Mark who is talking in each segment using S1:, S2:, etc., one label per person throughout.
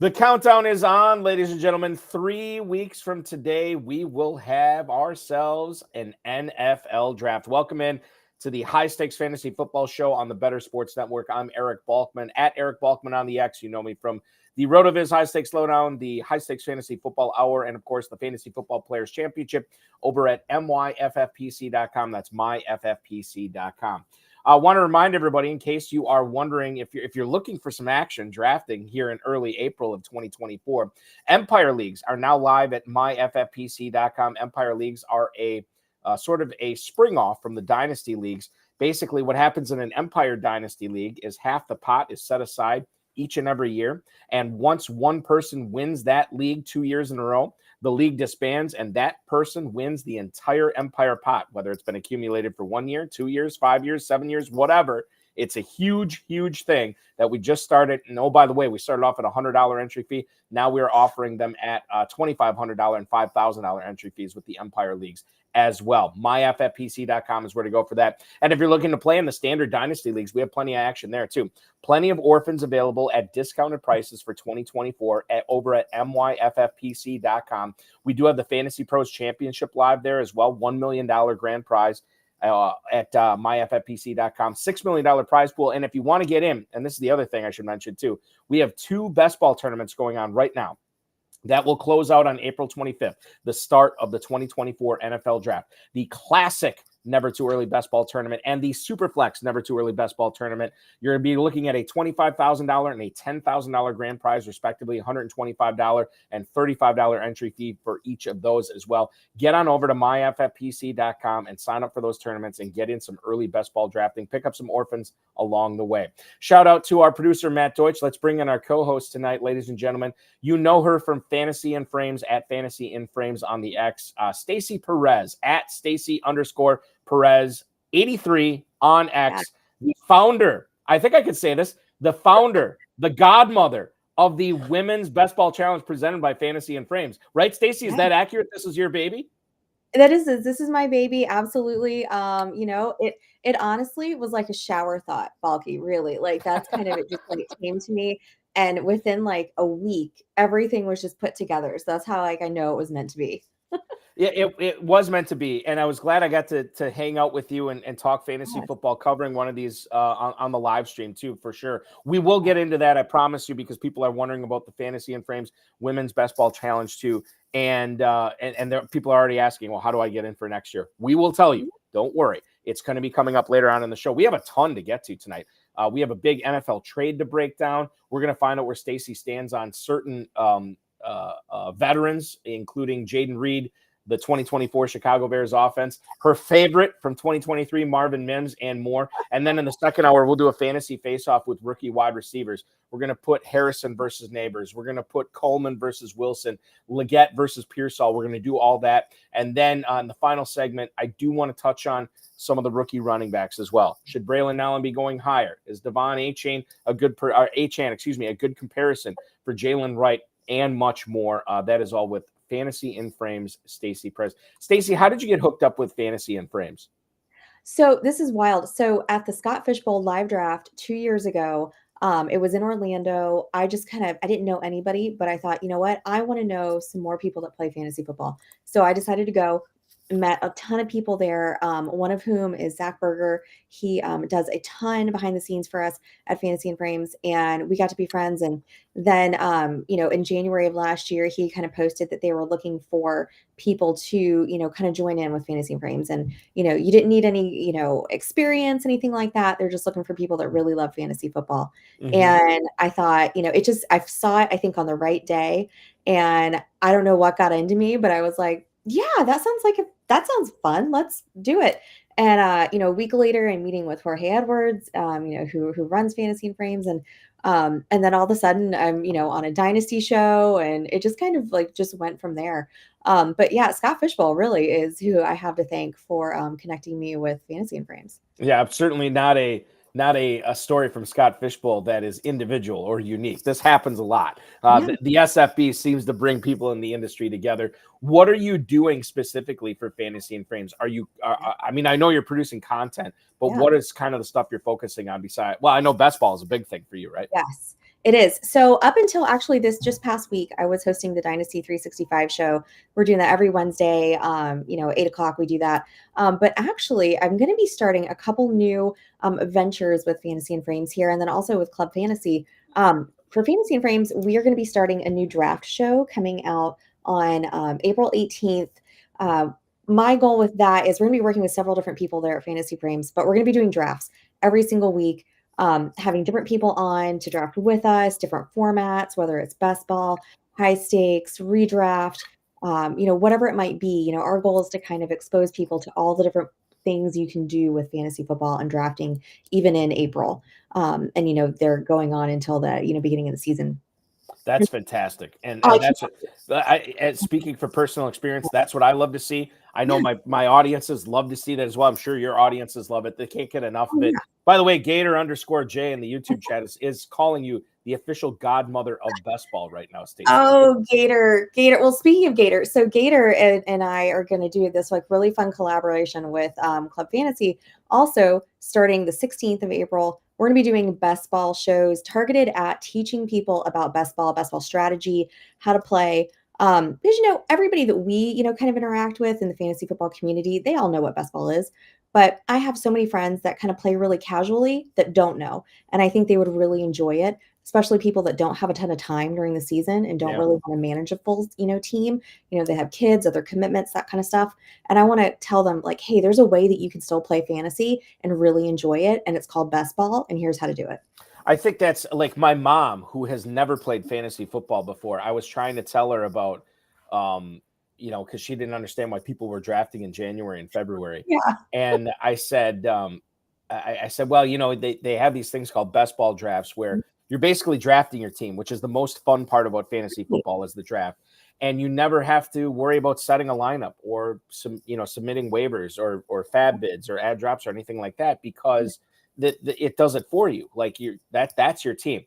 S1: The countdown is on, ladies and gentlemen. 3 weeks from today, we will have ourselves an NFL draft. Welcome in to the High Stakes Fantasy Football Show on the Better Sports Network. I'm Eric Balkman, at Eric Balkman on the X. You know me from the RotoViz High Stakes Lowdown, the High Stakes Fantasy Football Hour, and, of course, the Fantasy Football Players Championship over at myffpc.com. That's myffpc.com. I want to remind everybody, in case you are wondering, if you're looking for some action drafting here in early April of 2024, Empire Leagues are now live at myffpc.com. Empire Leagues are a sort of a spring off from the Dynasty Leagues. Basically, what happens in an Empire Dynasty League is half the pot is set aside each and every year. And once one person wins that league 2 years in a row, the league disbands, and that person wins the entire Empire pot, whether it's been accumulated for 1 year, 2 years, 5 years, 7 years, whatever. It's a huge, huge thing that we just started. And, oh, by the way, we started off at a $100 entry fee. Now we're offering them at $2,500 and $5,000 entry fees with the Empire Leagues as well. myffpc.com is where to go for that. And if you're looking to play in the standard Dynasty Leagues, we have plenty of action there too. Plenty of orphans available at discounted prices for 2024 over at myffpc.com. We do have the Fantasy Pros Championship live there as well. $1 million grand prize at myffpc.com. $6 million prize pool. And if you want to get in, and this is the other thing I should mention too, we have 2 best ball tournaments going on right now. That will close out on April 25th, the start of the 2024 NFL Draft. The Classic Never Too Early Best Ball Tournament and the Superflex Never Too Early Best Ball Tournament. You're going to be looking at a $25,000 and a $10,000 grand prize, respectively, $125 and $35 entry fee for each of those as well. Get on over to myffpc.com and sign up for those tournaments and get in some early best ball drafting. Pick up some orphans along the way. Shout out to our producer, Matt Deutsch. Let's bring in our co-host tonight, ladies and gentlemen. You know her from Fantasy in Frames at Fantasy in Frames on the X. Stacy Perez at Stacy_Perez 83 on X. The founder, I think I could say this, the founder, the godmother of the Women's Best Ball Challenge presented by Fantasy in Frames. Right, Stacy? Is that accurate? This is your baby?
S2: This is my baby. Absolutely. It honestly was like a shower thought, Balky, really. Like that's kind of it just like it came to me. And within like a week, everything was just put together. So that's how like I know it was meant to be.
S1: Yeah, it was meant to be. And I was glad I got to hang out with you and talk fantasy football, covering one of these on the live stream too, for sure. We will get into that, I promise you, because people are wondering about the Fantasy in Frames Women's Best Ball Challenge too. And people are already asking, well, how do I get in for next year? We will tell you. Don't worry. It's going to be coming up later on in the show. We have a ton to get to tonight. We have a big NFL trade to break down. We're going to find out where Stacy stands on certain veterans, including Jaden Reed, the 2024 Chicago Bears offense, her favorite from 2023, Marvin Mims, and more. And then in the second hour, we'll do a fantasy face-off with rookie wide receivers. We're going to put Harrison versus Nebers. We're going to put Coleman versus Wilson, Leggett versus Pearsall. We're going to do all that. And then on the final segment, I do want to touch on some of the rookie running backs as well. Should Braylon Allen be going higher? Is Devon Achane a good comparison for Jalen Wright, and much more? That is all with Fantasy in Frames, Stacy Perez. Stacy, how did you get hooked up with Fantasy in Frames?
S2: So this is wild. So at the Scott Fish Bowl live draft 2 years ago, it was in Orlando. I didn't know anybody, but I thought, you know what? I want to know some more people that play fantasy football. So I decided to go. Met a ton of people there, one of whom is Zach Berger. He does a ton behind the scenes for us at Fantasy and Frames, and we got to be friends. And then, in January of last year, he kind of posted that they were looking for people to, kind of join in with Fantasy and Frames. And, you didn't need any, experience, anything like that. They're just looking for people that really love fantasy football. Mm-hmm. And I thought, I saw it, I think, on the right day. And I don't know what got into me, but I was like, yeah, that sounds fun. Let's do it. And, a week later I'm meeting with Jorge Edwards, who runs Fantasy and Frames. And then all of a sudden I'm, on a Dynasty show, and it just kind of like just went from there. But yeah, Scott Fishbowl really is who I have to thank for connecting me with Fantasy and Frames.
S1: Yeah, certainly not a story from Scott Fishbowl that is individual or unique. This happens a lot. The SFB seems to bring people in the industry together. What are you doing specifically for Fantasy and Frames? Are you, I know you're producing content, but what is kind of the stuff you're focusing on besides, well, I know best ball is a big thing for you, right?
S2: Yes. It is. So up until actually this just past week, I was hosting the Dynasty 365 show. We're doing that every Wednesday. 8 o'clock we do that. But actually, I'm going to be starting a couple new ventures with Fantasy and Frames here, and then also with Club Fantasy. For Fantasy and Frames, we are going to be starting a new draft show coming out on April 18th. My goal with that is we're going to be working with several different people there at Fantasy Frames, but we're going to be doing drafts every single week. Having different people on to draft with us, different formats, whether it's best ball, high stakes, redraft, whatever it might be. Our goal is to kind of expose people to all the different things you can do with fantasy football and drafting, even in April. They're going on until the, beginning of the season.
S1: That's fantastic. And
S2: I
S1: that's speaking for personal experience, that's what I love to see. I know my audiences love to see that as well. I'm sure your audiences love it. They can't get enough of it. By the way, Gator_J in the YouTube chat is calling you the official godmother of best ball right now, Stacy.
S2: Oh, Gator. Well, speaking of Gator, so Gator and I are going to do this like really fun collaboration with Club Fantasy. Also, starting the 16th of April, we're going to be doing best ball shows targeted at teaching people about best ball strategy, how to play. Because, everybody that we, kind of interact with in the fantasy football community, they all know what best ball is. But I have so many friends that kind of play really casually that don't know. And I think they would really enjoy it, especially people that don't have a ton of time during the season and don't really want to manage a full, team. They have kids, other commitments, that kind of stuff. And I want to tell them like, hey, there's a way that you can still play fantasy and really enjoy it. And it's called best ball. And here's how to do it.
S1: I think that's like my mom, who has never played fantasy football before. I was trying to tell her about, because she didn't understand why people were drafting in January and February.
S2: Yeah.
S1: And I said, I said, well, they have these things called best ball drafts where you're basically drafting your team, which is the most fun part about fantasy football is the draft. And you never have to worry about setting a lineup or submitting waivers or fab bids or ad drops or anything like that, because it does it for you. Like that's your team.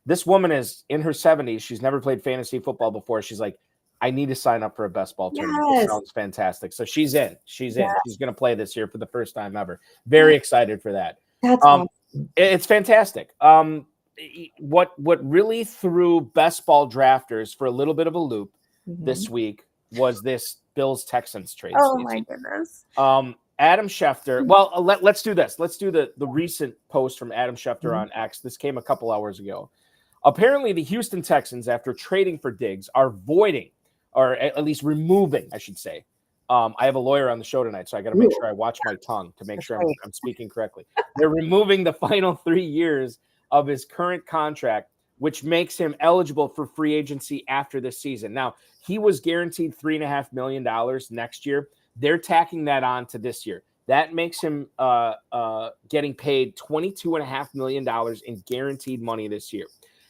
S1: This woman is in her 70s. She's never played fantasy football before. She's like, I need to sign up for a best ball tournament. It sounds fantastic. So she's in. She's in. She's going to play this year for the first time ever. Very excited for that.
S2: That's awesome.
S1: It's fantastic. What really threw best ball drafters for a little bit of a loop this week was this Bills Texans trade.
S2: Oh my goodness.
S1: Adam Schefter. Well, let's do this. Let's do the recent post from Adam Schefter on X. This came a couple hours ago. Apparently, the Houston Texans, after trading for Diggs, are voiding, or at least removing, I should say. I have a lawyer on the show tonight, so I got to make sure I watch my tongue to make sure I'm speaking correctly. They're removing the final 3 years of his current contract, which makes him eligible for free agency after this season. Now, he was guaranteed $3.5 million next year. They're tacking that on to this year. That makes him getting paid $22.5 million in guaranteed money this year.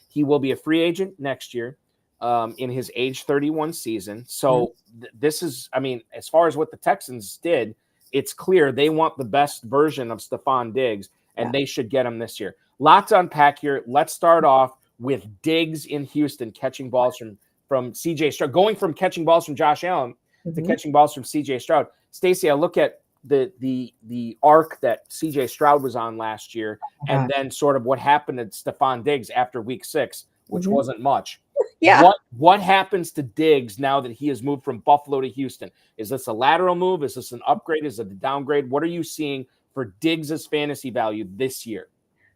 S1: He will be a free agent next year in his age 31 season. So this is, as far as what the Texans did, it's clear they want the best version of Stefon Diggs, and they should get him this year. Lots to unpack here. Let's start off with Diggs in Houston catching balls from C.J. Stroud, going from catching balls from Josh Allen to catching balls from C.J. Stroud. Stacy, I look at the arc that C.J. Stroud was on last year, and then sort of what happened to Stefon Diggs after week 6, which wasn't much.
S2: Yeah.
S1: What happens to Diggs now that he has moved from Buffalo to Houston? Is this a lateral move? Is this an upgrade? Is it a downgrade? What are you seeing for Diggs' fantasy value this year?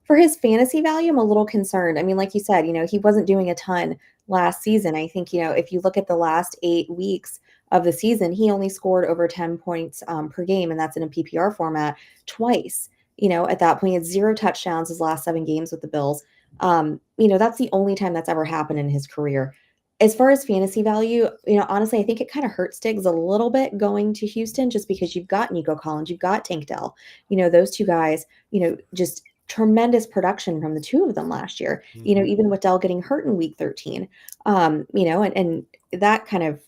S2: For his fantasy value, I'm a little concerned. Like you said, he wasn't doing a ton last season. I think, if you look at the last 8 weeks of the season, he only scored over 10 points per game, and that's in a PPR format twice. At that point, he had 0 touchdowns his last 7 games with the Bills. That's the only time that's ever happened in his career. As far as fantasy value, honestly, I think it kind of hurts Diggs a little bit going to Houston, just because you've got Nico Collins, you've got Tank Dell, those two guys, just tremendous production from the two of them last year, even with Dell getting hurt in week 13, and that kind of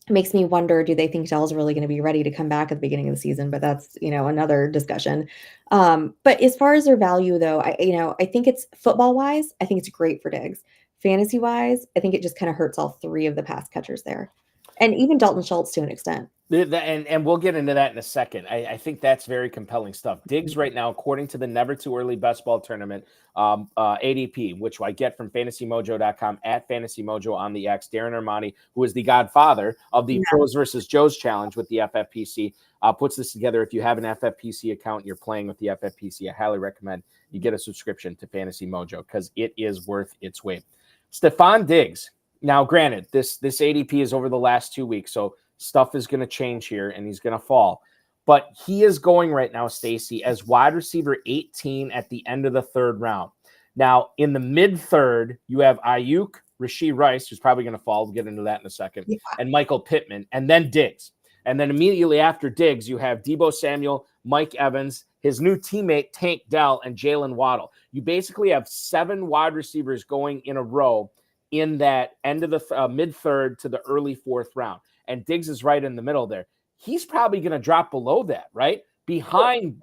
S2: makes me wonder, do they think Dell's really going to be ready to come back at the beginning of the season? But that's, another discussion. But as far as their value, though, I think it's football wise, I think it's great for Diggs. Fantasy wise, I think it just kind of hurts all 3 of the pass catchers there. And even Dalton Schultz to an extent.
S1: And we'll get into that in a second. I think that's very compelling stuff. Diggs right now, according to the Never Too Early Best Ball Tournament ADP, which I get from fantasymojo.com at fantasymojo on the X, Darren Armani, who is the godfather of the Pros versus Joes challenge with the FFPC, puts this together. If you have an FFPC account and you're playing with the FFPC, I highly recommend you get a subscription to Fantasy Mojo because it is worth its weight. Stefon Diggs. Now, granted, this ADP is over the last 2 weeks, so stuff is going to change here, and he's going to fall. But he is going right now, Stacy, as wide receiver 18 at the end of the third round. Now, in the mid-third, you have Ayuk, Rashee Rice, who's probably going to fall. We'll get into that in a second, and Michael Pittman, and then Diggs. And then immediately after Diggs, you have Deebo Samuel, Mike Evans, his new teammate, Tank Dell, and Jalen Waddle. You basically have 7 wide receivers going in a row in that end of the mid-third to the early fourth round. And Diggs is right in the middle there. He's probably going to drop below that, right? Behind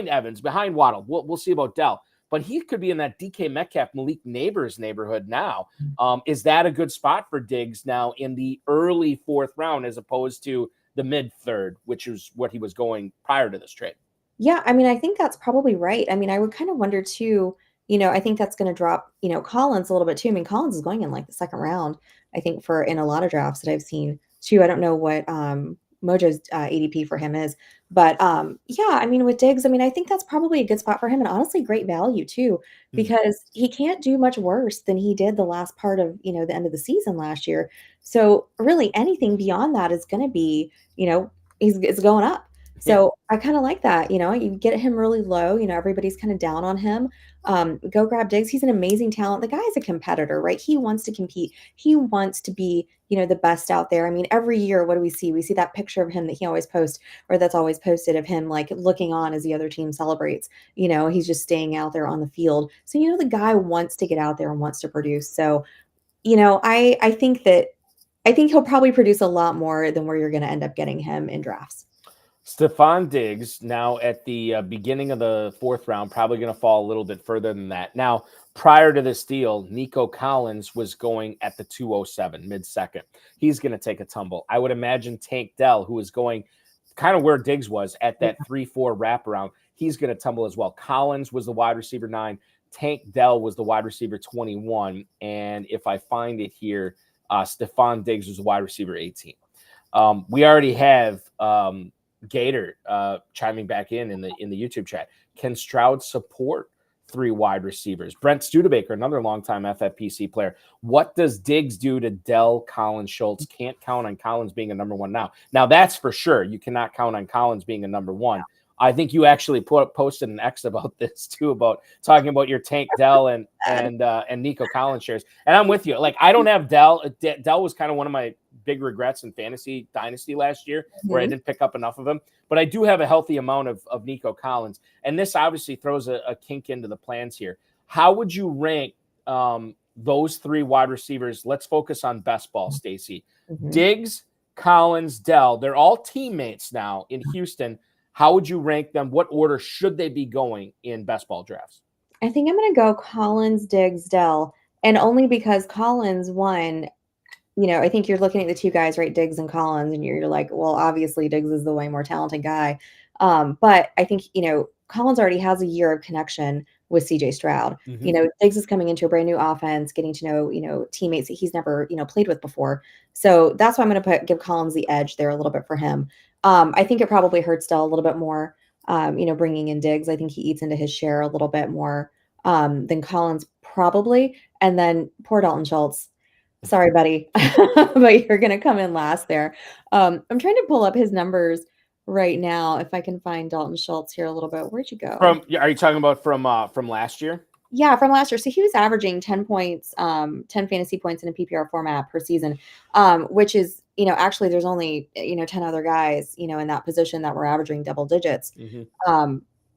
S1: Evans, behind Waddle. We'll see about Dell. But he could be in that DK Metcalf, Malik Nebers neighborhood now. Is that a good spot for Diggs now in the early fourth round as opposed to the mid-third, which is what he was going prior to this trade?
S2: Yeah, I mean, I think that's probably right. I mean, I would kind of wonder too, I think that's going to drop, Collins a little bit too. I mean, Collins is going in like the second round, I think, for in a lot of drafts that I've seen too. I don't know what Mojo's ADP for him is, but yeah, I mean, with Diggs, I mean, I think that's probably a good spot for him, and honestly, great value too, because he can't do much worse than he did the last part of, the end of the season last year. So really anything beyond that is going to be, it's going up. So I kind of like that, you get him really low, everybody's kind of down on him. Go grab Diggs. He's an amazing talent. The guy's a competitor, right? He wants to compete. He wants to be, the best out there. I mean, every year, what do we see? We see that picture of him that he always posts, or that's always posted of him, like looking on as the other team celebrates. He's just staying out there on the field. So, the guy wants to get out there and wants to produce. So, I think he'll probably produce a lot more than where you're going to end up getting him in drafts.
S1: Stefon Diggs now at the beginning of the fourth round, probably going to fall a little bit further than that. Now, prior to this deal, Nico Collins was going at the 207, mid-second. He's going to take a tumble. I would imagine Tank Dell, who is going kind of where Diggs was at that 3-4 wraparound, he's going to tumble as well. Collins was the wide receiver 9. Tank Dell was the wide receiver 21. And if I find it here, Stefon Diggs was the wide receiver 18. We already have Gator chiming back in the YouTube chat. Can Stroud support 3 wide receivers? Brent Studebaker, another longtime FFPC player. What does Diggs do to Dell, Collins, Schultz? Can't count on Collins being a number 1 now. Now that's for sure. You cannot count on Collins being a number 1. I think you actually posted an X about this too, about talking about your Tank Dell and Nico Collins shares. And I'm with you. Like, I don't have Dell. Dell was kind of one of my big regrets in fantasy dynasty last year, where I didn't pick up enough of him. But I do have a healthy amount of Nico Collins. And this obviously throws a kink into the plans here. How would you rank those 3 wide receivers? Let's focus on best ball, Stacy. Diggs, Collins, Dell. They're all teammates now in Houston. How would you rank them? What order should they be going in best ball drafts?
S2: I think I'm going to go Collins, Diggs, Dell, and only because Collins won. I think you're looking at the 2 guys, right? Diggs and Collins, and you're like, well, obviously Diggs is the way more talented guy. But I think, Collins already has a year of connection with CJ Stroud. Diggs is coming into a brand new offense, getting to know, teammates that he's never, played with before. So that's why I'm going to give Collins the edge there a little bit for him. I think it probably hurts Dell a little bit more, bringing in Diggs. I think he eats into his share a little bit more than Collins probably. And then poor Dalton Schultz. Sorry, buddy, but you're going to come in last there. I'm trying to pull up his numbers right now, if I can find Dalton Schultz here a little bit. Where'd you go?
S1: Are you talking about from last year?
S2: Yeah, from last year. So he was averaging 10 points, 10 fantasy points in a PPR format per season, which is, actually there's only, 10 other guys, in that position that were averaging double digits.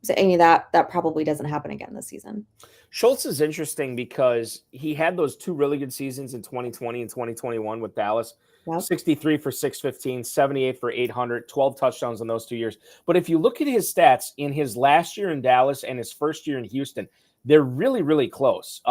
S2: So Amy, that probably doesn't happen again this season.
S1: Schultz is interesting because he had those 2 really good seasons in 2020 and 2021 with Dallas. Yep. 63 for 615, 78 for 800, 12 touchdowns in those 2 years. But if you look at his stats in his last year in Dallas and his first year in Houston, they're really, really close.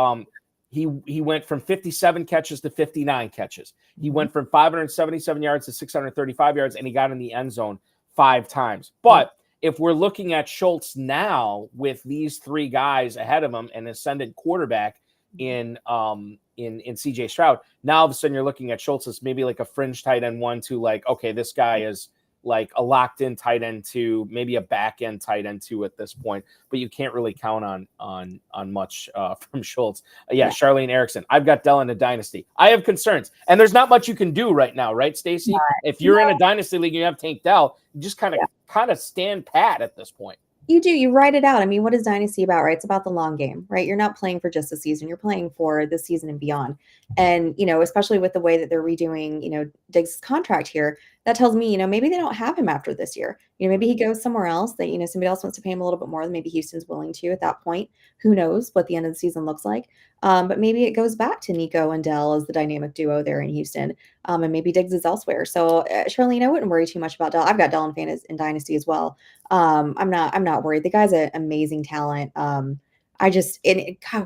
S1: He went from 57 catches to 59 catches. He went from 577 yards to 635 yards, and he got in the end zone 5 times. But if we're looking at Schultz now with these 3 guys ahead of him, and ascendant quarterback in CJ Stroud, now all of a sudden you're looking at Schultz as maybe like a fringe tight end 1-2, like, okay, this guy is like a locked in tight end 2, maybe a back end tight end 2 at this point, but you can't really count on much from Schultz. Charlene Erickson, I've got Dell in a dynasty. I have concerns, and there's not much you can do right now, right, Stacy? If you're in a dynasty league and you have Tank Dell, you just kind of stand pat at this point.
S2: You do. You write it out. I mean, what is Dynasty about, right? It's about the long game, right? You're not playing for just a season. You're playing for the season and beyond. And, especially with the way that they're redoing, Diggs' contract here, that tells me, maybe they don't have him after this year. Maybe he goes somewhere else that, somebody else wants to pay him a little bit more than maybe Houston's willing to at that point. Who knows what the end of the season looks like. But maybe it goes back to Nico and Dell as the dynamic duo there in Houston. And maybe Diggs is elsewhere. So Charlene, I wouldn't worry too much about Dell. I've got Dell in Dynasty as well. I'm not worried. The guy's an amazing talent. God,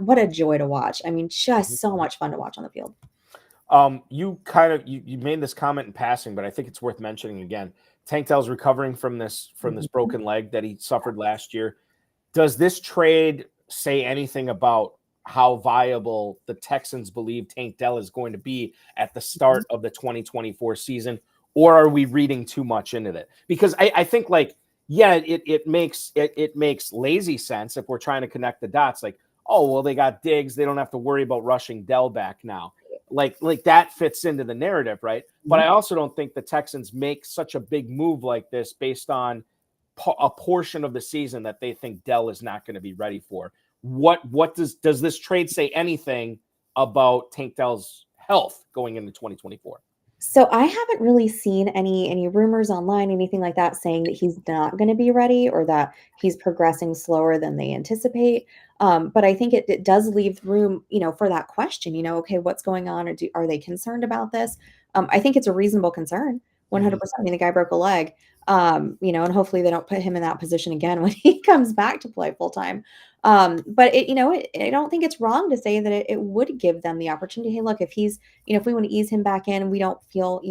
S2: what a joy to watch. I mean, just so much fun to watch on the field.
S1: You made this comment in passing, but I think it's worth mentioning again. Tank Dell's recovering from this broken leg that he suffered last year. Does this trade say anything about how viable the Texans believe Tank Dell is going to be at the start of the 2024 season, or are we reading too much into it? Because I think it makes lazy sense if we're trying to connect the dots. Like, oh, well, they got Diggs. They don't have to worry about rushing Dell back now. Like that fits into the narrative, right? But I also don't think the Texans make such a big move like this based on a portion of the season that they think Dell is not going to be ready for. What does this trade say anything about Tank Dell's health going into 2024?
S2: So I haven't really seen any rumors online, anything like that, saying that he's not going to be ready or that he's progressing slower than they anticipate. But I think it does leave room, for that question. Okay, what's going on, or are they concerned about this? I think it's a reasonable concern, 100%. I mean, the guy broke a leg, and hopefully they don't put him in that position again when he comes back to play full time. But I don't think it's wrong to say that it would give them the opportunity. Hey, look, if he's, if we want to ease him back in, we don't feel,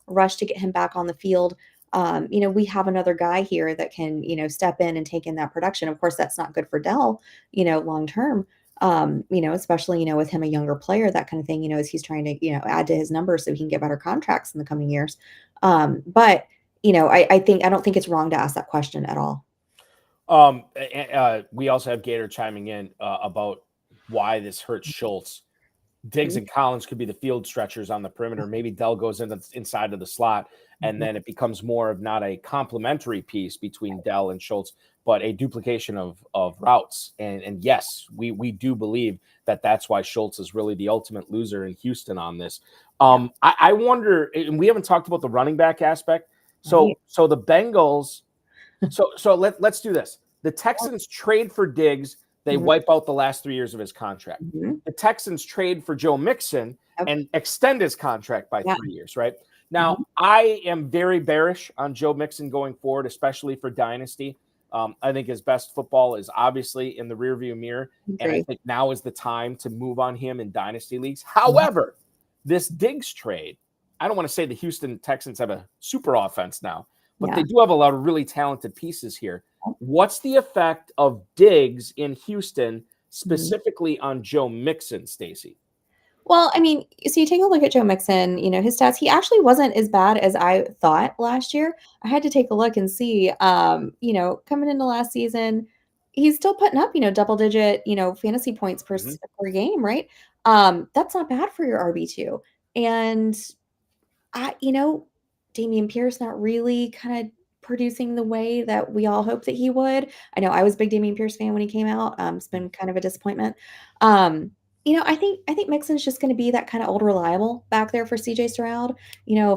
S2: rushed to get him back on the field. We have another guy here that can, step in and take in that production. Of course, that's not good for Dell, long term. Especially, with him a younger player, that kind of thing, as he's trying to, add to his numbers so he can get better contracts in the coming years. But I don't think it's wrong to ask that question at all.
S1: We also have Gator chiming in about why this hurts Schultz. Diggs and Collins could be the field stretchers on the perimeter. Maybe Dell goes inside of the slot, and then it becomes more of not a complementary piece between Dell and Schultz, but a duplication of routes. And yes, we do believe that that's why Schultz is really the ultimate loser in Houston on this. I wonder, and we haven't talked about the running back aspect. So the Bengals. So let's do this. The Texans trade for Diggs. They wipe out the last 3 years of his contract. The Texans trade for Joe Mixon and extend his contract by 3 years, right? Now, I am very bearish on Joe Mixon going forward, especially for Dynasty. I think his best football is obviously in the rearview mirror, and I think now is the time to move on him in Dynasty leagues. However, this Diggs trade, I don't want to say the Houston Texans have a super offense now, but they do have a lot of really talented pieces here. What's the effect of Diggs in Houston, specifically on Joe Mixon, Stacy?
S2: Well, I mean, so you take a look at Joe Mixon, his stats, he actually wasn't as bad as I thought last year. I had to take a look and see, coming into last season, he's still putting up, double digit, fantasy points per game, right? That's not bad for your RB2. And Dameon Pierce not really kind of producing the way that we all hoped that he would. I know I was a big Dameon Pierce fan when he came out. It's been kind of a disappointment. I think Mixon's just going to be that kind of old reliable back there for CJ Stroud.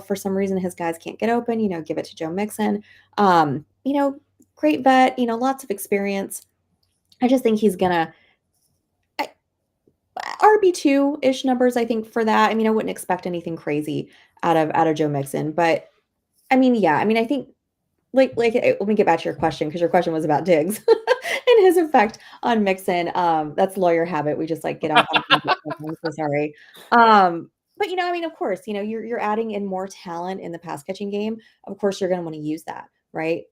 S2: For some reason his guys can't get open, give it to Joe Mixon. Great vet, lots of experience. I just think he's gonna RB2-ish numbers, I think, for that. I mean, I wouldn't expect anything crazy out of Joe Mixon, but I mean, I think like let me get back to your question, because your question was about Diggs. and his effect on Mixon. That's lawyer habit. We just like get off on tangents sometimes, so sorry. But I mean, of course, you're adding in more talent in the pass catching game. Of course, you're going to want to use that, right?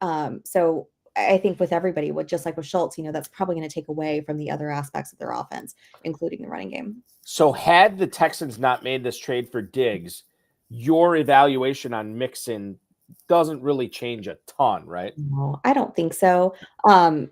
S2: So I think with everybody, just like with Schultz, that's probably going to take away from the other aspects of their offense, including the running game.
S1: So had the Texans not made this trade for Diggs, your evaluation on Mixon doesn't really change a ton, right?
S2: No, I don't think so. And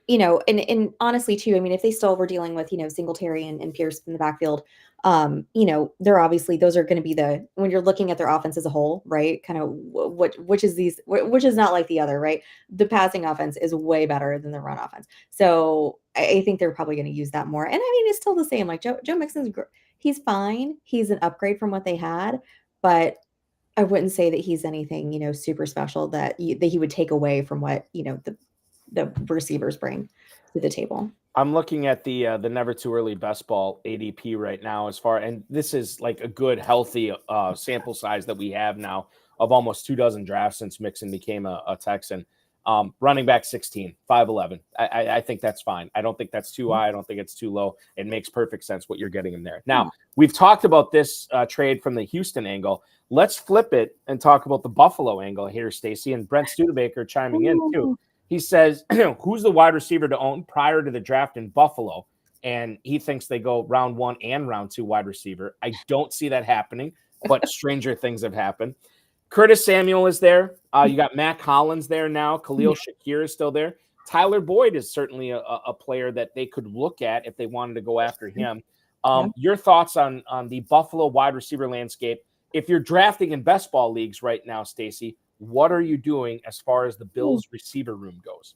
S2: honestly too, I mean, if they still were dealing with, Singletary and Pierce in the backfield, they're obviously those are going to be when you're looking at their offense as a whole, right? Kind of which is not like the other, right? The passing offense is way better than the run offense. So I think they're probably going to use that more. And I mean, it's still the same. Like Joe Mixon's, he's fine. He's an upgrade from what they had, but I wouldn't say that he's anything, super special that he would take away from what, the receivers bring to the table.
S1: I'm looking at the Never Too Early Best Ball ADP right now and this is like a good, healthy sample size that we have now of almost 24 drafts since Mixon became a Texan. Running back 16, 5'11". I think that's fine. I don't think that's too high. I don't think it's too low. It makes perfect sense what you're getting in there. Now, we've talked about this trade from the Houston angle. Let's flip it and talk about the Buffalo angle here, Stacy, and Brent Studebaker chiming in too. He says, who's the wide receiver to own prior to the draft in Buffalo? And he thinks they go round 1 and round 2 wide receiver. I don't see that happening, but stranger things have happened. Curtis Samuel is there. You got Mac Hollins there now. Khalil Shakir is still there. Tyler Boyd is certainly a player that they could look at if they wanted to go after him. Your thoughts on the Buffalo wide receiver landscape? If you're drafting in best ball leagues right now, Stacy, what are you doing as far as the Bills receiver room goes?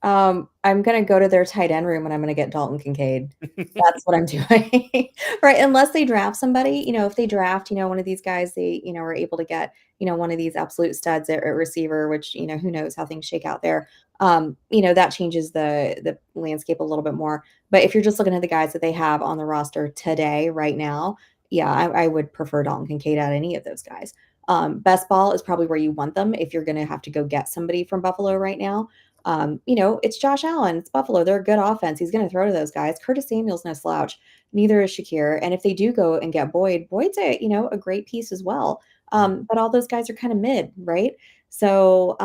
S2: I'm going to go to their tight end room and I'm going to get Dalton Kincaid. That's what I'm doing. Right. Unless they draft somebody, if they draft, one of these guys, they, are able to get, one of these absolute studs at receiver, which, who knows how things shake out there. That changes the landscape a little bit more. But if you're just looking at the guys that they have on the roster today, right now, yeah, I would prefer Dalton Kincaid at any of those guys. Best ball is probably where you want them if you're going to have to go get somebody from Buffalo right now. It's Josh Allen, it's Buffalo. They're a good offense. He's going to throw to those guys. Curtis Samuel's no slouch. Neither is Shakir. And if they do go and get Boyd's a great piece as well. But all those guys are kind of mid, right? So,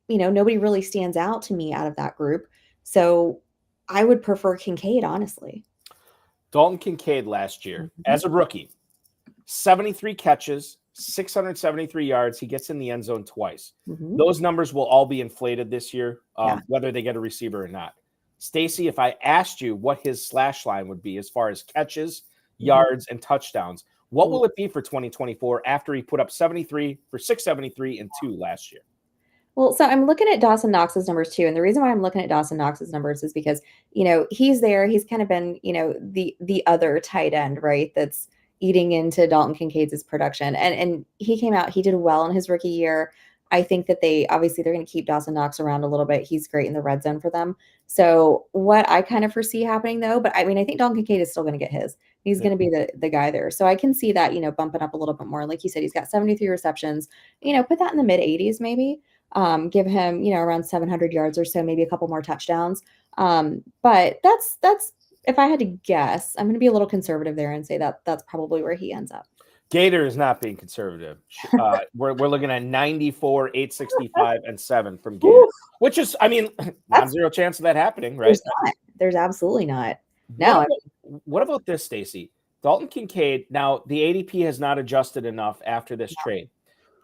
S2: nobody really stands out to me out of that group. So I would prefer Kincaid, honestly.
S1: Dalton Kincaid last year, as a rookie, 73 catches, 673 yards. He gets in the end zone twice. Those numbers will all be inflated this year, whether they get a receiver or not. Stacy, if I asked you what his slash line would be as far as catches, yards, and touchdowns, what will it be for 2024 after he put up 73 for 673 and 2 last year?
S2: Well, so I'm looking at Dawson Knox's numbers too. And the reason why I'm looking at Dawson Knox's numbers is because, he's there. He's kind of been, the other tight end, right? That's eating into Dalton Kincaid's production. And he came out, he did well in his rookie year. I think that they're going to keep Dawson Knox around a little bit. He's great in the red zone for them. So what I kind of foresee happening though, but I mean, I think Dalton Kincaid is still going to get his. He's going to be the guy there. So I can see that, bumping up a little bit more. Like you said, he's got 73 receptions, put that in the mid 80s maybe. Give him, around 700 yards or so, maybe a couple more touchdowns. But that's if I had to guess, I'm going to be a little conservative there and say that that's probably where he ends up.
S1: Gator is not being conservative. We're looking at 94, 865, and 7 from Gator, which is, I mean, not zero chance of that happening, right?
S2: There's absolutely not. No.
S1: What about this, Stacy? Dalton Kincaid, now the ADP has not adjusted enough after this trade,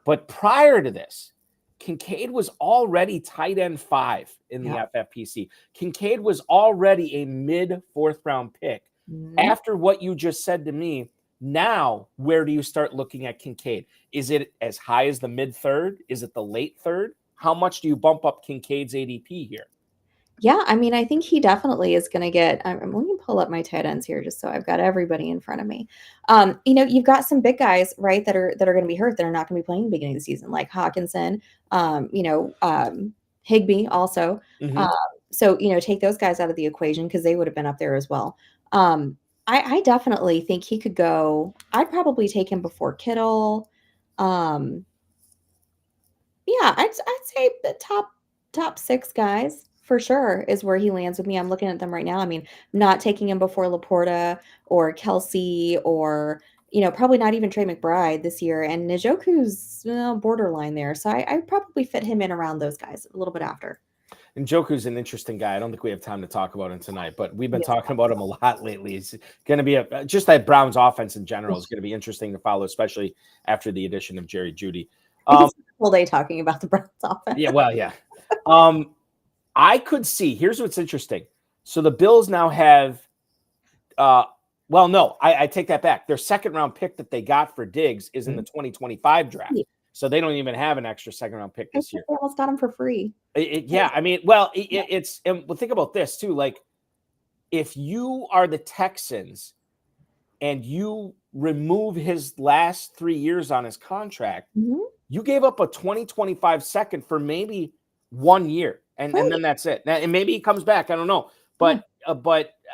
S1: but prior to this, Kincaid was already tight end 5 in the FFPC. Kincaid was already a mid 4th round pick. After what you just said to me, now where do you start looking at Kincaid? Is it as high as the mid 3rd? Is it the late 3rd? How much do you bump up Kincaid's ADP here?
S2: Yeah, I mean, I think he definitely is going to get. Let me pull up my tight ends here just so I've got everybody in front of me. You've got some big guys, right, that are going to be hurt, that are not going to be playing at the beginning of the season, like Hawkinson, Higbee also. So take those guys out of the equation because they would have been up there as well. I definitely think he could go. I'd probably take him before Kittle. I'd say the top 6 guys. for sure is where he lands with me. I'm looking at them right now. I mean, I'm not taking him before Laporta or Kelsey or, probably not even Trey McBride this year. And Njoku's borderline there. So I probably fit him in around those guys a little bit after.
S1: And Njoku's an interesting guy. I don't think we have time to talk about him tonight, but we've been
S2: Yes.
S1: talking about him a lot lately. It's going to be just that Browns offense in general is going to be interesting to follow, especially after the addition of Jerry Jeudy.
S2: Whole day talking about the Browns offense.
S1: Yeah, well, yeah. I could see. Here's what's interesting. So the Bills now have. I take that back. Their second round pick that they got for Diggs is in the 2025 draft. So they don't even have an extra second round pick this year.
S2: They almost got him for free.
S1: I mean, well, it's and think about this too. Like, if you are the Texans and you remove his last 3 years on his contract, you gave up a 2025 second for maybe 1 year, and then that's it. Now, and maybe he comes back. I don't know, but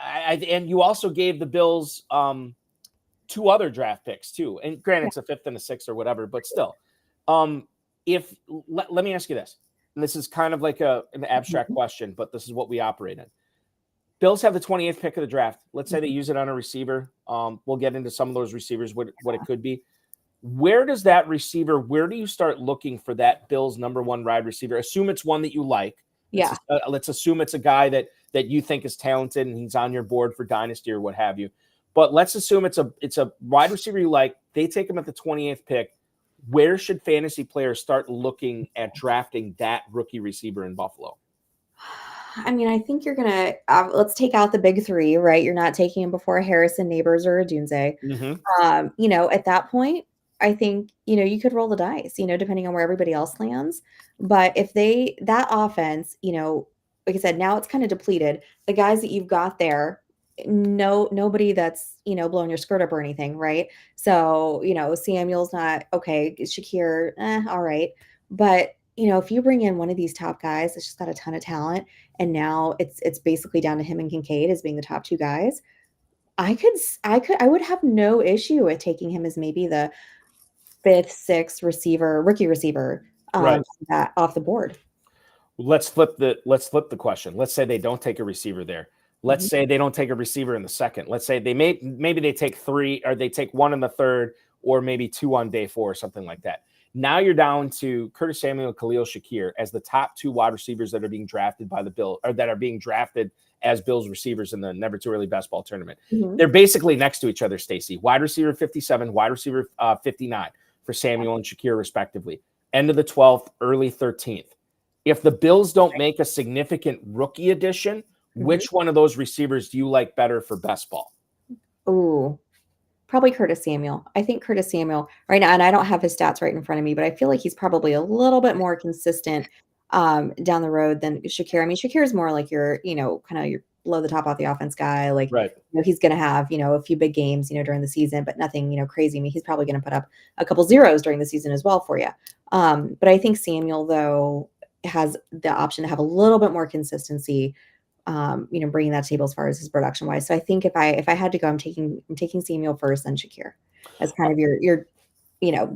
S1: and you also gave the Bills 2 other draft picks too. And granted, it's a 5th and a 6th or whatever, but still. Let me ask you this, and this is kind of like an abstract question, but this is what we operate in. Bills have the 28th pick of the draft. Let's say they use it on a receiver. We'll get into some of those receivers, what it could be. Where does that receiver, where do you start looking for that Bills number 1 wide receiver? Assume it's one that you like.
S2: Yeah.
S1: Let's assume it's a guy that you think is talented and he's on your board for Dynasty or what have you. But let's assume it's a wide receiver you like. They take him at the 28th pick. Where should fantasy players start looking at drafting that rookie receiver in Buffalo?
S2: I mean, I think you're going to let's take out the big 3, right? You're not taking him before Harrison, Nebers, or Odunze. At that point, I think, you could roll the dice, depending on where everybody else lands. But if that offense, like I said, now it's kind of depleted. The guys that you've got there, nobody that's, blowing your skirt up or anything, right? So, Samuel's not okay. Shakir, all right. But, if you bring in one of these top guys that's just got a ton of talent, and now it's basically down to him and Kincaid as being the top 2 guys, I would have no issue with taking him as maybe the 5th, 6th rookie receiver,
S1: right,
S2: that off the board.
S1: Let's flip the question. Let's say they don't take a receiver there. Let's say they don't take a receiver in the 2nd. Let's say maybe they take 3, or they take 1 in the 3rd, or maybe 2 on day 4 or something like that. Now you're down to Curtis Samuel and Khalil Shakir as the top 2 wide receivers that are being drafted by the Bills, or that are being drafted as Bills receivers in the Never Too Early Best Ball Tournament. They're basically next to each other, Stacy. Wide receiver 57, wide receiver 59 for Samuel and Shakir respectively. End of the 12th, early 13th. If the Bills don't make a significant rookie addition, which one of those receivers do you like better for best ball?
S2: Ooh, probably Curtis Samuel. I think Curtis Samuel right now, and I don't have his stats right in front of me, but I feel like he's probably a little bit more consistent down the road than Shakir. I mean, Shakir is more like your, kind of your blow the top off the offense guy. Like,
S1: right.
S2: He's going to have, a few big games, during the season, but nothing, crazy. I mean, he's probably going to put up a couple zeros during the season as well for you. But I think Samuel, though, has the option to have a little bit more consistency, bringing that to table as far as his production wise. So I think if I had to go, I'm taking Samuel first, then Shakir as kind of your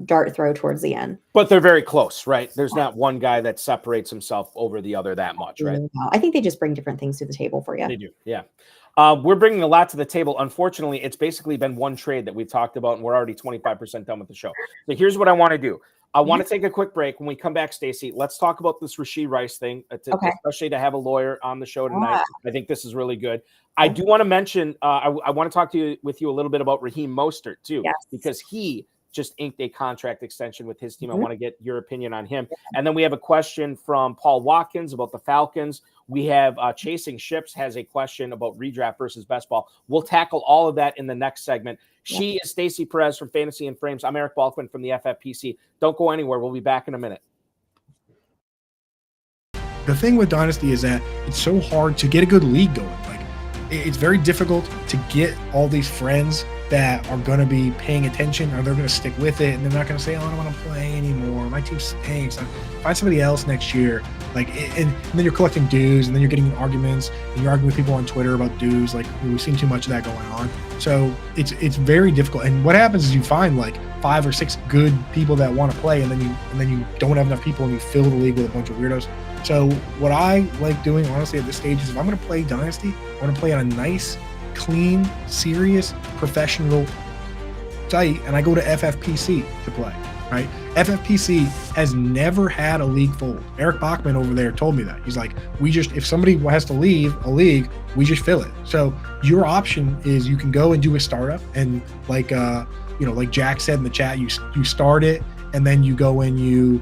S2: dart throw towards the end.
S1: But they're very close, right? There's not one guy that separates himself over the other that much, right?
S2: No, I think they just bring different things to the table for you.
S1: They do, yeah. We're bringing a lot to the table. Unfortunately, it's basically been one trade that we've talked about, and we're already 25% done with the show. So here's what I want to do. I want to take a quick break. When we come back, Stacy, let's talk about this Rashee Rice thing, especially to have a lawyer on the show tonight. I think this is really good. I do want to mention, I want to talk with you a little bit about Raheem Mostert, too, because he just inked a contract extension with his team. I want to get your opinion on him. And then we have a question from Paul Watkins about the Falcons. We have Chasing Ships has a question about redraft versus best ball. We'll tackle all of that in the next segment. She is Stacy Perez from Fantasy and Frames. I'm Eric Balkman from the FFPC. Don't go anywhere. We'll be back in a minute.
S3: The thing with Dynasty is that it's so hard to get a good league going. Like, it's very difficult to get all these friends that are going to be paying attention, or they're going to stick with it, and they're not going to say, "Oh, I don't want to play anymore. My team stinks. Find somebody else next year." Like, and then you're collecting dues, and then you're getting in arguments, and you're arguing with people on Twitter about dues. Like, we've seen too much of that going on. So it's very difficult. And what happens is you find like 5 or 6 good people that want to play, and then you don't have enough people, and you fill the league with a bunch of weirdos. So what I like doing, honestly, at this stage is if I'm going to play Dynasty, I want to play on a nice, clean, serious, professional site, and I go to FFPC to play, right? FFPC has never had a league fold. Eric Balkman over there told me that. He's like, if somebody has to leave a league, we just fill it. So your option is you can go and do a startup, and like Jack said in the chat, you start it, and then you go and you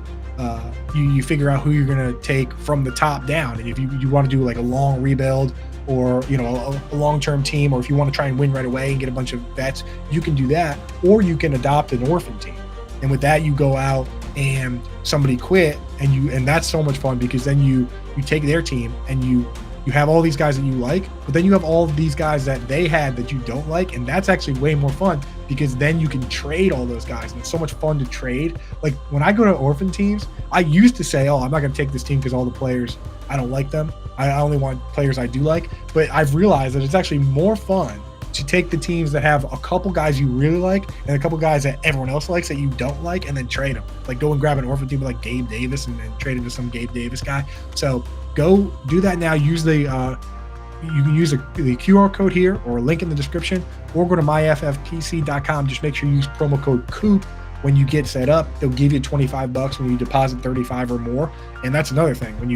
S3: figure out who you're going to take from the top down. And if you want to do like a long rebuild, or a long-term team, or if you want to try and win right away and get a bunch of vets, you can do that. Or you can adopt an orphan team, and with that you go out and somebody quit, and that's so much fun, because then you take their team and you have all these guys that you like, but then you have all of these guys that they had that you don't like, and that's actually way more fun, because then you can trade all those guys, and it's so much fun to trade. Like when I go to orphan teams, I used to say, I'm not going to take this team because all the players, I don't like them. I only want players I do like. But I've realized that it's actually more fun to take the teams that have a couple guys you really like and a couple guys that everyone else likes that you don't like, and then trade them. Like go and grab an orphan team like Gabe Davis and then trade him to some Gabe Davis guy. So go do that now. Use you can use the QR code here or a link in the description, or go to myffpc.com. Just make sure you use promo code COOP when you get set up. They'll give you $25 when you deposit 35 or more. And that's another thing. When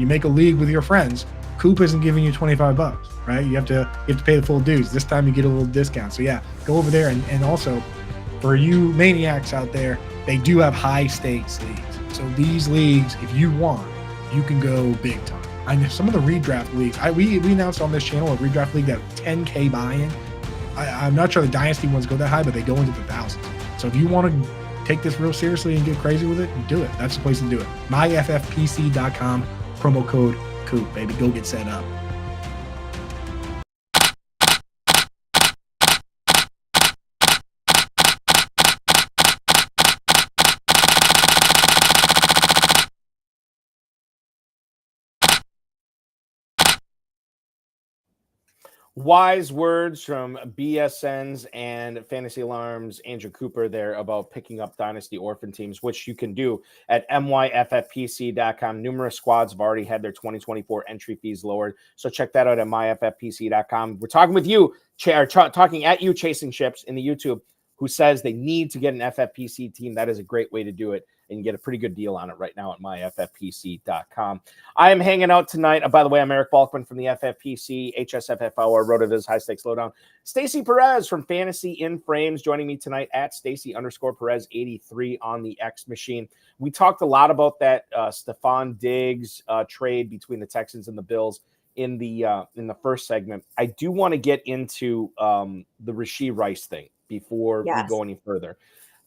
S3: you make a league with your friends, Coop isn't giving you $25, right? You have to pay the full dues. This time you get a little discount. So yeah, go over there. And also for you maniacs out there, they do have high stakes leagues. So these leagues, if you want, you can go big time. I know some of the redraft leagues, we announced on this channel a redraft league that 10K buy-in. I'm not sure the Dynasty ones go that high, but they go into the thousands. So if you want to take this real seriously and get crazy with it, do it. That's the place to do it. myffpc.com, promo code COOP, baby. Go get set up.
S1: Wise words from BSN's and Fantasy Alarms Andrew Cooper there about picking up Dynasty orphan teams, which you can do at myffpc.com. Numerous squads have already had their 2024 entry fees lowered, so check that out at myffpc.com. We're talking with you, talking at you, Chasing Ships in the YouTube, who says they need to get an FFPC team. That is a great way to do it, and you get a pretty good deal on it right now at myffpc.com. I am hanging out tonight. By the way, I'm Eric Balkman from the FFPC, HSFF Hour, RotoViz High Stakes Lowdown. Stacy Perez from Fantasy in Frames joining me tonight at Stacy_Perez83 on the X machine. We talked a lot about that Stefon Diggs trade between the Texans and the Bills in the first segment. I do want to get into the Rashee Rice thing before we go any further.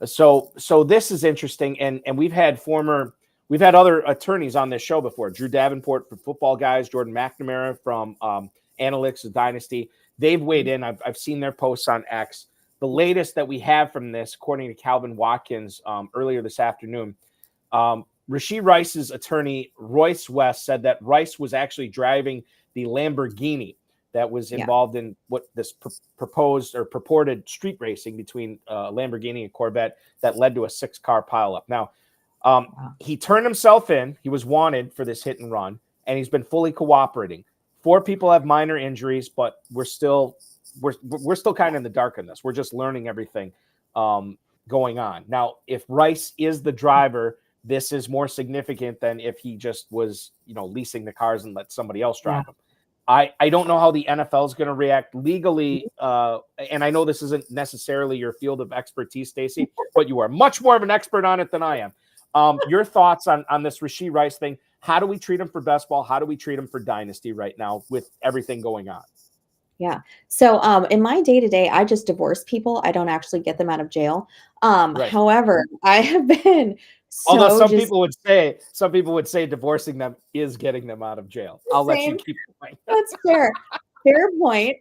S1: So this is interesting, and we've had other attorneys on this show before. Drew Davenport from Football Guys, Jordan McNamara from Analytics of Dynasty. They've weighed in. I've seen their posts on X. The latest that we have from this, according to Calvin Watkins earlier this afternoon, Rashee Rice's attorney, Royce West, said that Rice was actually driving the Lamborghini that was involved in what this proposed or purported street racing between Lamborghini and Corvette that led to a 6-car pileup. Now, he turned himself in. He was wanted for this hit and run, and he's been fully cooperating. 4 people have minor injuries, but we're still kind of in the dark on this. We're just learning everything going on. Now, if Rice is the driver, this is more significant than if he just was, leasing the cars and let somebody else drive them. I don't know how the NFL is going to react legally, and I know this isn't necessarily your field of expertise, Stacy, but you are much more of an expert on it than I am. Your thoughts on this Rashee Rice thing? How do we treat him for best ball? How do we treat him for Dynasty right now with everything going on?
S2: Yeah. So in my day-to-day, I just divorce people. I don't actually get them out of jail. However, I have been
S1: although some people would say divorcing them is getting them out of jail. I'll let you keep going.
S2: That's fair. Fair point.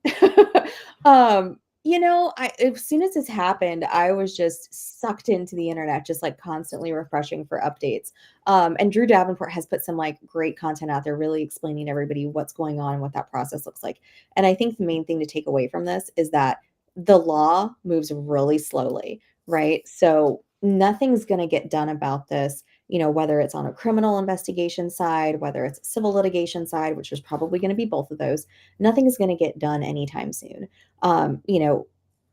S2: As soon as this happened, I was just sucked into the internet, just like constantly refreshing for updates. And Drew Davenport has put some great content out there, really explaining to everybody what's going on and what that process looks like. And I think the main thing to take away from this is that the law moves really slowly, right? So nothing's going to get done about this, whether it's on a criminal investigation side, whether it's a civil litigation side, which is probably going to be both of those, nothing is going to get done anytime soon.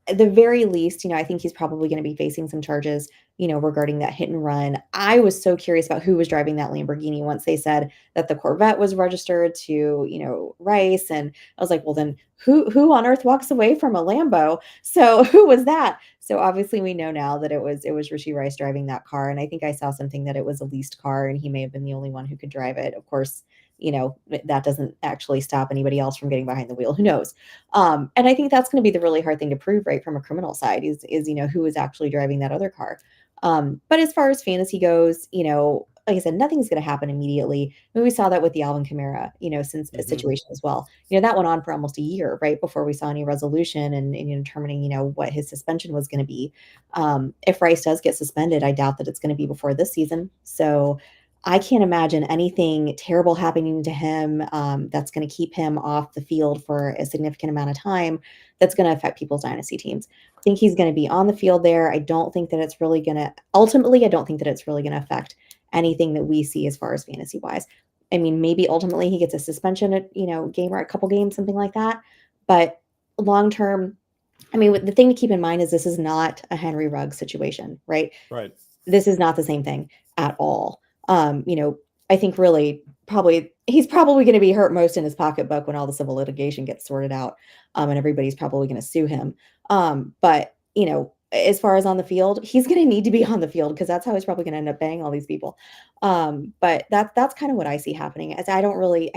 S2: At the very least, I think he's probably going to be facing some charges, regarding that hit and run. I was so curious about who was driving that Lamborghini once they said that the Corvette was registered to, Rice. And I was like, well, then who on earth walks away from a Lambo? So who was that? So obviously we know now that it was Rashee Rice driving that car. And I think I saw something that it was a leased car and he may have been the only one who could drive it. Of course, that doesn't actually stop anybody else from getting behind the wheel. Who knows? And I think that's going to be the really hard thing to prove, right, from a criminal side is who is actually driving that other car. But as far as fantasy goes, like I said, nothing's going to happen immediately. I mean, we saw that with the Alvin Kamara, since situation as well. That went on for almost a year, right, before we saw any resolution and determining, what his suspension was going to be. If Rice does get suspended, I doubt that it's going to be before this season. So I can't imagine anything terrible happening to him that's going to keep him off the field for a significant amount of time that's going to affect people's dynasty teams. I think he's going to be on the field there. I don't think that it's really going to affect anything that we see as far as fantasy wise. I mean, maybe ultimately he gets a suspension at, game or a couple games, something like that. But long term, I mean, the thing to keep in mind is this is not a Henry Ruggs situation, right?
S1: Right.
S2: This is not the same thing at all. I think really he's probably going to be hurt most in his pocketbook when all the civil litigation gets sorted out, and everybody's probably going to sue him. But as far as on the field, he's going to need to be on the field because that's how he's probably going to end up paying all these people. But that's kind of what I see happening. As I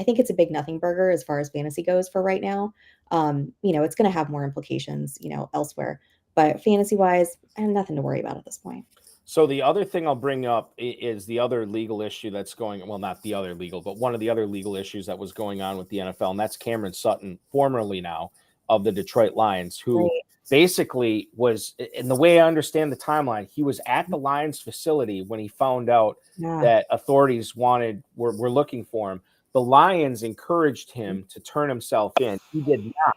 S2: think it's a big nothing burger as far as fantasy goes for right now. It's going to have more implications, elsewhere, but fantasy wise, I have nothing to worry about at this point.
S1: So the other thing I'll bring up is the other legal issue that's going, well, not the other legal, but one of the other legal issues that was going on with the NFL, and that's Cameron Sutton, formerly now of the Detroit Lions, who basically was, in the way I understand the timeline, he was at the Lions facility when he found out that authorities were looking for him. The Lions encouraged him to turn himself in. He did not.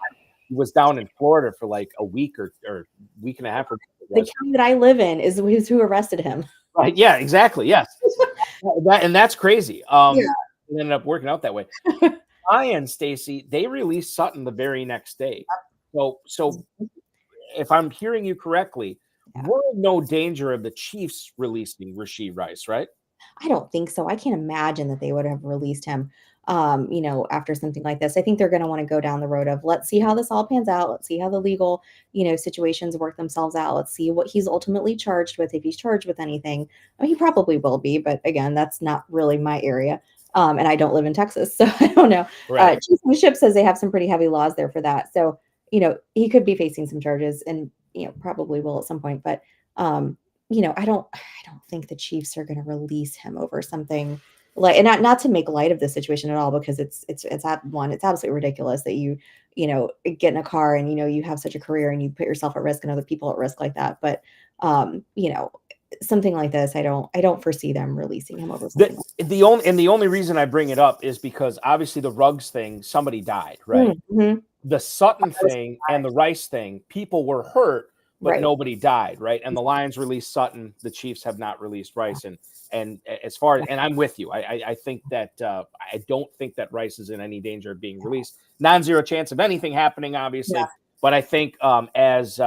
S1: He was down in Florida for like a week or week and a half.
S2: The county that I live in is who arrested him.
S1: Right. Yeah, exactly. Yes. That's crazy. It ended up working out that way. Lions, Stacy, they released Sutton the very next day. So if I'm hearing you correctly, we're in no danger of the Chiefs releasing Rashee Rice, right?
S2: I don't think so. I can't imagine that they would have released him, after something like this. I think they're going to want to go down the road of let's see how this all pans out. Let's see how the legal, situations work themselves out. Let's see what he's ultimately charged with, if he's charged with anything. I mean, he probably will be, but again, that's not really my area. And I don't live in Texas, so I don't know.
S1: Right.
S2: Chief Ship says they have some pretty heavy laws there for that. So, he could be facing some charges and, probably will at some point. But, I don't think the Chiefs are going to release him over something like, and not to make light of this situation at all, because it's absolutely ridiculous that you get in a car and, you have such a career and you put yourself at risk and other people at risk like that. But, something like this, I don't foresee them releasing him over something.
S1: The only reason I bring it up is because obviously the Ruggs thing, somebody died, right? Mm-hmm. The Sutton thing and the Rice thing, people were hurt, but nobody died, right? And the Lions released Sutton, the Chiefs have not released Rice, and as far as, and I'm with you, I think that I don't think that Rice is in any danger of being released. Non-zero chance of anything happening, obviously, but I think as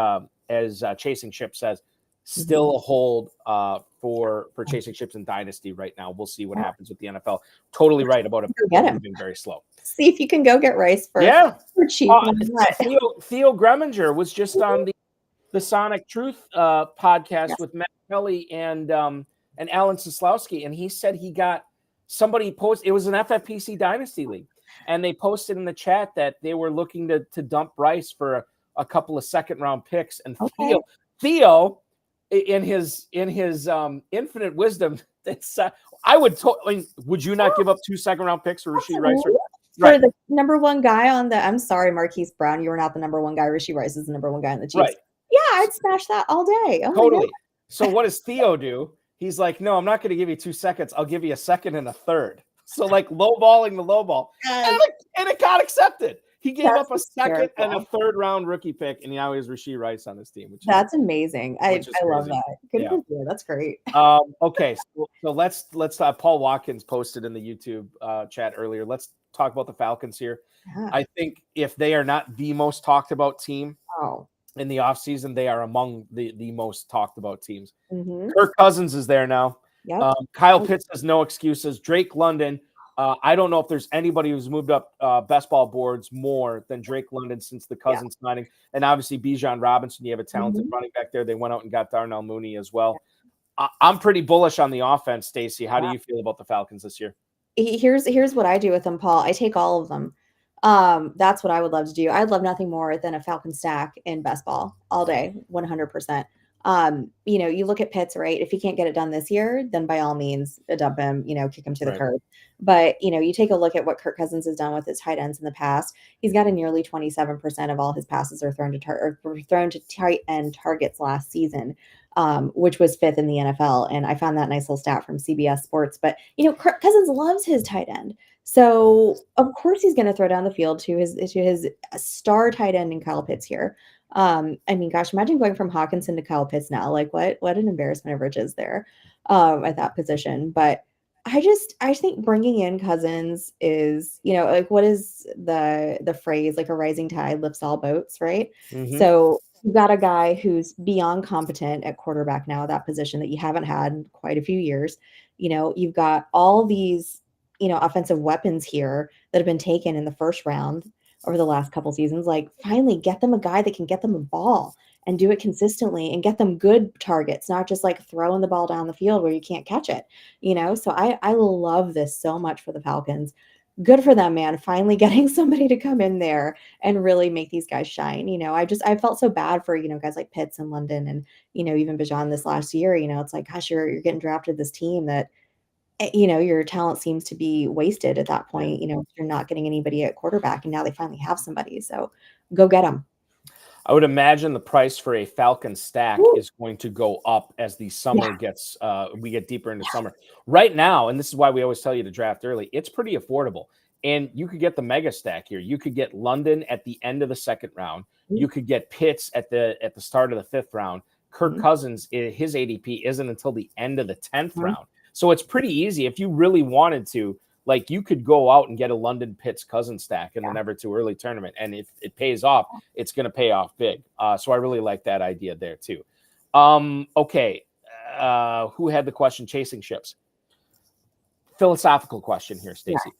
S1: Chasing Ship says, still a hold for Chasing Ships in Dynasty right now. We'll see what happens with the NFL. Totally right about it moving very slow.
S2: See if you can go get Rice for cheap.
S1: Theo Greminger was just on the Sonic Truth podcast with Matt Kelly and Alan Soslowski, and he said he got somebody posted. It was an FFPC Dynasty League, and they posted in the chat that they were looking to dump Rice for a couple of second-round picks. And Theo, in his infinite wisdom, I would would you not give up 2 second-round picks for Rashee Rice?
S2: For the number one guy on the, I'm sorry, Marquise Brown, you were not the number one guy. Rashee Rice is the number one guy on the Chiefs.
S1: Right.
S2: Yeah, I'd smash that all day. Oh,
S1: totally. So what does Theo do? He's like, no, I'm not going to give you 2 seconds. I'll give you a second and a third. So like lowballing the lowball. And it got accepted. He gave up a
S2: That's
S1: second and a
S2: hysterical.
S1: third round rookie pick, and now he has Rashee Rice on his team,
S2: That's amazing. I
S1: which is
S2: love
S1: crazy.
S2: that. Good
S1: Yeah.
S2: for you. That's great.
S1: Okay, so let's Paul Watkins posted in the YouTube chat earlier. Let's talk about the Falcons here.
S2: Yeah.
S1: I think if they are not the most talked about team
S2: Oh.
S1: in the offseason, they are among the most talked about teams.
S2: Mm-hmm.
S1: Kirk Cousins is there now.
S2: Yep.
S1: Kyle Pitts has no excuses. Drake London. I don't know if there's anybody who's moved up best ball boards more than Drake London since the Cousins signing. And obviously Bijan Robinson, you have a talented running back there. They went out and got Darnell Mooney as well. I'm pretty bullish on the offense, Stacy. How do you feel about the Falcons this year?
S2: Here's what I do with them, Paul. I take all of them. That's what I would love to do. I'd love nothing more than a Falcon stack in best ball all day, 100%. You look at Pitts, right? If he can't get it done this year, then by all means, dump him, kick him to the curb. But, you take a look at what Kirk Cousins has done with his tight ends in the past. He's got a nearly 27% of all his passes are thrown to tight end targets last season, which was 5th in the NFL. And I found that nice little stat from CBS Sports. But, Kirk Cousins loves his tight end. So, of course, he's going to throw down the field to his star tight end in Kyle Pitts here. Gosh, imagine going from Hawkinson to Kyle Pitts now. Like what an embarrassment of riches there at that position. But I think bringing in Cousins is, what is the phrase, like a rising tide lifts all boats, right?
S1: Mm-hmm.
S2: So you've got a guy who's beyond competent at quarterback now at that position that you haven't had in quite a few years. You've got all these, offensive weapons here that have been taken in the first round over the last couple seasons. Like, finally get them a guy that can get them a ball and do it consistently and get them good targets, not just like throwing the ball down the field where you can't catch it, So I love this so much for the Falcons. Good for them, man. Finally getting somebody to come in there and really make these guys shine. I felt so bad for, guys like Pitts and London and, even Bijan this last year. It's like, gosh, you're getting drafted this team that, your talent seems to be wasted at that point. You're not getting anybody at quarterback, and now they finally have somebody. So go get them.
S1: I would imagine the price for a Falcon stack is going to go up as the summer gets, we get deeper into summer. Right now, and this is why we always tell you to draft early, it's pretty affordable. And you could get the mega stack here. You could get London at the end of the second round. You could get Pitts at the start of the 5th round. Kirk Cousins, his ADP isn't until the end of the 10th round. So it's pretty easy. If you really wanted to, like, you could go out and get a London Pitts Cousins stack in the Never Too Early tournament. And if it pays off, it's going to pay off big. So I really like that idea there too. Okay. Who had the question? Chasing ships. Philosophical question here, Stacy.
S2: Yeah.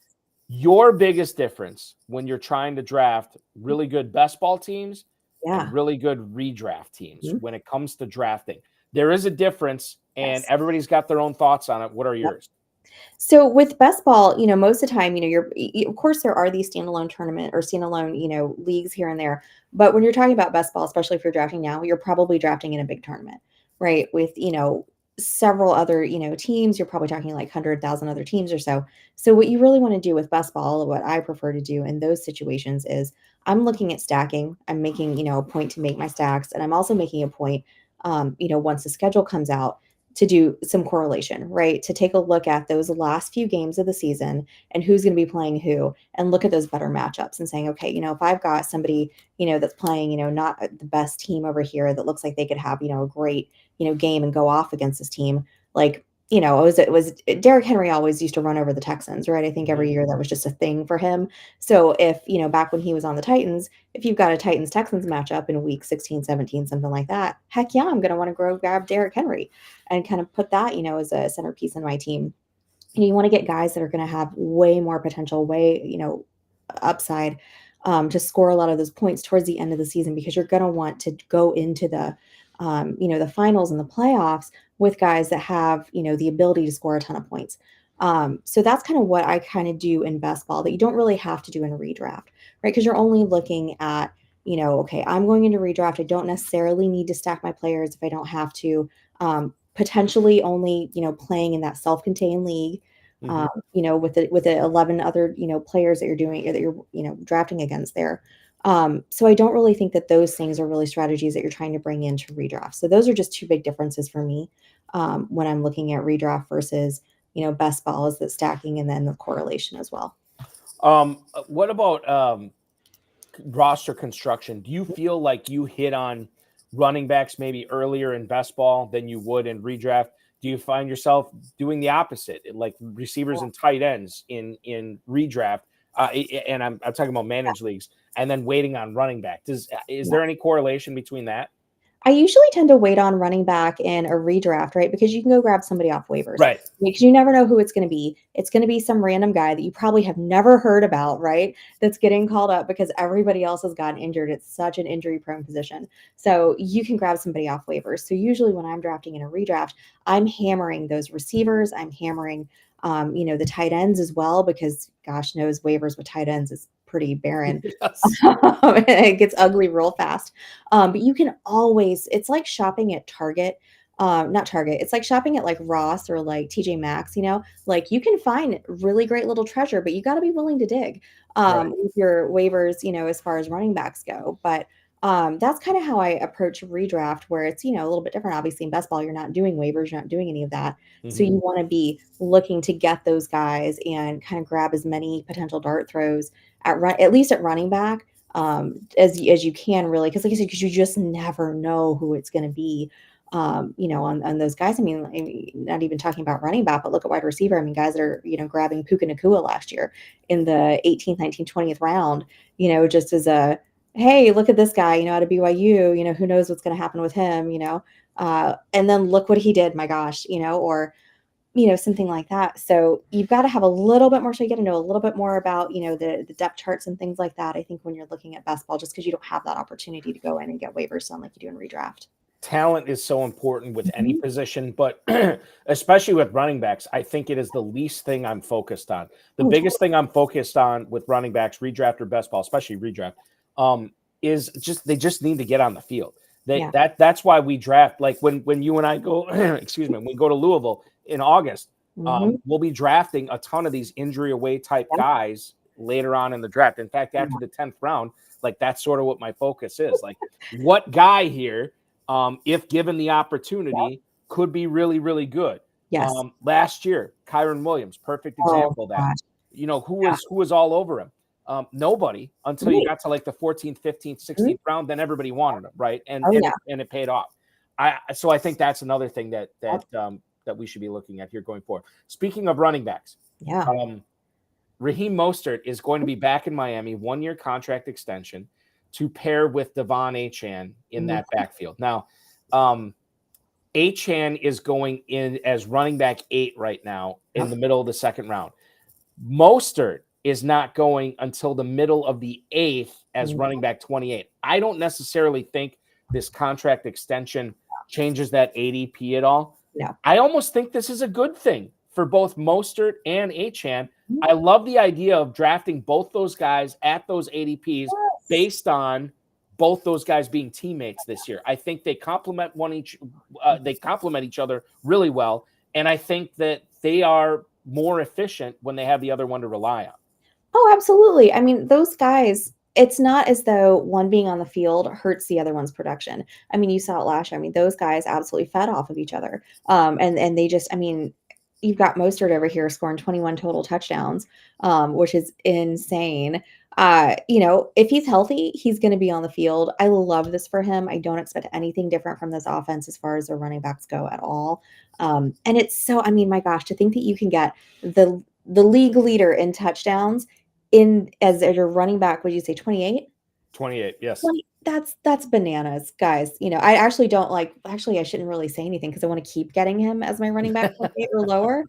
S1: Your biggest difference when you're trying to draft really good best ball teams and really good redraft teams when it comes to drafting. There is a difference, and everybody's got their own thoughts on it. What are yours?
S2: So with best ball, most of the time, of course there are these standalone tournament or standalone, leagues here and there. But when you're talking about best ball, especially if you're drafting now, you're probably drafting in a big tournament, right? With, several other, teams. You're probably talking like 100,000 other teams or so. So what you really want to do with best ball, what I prefer to do in those situations is I'm looking at stacking. I'm making, a point to make my stacks. And I'm also making a point, once the schedule comes out, to do some correlation, right? To take a look at those last few games of the season and who's going to be playing who, and look at those better matchups and saying, okay, if I've got somebody, that's playing, not the best team over here that looks like they could have, a great, game and go off against this team. Like, it was Derrick Henry always used to run over the Texans, right? I think every year that was just a thing for him. So if, back when he was on the Titans, if you've got a Titans-Texans matchup in week 16, 17, something like that, heck yeah, I'm going to want to grab Derrick Henry and kind of put that, as a centerpiece in my team. And you want to get guys that are going to have way more potential, way, upside to score a lot of those points towards the end of the season, because you're going to want to go into the, the finals and the playoffs with guys that have, the ability to score a ton of points. So that's kind of what I kind of do in best ball that you don't really have to do in a redraft, right? Because you're only looking at, okay, I'm going into redraft. I don't necessarily need to stack my players if I don't have to. Potentially only, playing in that self-contained league, with the 11 other, players that you're drafting against there. So I don't really think that those things are really strategies that you're trying to bring into redraft. So those are just two big differences for me when I'm looking at redraft versus, best ball is the stacking and then the correlation as well.
S1: What about roster construction, do you feel like you hit on running backs maybe earlier in best ball than you would in redraft? Do you find yourself doing the opposite, like receivers and tight ends in redraft? And I'm talking about managed leagues, and then waiting on running back. Is there any correlation between that?
S2: I usually tend to wait on running back in a redraft, right? Because you can go grab somebody off waivers.
S1: Right.
S2: Because you never know who it's going to be. It's going to be some random guy that you probably have never heard about, right? That's getting called up because everybody else has gotten injured. It's such an injury-prone position. So you can grab somebody off waivers. So usually when I'm drafting in a redraft, I'm hammering those receivers. I'm hammering, the tight ends as well, because gosh knows waivers with tight ends is pretty barren.
S1: Yes.
S2: It gets ugly real fast. But you can always, it's like shopping at Target, not Target. It's like shopping at like Ross or like TJ Maxx, like you can find really great little treasure, but you got to be willing to dig with your waivers, as far as running backs go. But that's kind of how I approach redraft, where it's, a little bit different. Obviously in best ball, you're not doing waivers, you're not doing any of that. So you want to be looking to get those guys and kind of grab as many potential dart throws at least at running back, as you can, really, because like I said, because you just never know who it's going to be, on those guys. I mean, not even talking about running back, but look at wide receiver. I mean, guys that are grabbing Puka Nacua last year in the 18th, 19th, 20th round, just as a hey, look at this guy, out of BYU, who knows what's going to happen with him, and then look what he did, my gosh, or something like that. So you've got to have a little bit more, so you got to know a little bit more about, the depth charts and things like that. I think when you're looking at best ball, just because you don't have that opportunity to go in and get waivers done like you do in redraft.
S1: Talent is so important with any position, but especially with running backs, I think it is the least thing I'm focused on. The biggest thing I'm focused on with running backs, redraft or best ball, especially redraft, is they just need to get on the field. That's why we draft. Like when you and I go, excuse me, when we go to Louisville in August, we'll be drafting a ton of these injury away type guys later on in the draft. In fact, after the 10th round, like that's sort of what my focus is. Like what guy here, if given the opportunity, could be really, really good.
S2: Yes.
S1: Last year, Kyron Williams, perfect example of that. Who was all over him? Nobody until you got to like the 14th, 15th, 16th round. Then everybody wanted him, right? And it paid off. So I think that's another thing that we should be looking at here going forward. Speaking of running backs, Raheem Mostert is going to be back in Miami, 1-year contract extension to pair with Devon Achane in that backfield. Now, Achane is going in as running back 8 right now in the middle of the second round. Mostert is not going until the middle of the 8th as running back 28. I don't necessarily think this contract extension changes that ADP at all.
S2: No.
S1: I almost think this is a good thing for both Mostert and Achane. I love the idea of drafting both those guys at those ADPs based on both those guys being teammates this year. I think they complement each other really well, and I think that they are more efficient when they have the other one to rely on.
S2: Oh, absolutely. I mean, those guys, it's not as though one being on the field hurts the other one's production. I mean, you saw it last year. I mean, those guys absolutely fed off of each other. And they just, I mean, you've got Mostert over here scoring 21 total touchdowns, which is insane. If he's healthy, he's going to be on the field. I love this for him. I don't expect anything different from this offense as far as their running backs go at all. And it's so, I mean, my gosh, to think that you can get the league leader in touchdowns as your running back, would you say 28?
S1: 28, yes.
S2: That's bananas, guys. I actually don't I shouldn't really say anything because I want to keep getting him as my running back 28 or lower.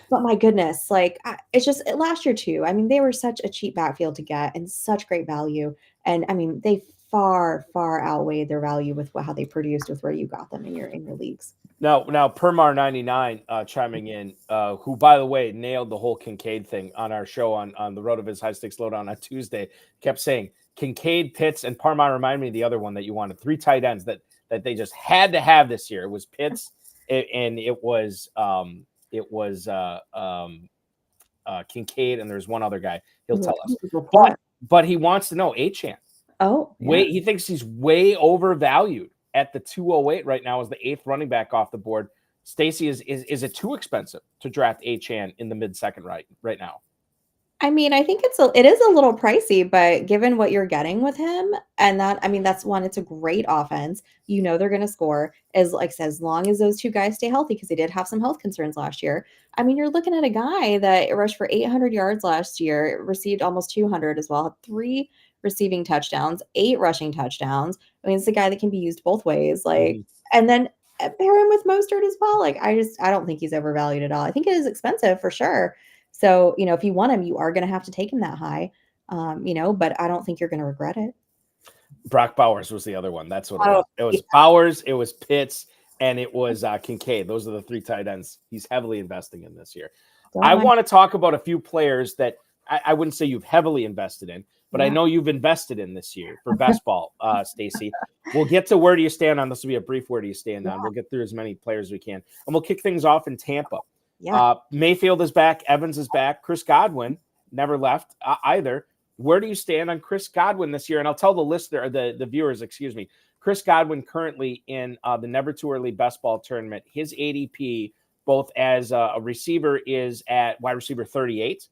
S2: But my goodness, it's just last year too. I mean, they were such a cheap backfield to get and such great value. And I mean, they far, far outweighed their value with how they produced with where you got them in your leagues.
S1: Now Permar99 chiming in, who, by the way, nailed the whole Kincaid thing on our show on the Road of His High Stakes Lowdown on Tuesday, kept saying Kincaid, Pitts, and Permar remind me of the other one that you wanted. 3 tight ends that they just had to have this year. It was Pitts and it was Kincaid, and there's one other guy. He'll tell us. But he wants to know Achane.
S2: Oh, yeah.
S1: He thinks he's way overvalued at the 208 right now as the 8th running back off the board. Stacy, is it too expensive to draft Achane in the mid-second right now?
S2: I mean, I think it is a little pricey, but given what you're getting with him, and that I mean, that's one, it's a great offense. You know they're gonna score as like I said, as long as those two guys stay healthy, because they did have some health concerns last year. I mean, you're looking at a guy that rushed for 800 yards last year, received almost 200 as well, had 3 receiving touchdowns, 8 rushing touchdowns. I mean, it's a guy that can be used both ways. Like,
S1: Mhm.
S2: and then pair him with Mostert as well. Like, I don't think he's overvalued at all. I think it is expensive for sure. So, if you want him, you are going to have to take him that high, but I don't think you're going to regret it.
S1: Brock Bowers was the other one. That's what it
S2: Oh,
S1: was. It was
S2: yeah.
S1: Bowers, it was Pitts, and it was Kincaid. Those are the 3 tight ends he's heavily investing in this year.
S2: Don't
S1: I
S2: mind.
S1: want to talk about a few players that I wouldn't say you've heavily invested in, but I
S2: Yeah.
S1: know you've invested in this year for best ball, Stacy. We'll get to where do you stand on this. Will be a brief where do you stand on. We'll get through as many players as we can. And we'll kick things off in Tampa.
S2: Yeah.
S1: Mayfield is back. Evans is back. Chris Godwin never left either. Where do you stand on Chris Godwin this year? And I'll tell the listener, the viewers, excuse me. Chris Godwin currently in the Never Too Early Best Ball Tournament. His ADP, both as a receiver, is at wide receiver 38.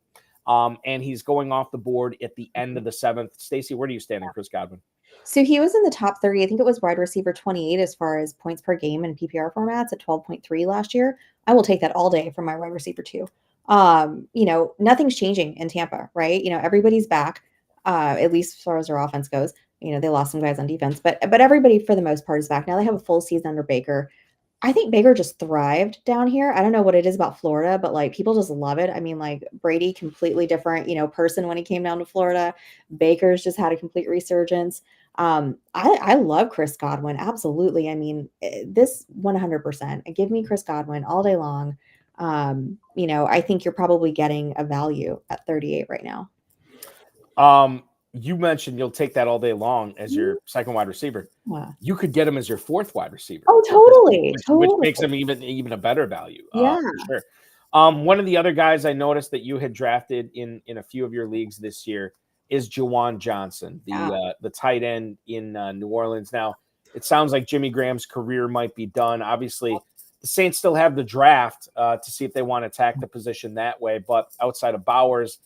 S1: And he's going off the board at the end of the 7th. Stacy, where do you stand on Chris Godwin?
S2: So he was in the top 30. I think it was wide receiver 28 as far as points per game in PPR formats at 12.3 last year. I will take that all day from my wide receiver 2. Nothing's changing in Tampa, right? Everybody's back, at least as far as their offense goes. They lost some guys on defense, but everybody for the most part is back. Now they have a full season under Baker. I think Baker just thrived down here. I don't know what it is about Florida, but like people just love it. I mean, like Brady, completely different, person when he came down to Florida. Baker's just had a complete resurgence. I love Chris Godwin. Absolutely. I mean, this 100%. Give me Chris Godwin all day long. I think you're probably getting a value at 38 right now.
S1: You mentioned you'll take that all day long as your second wide receiver.
S2: Yeah.
S1: You could get him as your 4th wide receiver.
S2: Oh, totally.
S1: Which makes him even a better value.
S2: Yeah.
S1: For sure. One of the other guys I noticed that you had drafted in a few of your leagues this year is Juwan Johnson, the tight end in New Orleans. Now, it sounds like Jimmy Graham's career might be done. Obviously, the Saints still have the draft to see if they want to attack the position that way. But outside of Bowers,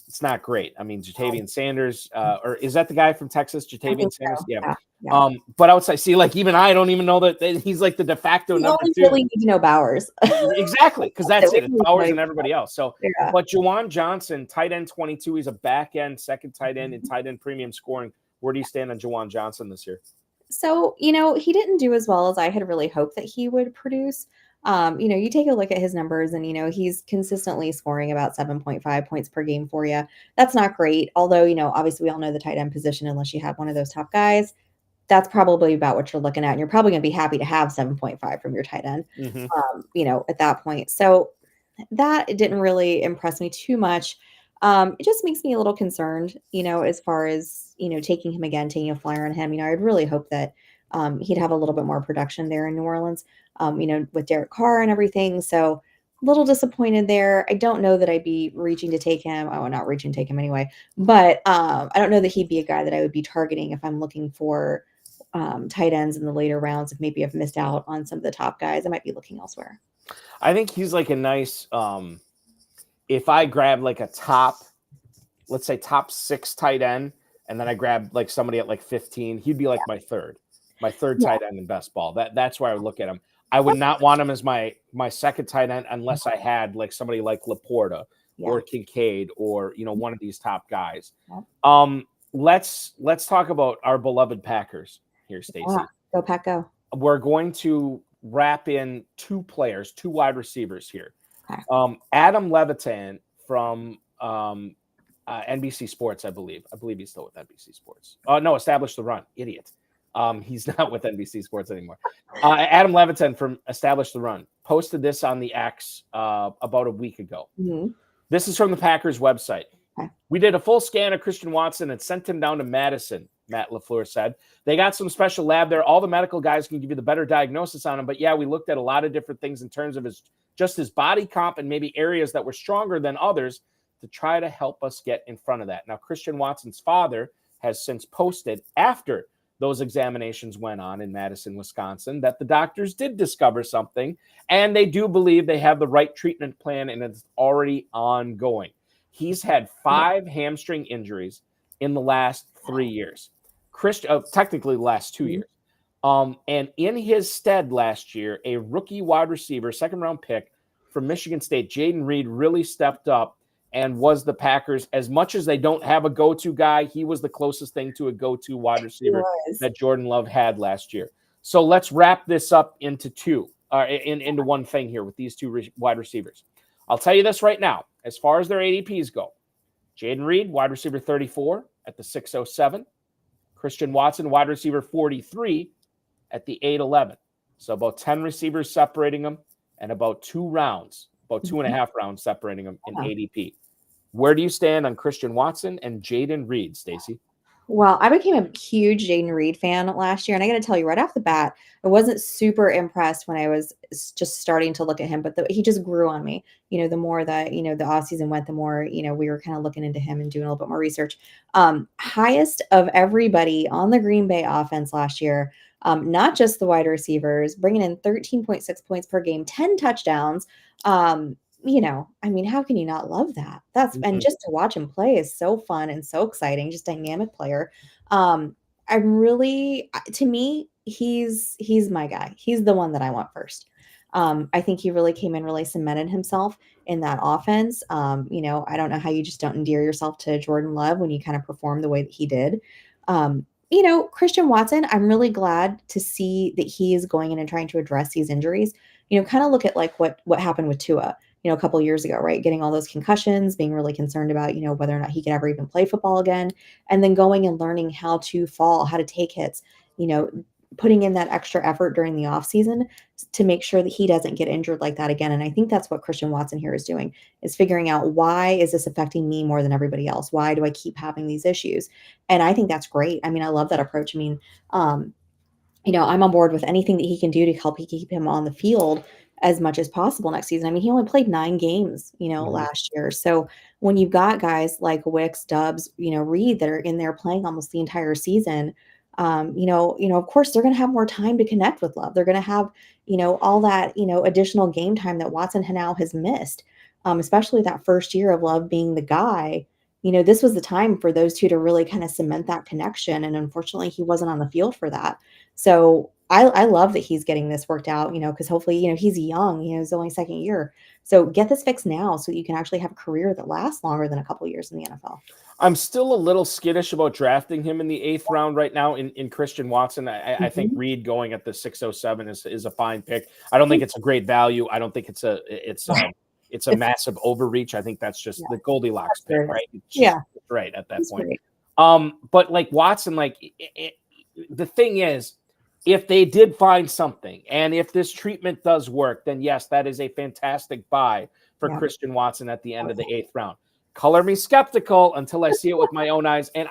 S1: it's not great. I mean, Jatavian Sanders, or is that the guy from Texas, Jatavian Sanders?
S2: So.
S1: Yeah.
S2: Yeah.
S1: But outside, see, like even I don't even know that he's like the de facto number 2.
S2: Really need to know Bowers.
S1: Exactly, because that's it. It's Bowers and everybody else. So,
S2: yeah.
S1: But Juwan Johnson, tight end 22, he's a back end, second tight end, and tight end premium scoring. Where do you stand on Juwan Johnson this year?
S2: So, he didn't do as well as I had really hoped that he would produce. You take a look at his numbers and, he's consistently scoring about 7.5 points per game for you. That's not great. Although, obviously we all know the tight end position, unless you have one of those top guys, that's probably about what you're looking at. And you're probably going to be happy to have 7.5 from your tight end, at that point. So that didn't really impress me too much. It just makes me a little concerned, as far as, taking him again, taking a flyer on him. I'd really hope that he'd have a little bit more production there in New Orleans, with Derek Carr and everything. So a little disappointed there. I don't know that I'd be reaching to take him. I would not reach and take him anyway. But I don't know that he'd be a guy that I would be targeting if I'm looking for tight ends in the later rounds. If maybe I've missed out on some of the top guys, I might be looking elsewhere.
S1: I think he's like a nice, if I grab like a let's say top 6 tight end, and then I grab like somebody at like 15, he'd be like my third tight end in best ball. That's where I would look at him. I would not want him as my second tight end unless I had like somebody like Laporta or Kincaid or, one of these top guys. Let's talk about our beloved Packers here, Stacy.
S2: Yeah. Go Pack, go.
S1: We're going to wrap in 2 wide receivers here.
S2: Okay.
S1: Adam Levitan from NBC Sports, I believe. I believe he's still with NBC Sports. No, Establish the Run. Idiot. He's not with NBC Sports anymore. Adam Levitan from Establish the Run posted this on the X about a week ago.
S2: Mm-hmm.
S1: This is from the Packers website.
S2: Okay.
S1: We did a full scan of Christian Watson and sent him down to Madison, Matt LaFleur said. They got some special lab there. All the medical guys can give you the better diagnosis on him. But, yeah, we looked at a lot of different things in terms of his body comp and maybe areas that were stronger than others to try to help us get in front of that. Now, Christian Watson's father has since posted after those examinations went on in Madison, Wisconsin, that the doctors did discover something, and they do believe they have the right treatment plan, and it's already ongoing. He's had 5 hamstring injuries in the last 3 years. Technically the last 2 years. And in his stead last year, a rookie wide receiver, second-round pick from Michigan State, Jaden Reed, really stepped up and was the Packers. As much as they don't have a go-to guy, he was the closest thing to a go-to wide receiver that Jordan Love had last year. So let's wrap this up into into one thing here with these 2 wide receivers. I'll tell you this right now. As far as their ADPs go, Jaden Reed, wide receiver 34 at the 607. Christian Watson, wide receiver 43 at the 811. So about 10 receivers separating them and about 2 rounds, about 2.5 rounds separating them in ADP. Where do you stand on Christian Watson and Jaden Reed, Stacy?
S2: Well, I became a huge Jaden Reed fan last year, and I got to tell you right off the bat, I wasn't super impressed when I was just starting to look at him, but he just grew on me. The more that, the offseason went, the more, we were kind of looking into him and doing a little bit more research. Highest of everybody on the Green Bay offense last year, not just the wide receivers, bringing in 13.6 points per game, 10 touchdowns. How can you not love that? And just to watch him play is so fun and so exciting, just dynamic player. To me, he's my guy. He's the one that I want first. I think he really came in, really cemented himself in that offense. I don't know how you just don't endear yourself to Jordan Love when you kind of perform the way that he did. Christian Watson, I'm really glad to see that he is going in and trying to address these injuries. Kind of look at like what happened with Tua, a couple of years ago, right? Getting all those concussions, being really concerned about, whether or not he could ever even play football again, and then going and learning how to fall, how to take hits, putting in that extra effort during the off season to make sure that he doesn't get injured like that again. And I think that's what Christian Watson here is doing, is figuring out, why is this affecting me more than everybody else? Why do I keep having these issues? And I think that's great. I love that approach. I'm on board with anything that he can do to help keep him on the field as much as possible next season. He only played 9 games, last year. So when you've got guys like Wicks, Dubs, Reed that are in there playing almost the entire season, of course they're going to have more time to connect with Love. They're going to have, all that, additional game time that Watson now has missed, especially that first year of Love being the guy. This was the time for those 2 to really kind of cement that connection. And unfortunately, he wasn't on the field for that. So I love that he's getting this worked out, because hopefully, he's young, he's only second year. So get this fixed now so you can actually have a career that lasts longer than a couple of years in the NFL.
S1: I'm still a little skittish about drafting him in the 8th round right now in Christian Watson. I think Reed going at the 607 is a fine pick. I don't think it's a great value. I don't think it's a massive overreach. I think that's just the Goldilocks pick, right? Right at that point. Great. But like Watson, the thing is, if they did find something, and if this treatment does work, then yes, that is a fantastic buy for Christian Watson at the end of the 8th round. Color me skeptical until I see it with my own eyes. And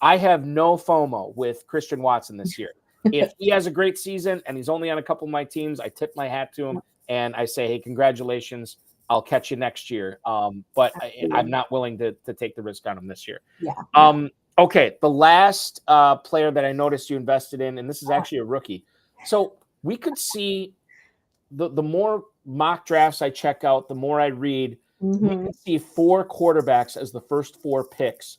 S1: I have no FOMO with Christian Watson this year. If he has a great season and he's only on a couple of my teams, I tip my hat to him and I say, hey, congratulations. I'll catch you next year. But I'm not willing to take the risk on him this year. Okay, the last player that I noticed you invested in, and this is actually a rookie. So we could see the more mock drafts I check out, the more I read, we can see 4 quarterbacks as the first 4 picks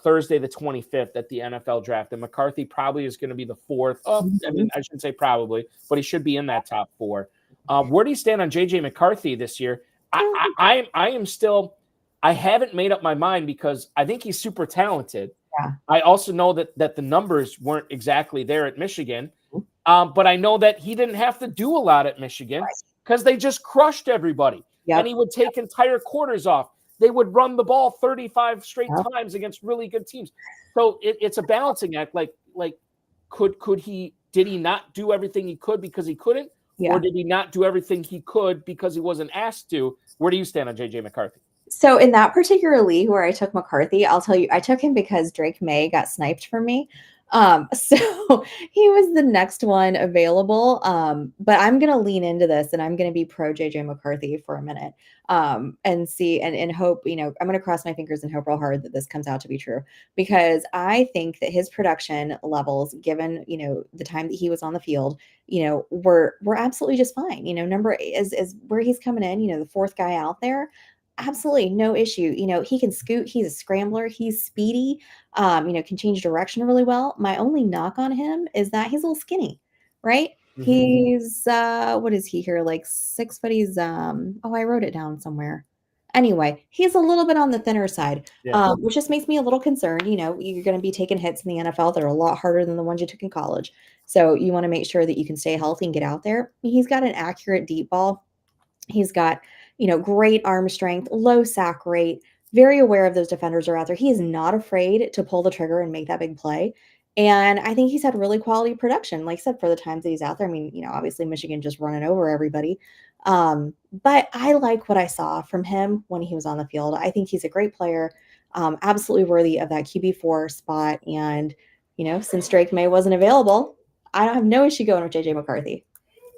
S1: Thursday the 25th at the NFL draft. And McCarthy probably is going to be the 4th. I shouldn't say probably, but he should be in that top 4. Where do you stand on J.J. McCarthy this year? I am still – I haven't made up my mind because I think he's super talented. I also know that the numbers weren't exactly there at Michigan, but I know that he didn't have to do a lot at Michigan because they just crushed everybody. And he would take entire quarters off. They would run the ball 35 straight times against really good teams. So it's a balancing act. Did he not do everything he could because he couldn't? Or did he not do everything he could because he wasn't asked to? Where do you stand on J.J. McCarthy?
S2: So in that particular league where I took McCarthy, I'll tell you, I took him because Drake May got sniped for me. So he was the next one available. But I'm going to lean into this and I'm going to be pro JJ McCarthy for a minute, and see, and hope, I'm going to cross my fingers and hope real hard that this comes out to be true, because I think that his production levels, given, the time that he was on the field, were absolutely just fine. Number is where he's coming in, the 4th guy out there. absolutely no issue. He can scoot. He's a scrambler. He's speedy. Can change direction really well. My only knock on him is that he's a little skinny, right? He's what is he here? Like 6 foot. He's I wrote it down somewhere. Anyway, he's a little bit on the thinner side, which just makes me a little concerned. You're going to be taking hits in the NFL that are a lot harder than the ones you took in college. So you want to make sure that you can stay healthy and get out there. He's got an accurate deep ball. He's got, great arm strength, low sack rate, very aware of those defenders are out there. He is not afraid to pull the trigger and make that big play. And I think he's had really quality production, like I said, for the times that he's out there. I mean, obviously Michigan just running over everybody. But I like what I saw from him when he was on the field. I think he's a great player, absolutely worthy of that QB4 spot. And, since Drake May wasn't available, I don't have no issue going with JJ McCarthy.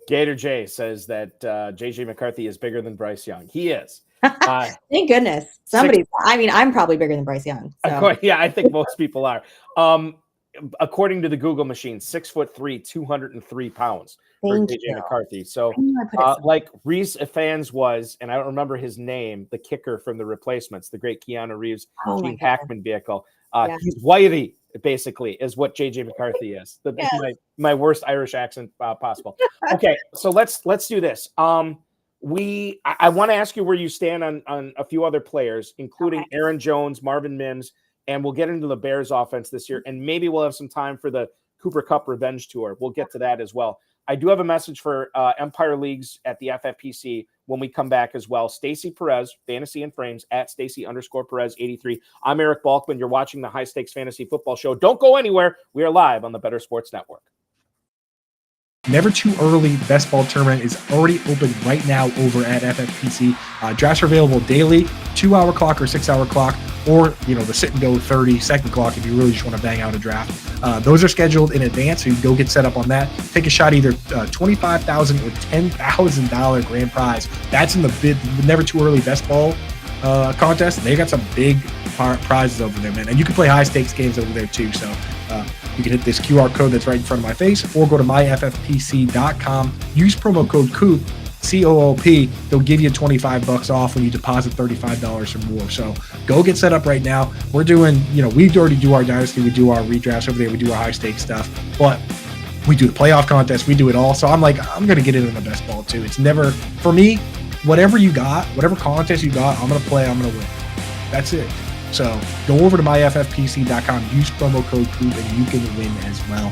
S1: Gator J says that JJ McCarthy is bigger than Bryce Young. He is.
S2: Thank goodness. I'm probably bigger than Bryce Young. So.
S1: Yeah, I think most people are. According to the Google machine, 6'3", 203 pounds for JJ McCarthy. So, like Reese Fans was, and I don't remember his name, the kicker from The Replacements, the great Keanu Reeves, Gene Hackman vehicle. He's whitey, basically, is what JJ McCarthy is. My worst Irish accent possible. Okay, so let's do this. I want to ask you where you stand on a few other players, including Aaron Jones, Marvin Mims, and we'll get into the Bears offense this year, and maybe we'll have some time for the Cooper Kupp Revenge Tour. We'll get to that as well. I do have a message for Empire Leagues at the FFPC when we come back as well. Stacy Perez, Fantasy and Frames, at Stacy_Perez83. I'm Eric Balkman. You're watching the High Stakes Fantasy Football Show. Don't go anywhere. We are live on the Better Sports Network.
S3: Never Too Early Best Ball Tournament is already open right now over at FFPC. Drafts are available daily, 2-hour clock or 6-hour clock, or the sit and go 30-second clock if you really just want to bang out a draft. Those are scheduled in advance, so you can go get set up on that. Take a shot, either $25,000 or $10,000 grand prize. That's in the Never Too Early Best Ball contest. They got some big prizes over there, man, and you can play high stakes games over there too. So you can hit this QR code that's right in front of my face, or go to myffpc.com. Use promo code COOP, COOP. They'll give you $25 off when you deposit $35 or more. So go get set up right now. We're doing, we already do our Dynasty, we do our redrafts over there, we do our high stakes stuff, but we do the playoff contest, we do it all. So I'm going to get it in the best ball too. It's never, for me, whatever you got, whatever contest you got, I'm going to play, I'm going to win. That's it. So go over to myffpc.com, use promo code COOP, and you can win as well.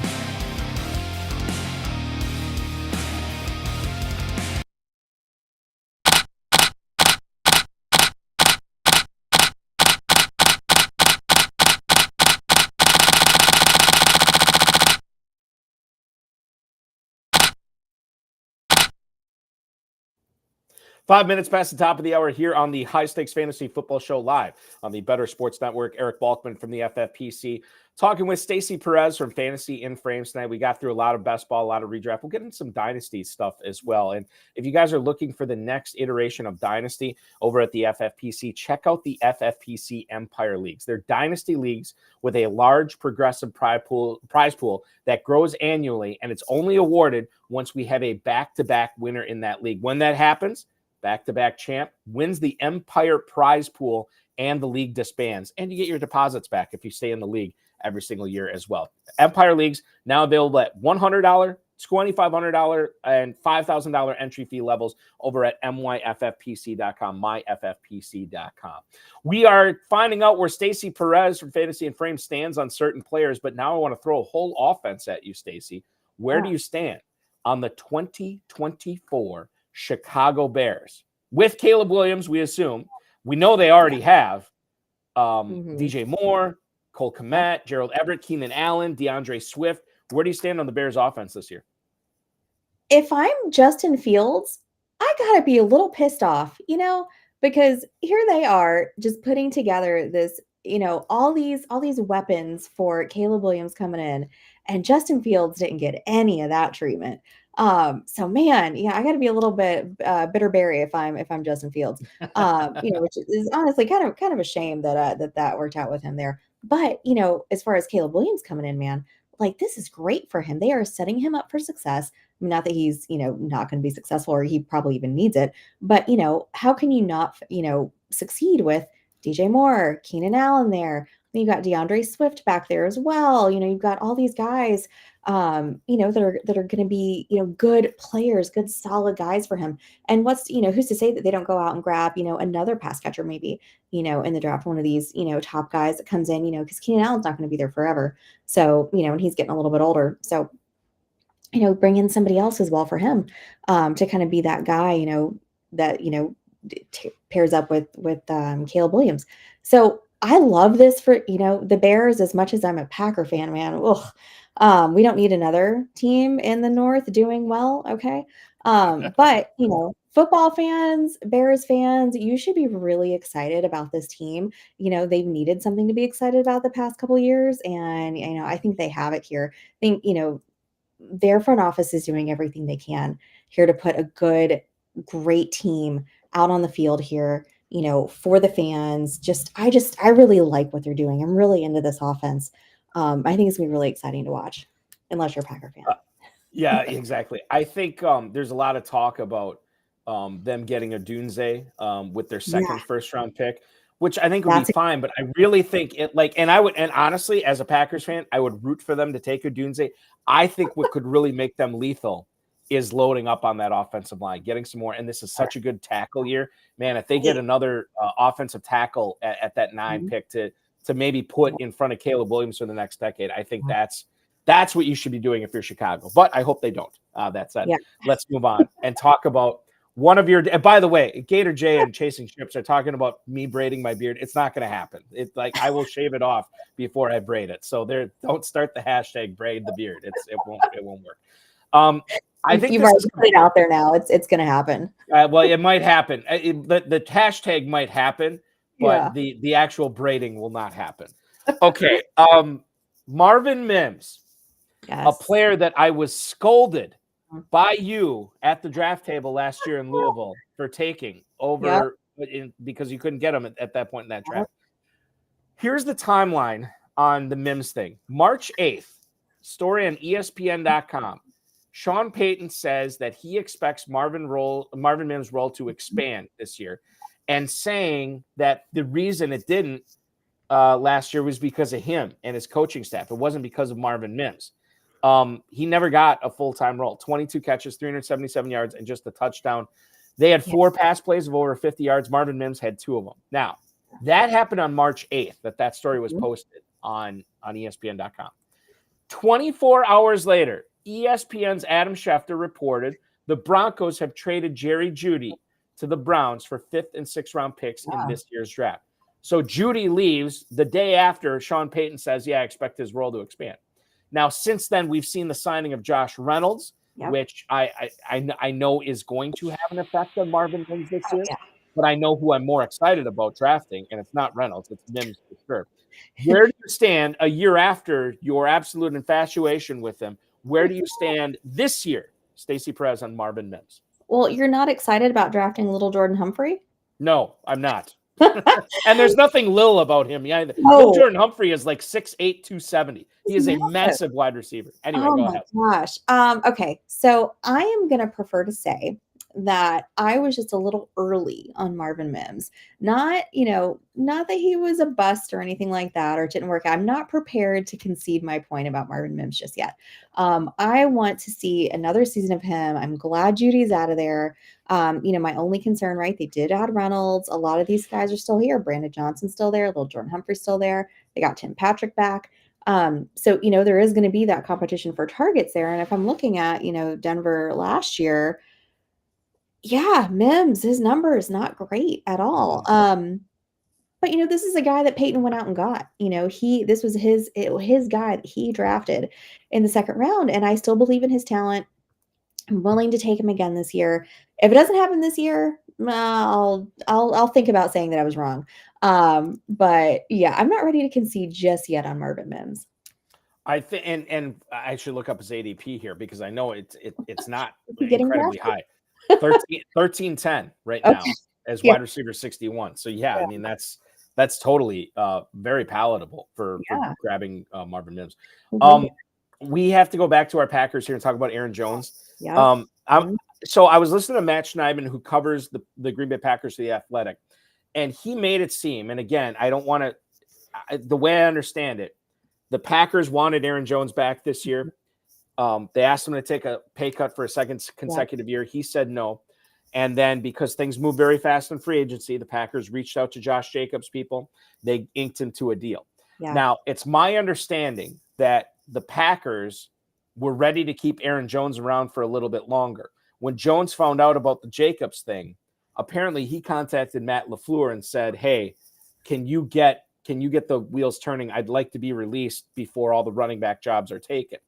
S1: Five minutes past the top of the hour here on the High Stakes Fantasy Football Show, live on the Better Sports Network. Eric Balkman from the FFPC, talking with Stacy Perez from Fantasy in Frames tonight. We got through a lot of best ball, a lot of redraft. We'll get into some Dynasty stuff as well. And if you guys are looking for the next iteration of Dynasty over at the FFPC, check out the FFPC Empire Leagues. They're Dynasty leagues with a large progressive prize pool that grows annually, and it's only awarded once we have a back-to-back winner in that league. When that happens, back-to-back champ wins the Empire prize pool, and the league disbands. And you get your deposits back if you stay in the league every single year as well. Empire Leagues now available at $100, $2,500, and $5,000 entry fee levels over at myffpc.com, myffpc.com. We are finding out where Stacy Perez from Fantasy and Frame stands on certain players, but now I want to throw a whole offense at you, Stacy. Where do you stand on the 2024 Chicago Bears? With Caleb Williams, we assume. We know they already have DJ Moore, Cole Kmet, Gerald Everett, Keenan Allen, DeAndre Swift. Where do you stand on the Bears offense this year?
S2: If I'm Justin Fields, I got to be a little pissed off, because here they are just putting together this, all these weapons for Caleb Williams coming in, and Justin Fields didn't get any of that treatment. So man, I got to be a little bit bitterberry if I'm Justin Fields, which is honestly kind of a shame that worked out with him there. But as far as Caleb Williams coming in, man, like, this is great for him. They are setting him up for success. I mean, not that he's, not going to be successful, or he probably even needs it, but, how can you not, succeed with DJ Moore, Keenan Allen there? You got DeAndre Swift back there as well. You've got all these guys, that are going to be, good players, good solid guys for him. And who's to say that they don't go out and grab, another pass catcher, maybe, in the draft, one of these, top guys that comes in, because Keenan Allen's not going to be there forever. So, and he's getting a little bit older. So, bring in somebody else as well for him, to kind of be that guy, that, pairs up with Caleb Williams. So I love this for, the Bears. As much as I'm a Packer fan, man, we don't need another team in the North doing well. Okay. But, football fans, Bears fans, you should be really excited about this team. They've needed something to be excited about the past couple of years. And, I think they have it here. I think, their front office is doing everything they can here to put a great team out on the field here, for the fans. I really like what they're doing. I'm really into this offense. I think it's gonna be really exciting to watch, unless you're a Packer fan.
S1: Yeah, exactly. I think there's a lot of talk about them getting Odunze with their second first round pick, which I think would be fine. But I really think and honestly, as a Packers fan, I would root for them to take Odunze. I think what could really make them lethal is loading up on that offensive line, getting some more. And this is such a good tackle year, man. If they get another offensive tackle at that 9 pick to maybe put in front of Caleb Williams for the next decade, I think that's what you should be doing if you're Chicago. But I hope they don't. That said, let's move on and talk about one of your. And by the way, Gator J and Chasing Ships are talking about me braiding my beard. It's not going to happen. It's like I will shave it off before I braid it. So don't start the hashtag braid the beard. It won't work. I think
S2: you've already put it out there now. It's going to happen.
S1: Well, it might happen. The hashtag might happen, but the actual braiding will not happen. Okay. Marvin Mims, a player that I was scolded by you at the draft table last year in Louisville for taking over because you couldn't get him at that point in that draft. Here's the timeline on the Mims thing. March 8th, story on ESPN.com. Sean Payton says that he expects Marvin Mims' role to expand this year, and saying that the reason it didn't last year was because of him and his coaching staff. It wasn't because of Marvin Mims. He never got a full-time role. 22 catches, 377 yards, and just a touchdown. They had 4 pass plays of over 50 yards. Marvin Mims had 2 of them. Now, that happened on March 8th, that story was posted on ESPN.com. 24 hours later, ESPN's Adam Schefter reported the Broncos have traded Jerry Jeudy to the Browns for 5th and 6th round picks in this year's draft. So Jeudy leaves the day after Sean Payton says, I expect his role to expand. Now, since then, we've seen the signing of Josh Reynolds, which I know is going to have an effect on Marvin Mims this year. But I know who I'm more excited about drafting, and it's not Reynolds, it's Mims for sure. Where do you stand a year after your absolute infatuation with him? Where do you stand this year, Stacy Perez, on Marvin Mims?
S2: Well, you're not excited about drafting little Jordan Humphrey?
S1: No, I'm not. And there's nothing little about him. Yeah, Little Jordan Humphrey is like 6'8", 270. He is a massive wide receiver. Anyway, go ahead.
S2: Oh my gosh. Okay, so I am going to prefer to say that I was just a little early on Marvin Mims. Not that he was a bust or anything like that, or it didn't work out. I'm not prepared to concede my point about Marvin Mims just yet. I want to see another season of him. I'm glad Judy's out of there. My only concern, right? They did add Reynolds. A lot of these guys are still here. Brandon Johnson's still there. Little Jordan Humphrey's still there. They got Tim Patrick back. So, there is going to be that competition for targets there. And if I'm looking at, Denver last year, Mims, his number is not great at all. But this is a guy that Peyton went out and got. This was his guy that he drafted in the 2nd round, and I still believe in his talent. I'm willing to take him again this year. If it doesn't happen this year, I'll think about saying that I was wrong. But I'm not ready to concede just yet on Marvin Mims.
S1: I think, and I should look up his ADP here because I know it's not incredibly high. 13-10 right now as wide receiver 61. So I mean that's totally very palatable for grabbing Marvin Mims. we have to go back to our Packers here and talk about Aaron Jones.
S2: Yeah.
S1: So I was listening to Matt Schneidman, who covers the Green Bay Packers for The Athletic, and he made it seem, and again, I don't want to, the way I understand it, the Packers wanted Aaron Jones back this year. They asked him to take a pay cut for a second consecutive year. He said no. And then because things move very fast in free agency, the Packers reached out to Josh Jacobs' people. They inked him to a deal.
S2: Yeah.
S1: Now, it's my understanding that the Packers were ready to keep Aaron Jones around for a little bit longer. When Jones found out about the Jacobs thing, apparently he contacted Matt LaFleur and said, hey, can you get the wheels turning? I'd like to be released before all the running back jobs are taken.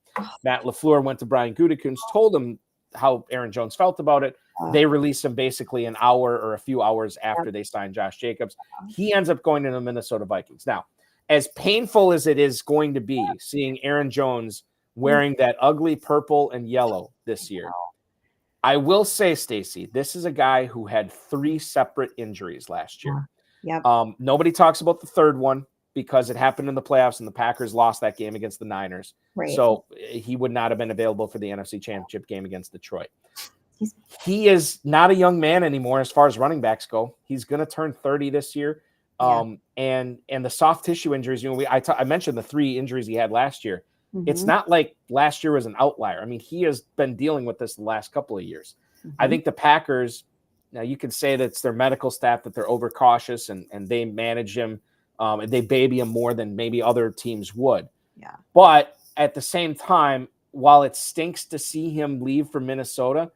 S1: Matt LaFleur went to Brian Gutekunst, told him how Aaron Jones felt about it. They released him basically an hour or a few hours after they signed Josh Jacobs. He ends up going to the Minnesota Vikings. Now, as painful as it is going to be seeing Aaron Jones wearing that ugly purple and yellow this year, I will say, Stacy, this is a guy who had 3 separate injuries last year.
S2: Yep.
S1: Nobody talks about the third one because it happened in the playoffs and the Packers lost that game against the Niners.
S2: Right.
S1: So he would not have been available for the NFC Championship game against Detroit. He is not a young man anymore as far as running backs go. He's going to turn 30 this year. And the soft tissue injuries, I mentioned the 3 injuries he had last year.
S2: Mm-hmm.
S1: It's not like last year was an outlier. I mean, he has been dealing with this the last couple of years.
S2: Mm-hmm.
S1: I think the Packers, now you can say that it's their medical staff, that they're overcautious and they manage him. And they baby him more than maybe other teams would.
S2: Yeah.
S1: But at the same time, while it stinks to see him leave for Minnesota,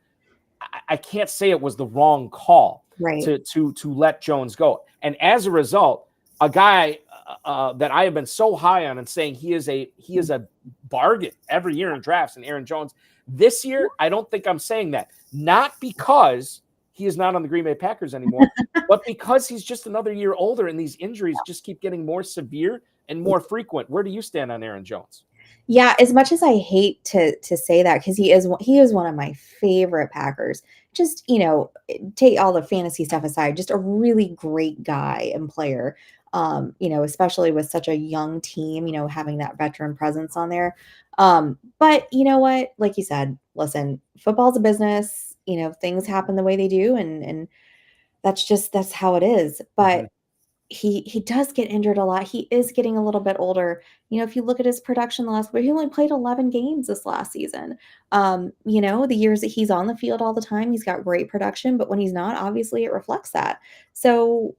S1: I can't say it was the wrong call to let Jones go. And as a result, a guy that I have been so high on and saying he is a bargain every year in drafts, and Aaron Jones this year, I don't think I'm saying that. Not because he is not on the Green Bay Packers anymore, but because he's just another year older and these injuries just keep getting more severe and more frequent. Where do you stand on Aaron Jones?
S2: Yeah, as much as I hate to say that, because he is one of my favorite Packers. Just, take all the fantasy stuff aside, just a really great guy and player. Especially with such a young team, having that veteran presence on there. But you know what? Like you said, listen, football's a business. Things happen the way they do, and that's how it is. But he does get injured a lot. He is getting a little bit older. If you look at his production he only played 11 games this last season. The years that he's on the field all the time, he's got great production, but when he's not, obviously it reflects that. So